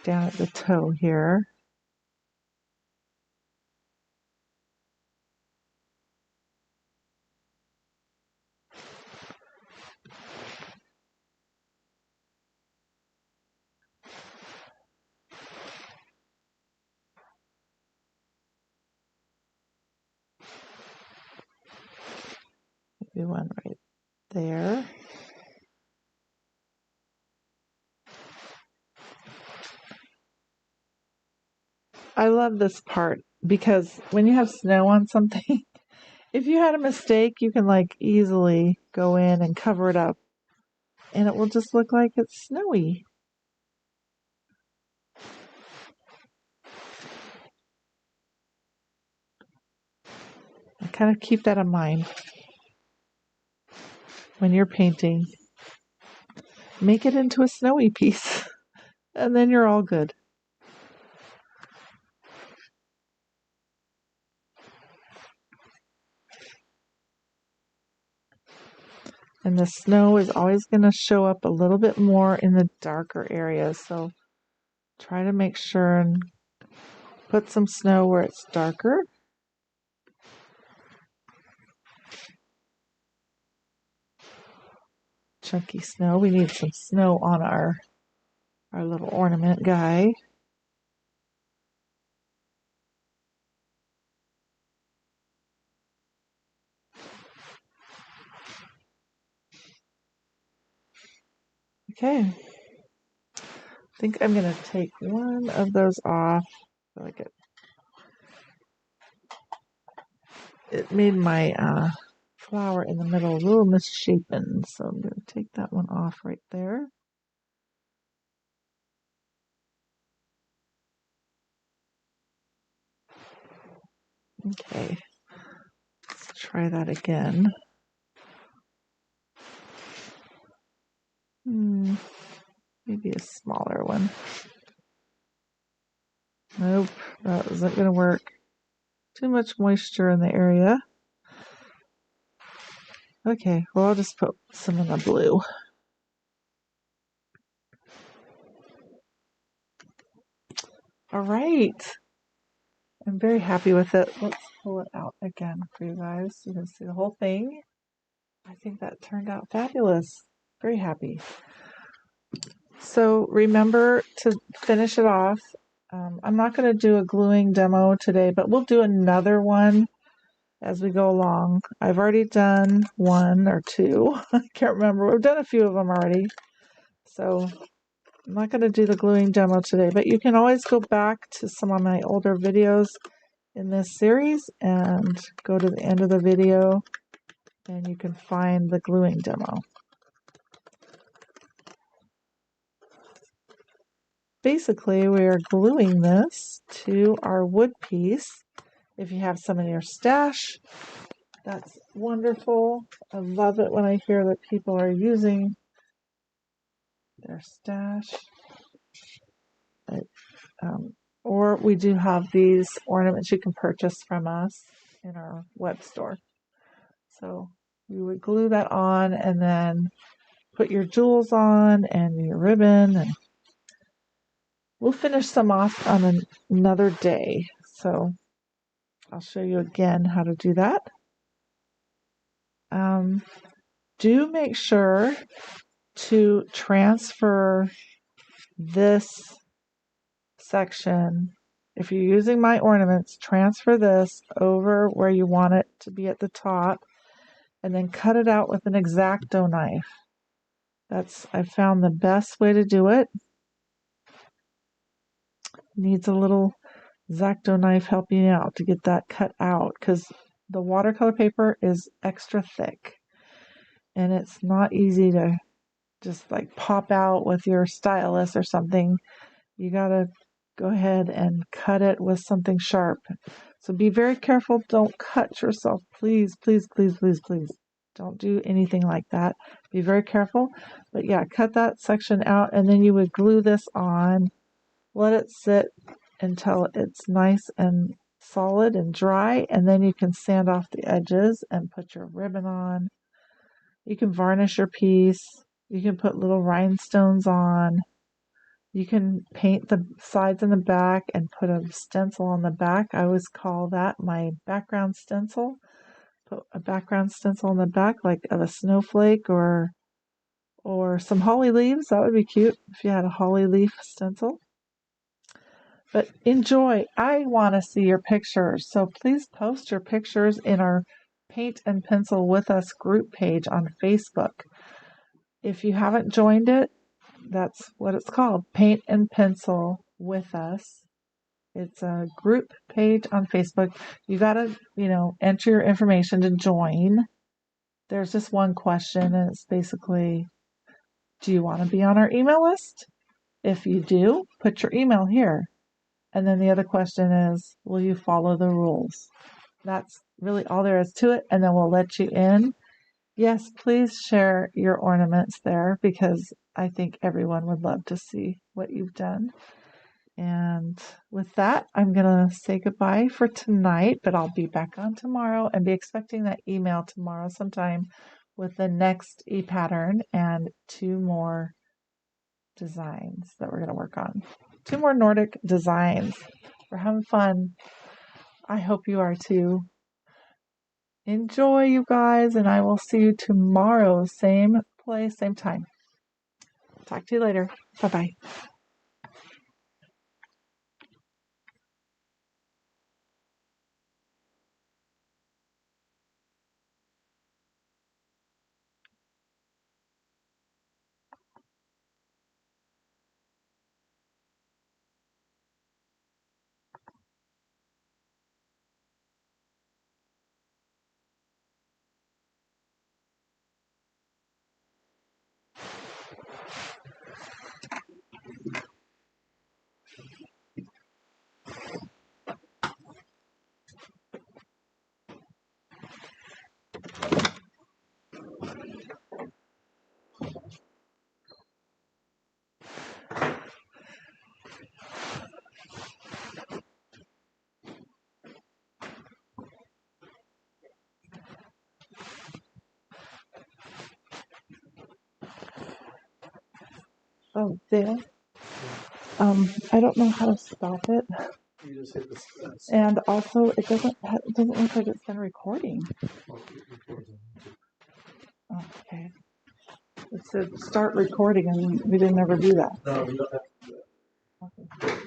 Down at the toe here. do one right there. I love this part because when you have snow on something, if you had a mistake, you can like easily go in and cover it up and it will just look like it's snowy. I kind of keep that in mind when you're painting. Make it into a snowy piece and then you're all good. And the snow is always going to show up a little bit more in the darker areas. So try to make sure and put some snow where it's darker. Chunky snow. We need some snow on our little ornament guy. Okay. I think I'm going to take one of those off. I like it made my flower in the middle a little misshapen, so I'm going to take that one off right there. Okay, let's try that again. Maybe a smaller one. Nope, that isn't going to work. Too much moisture in the area. Okay, well, I'll just put some in the blue. All right. I'm very happy with it. Let's pull it out again for you guys so you can see the whole thing. I think that turned out fabulous. Very happy. So remember to finish it off. I'm not going to do a gluing demo today, but we'll do another one as we go along. I've already done one or two. I can't remember. We've done a few of them already. So I'm not going to do the gluing demo today, but you can always go back to some of my older videos in this series and go to the end of the video and you can find the gluing demo. Basically, we are gluing this to our wood piece. If you have some in your stash, that's wonderful. I love it when I hear that people are using their stash. Or we do have these ornaments you can purchase from us in our web store. So you would glue that on and then put your jewels on and your ribbon, and we'll finish some off on another day. So I'll show you again how to do that. Do make sure to transfer this section. If you're using my ornaments, transfer this over where you want it to be at the top and then cut it out with an X-Acto knife. I found the best way to do it. Needs a little X-Acto knife helping you out to get that cut out because the watercolor paper is extra thick and it's not easy to just like pop out with your stylus or something. You gotta go ahead and cut it with something sharp. So be very careful. Don't cut yourself. Please, please, please, please, please. Don't do anything like that. Be very careful. But yeah, cut that section out and then you would glue this on. Let it sit until it's nice and solid and dry, and then you can sand off the edges and put your ribbon on. You can varnish your piece. You can put little rhinestones on. You can paint the sides and the back and put a stencil on the back. I always call that my background stencil. Put a background stencil on the back like of a snowflake or some holly leaves. That would be cute if you had a holly leaf stencil. But enjoy. I want to see your pictures. So please post your pictures in our Paint and Pencil with Us group page on Facebook. If you haven't joined it, that's what it's called, Paint and Pencil with Us. It's a group page on Facebook. You got to, enter your information to join. There's just one question, and it's basically, do you want to be on our email list? If you do, put your email here. And then the other question is, will you follow the rules? That's really all there is to it, and then we'll let you in. Yes, please share your ornaments there because I think everyone would love to see what you've done. And with that, I'm going to say goodbye for tonight, but I'll be back on tomorrow and be expecting that email tomorrow sometime with the next e-pattern and 2 more designs that we're going to work on. 2 more Nordic designs. We're having fun. I hope you are too. Enjoy, you guys, and I will see you tomorrow. Same place, same time. Talk to you later. Bye-bye. Oh, Dale. I don't know how to stop it. You just hit the And also, it doesn't look like it's been recording. Oh, okay. It said start recording, and we didn't ever do that. No, you don't have to do that. Okay.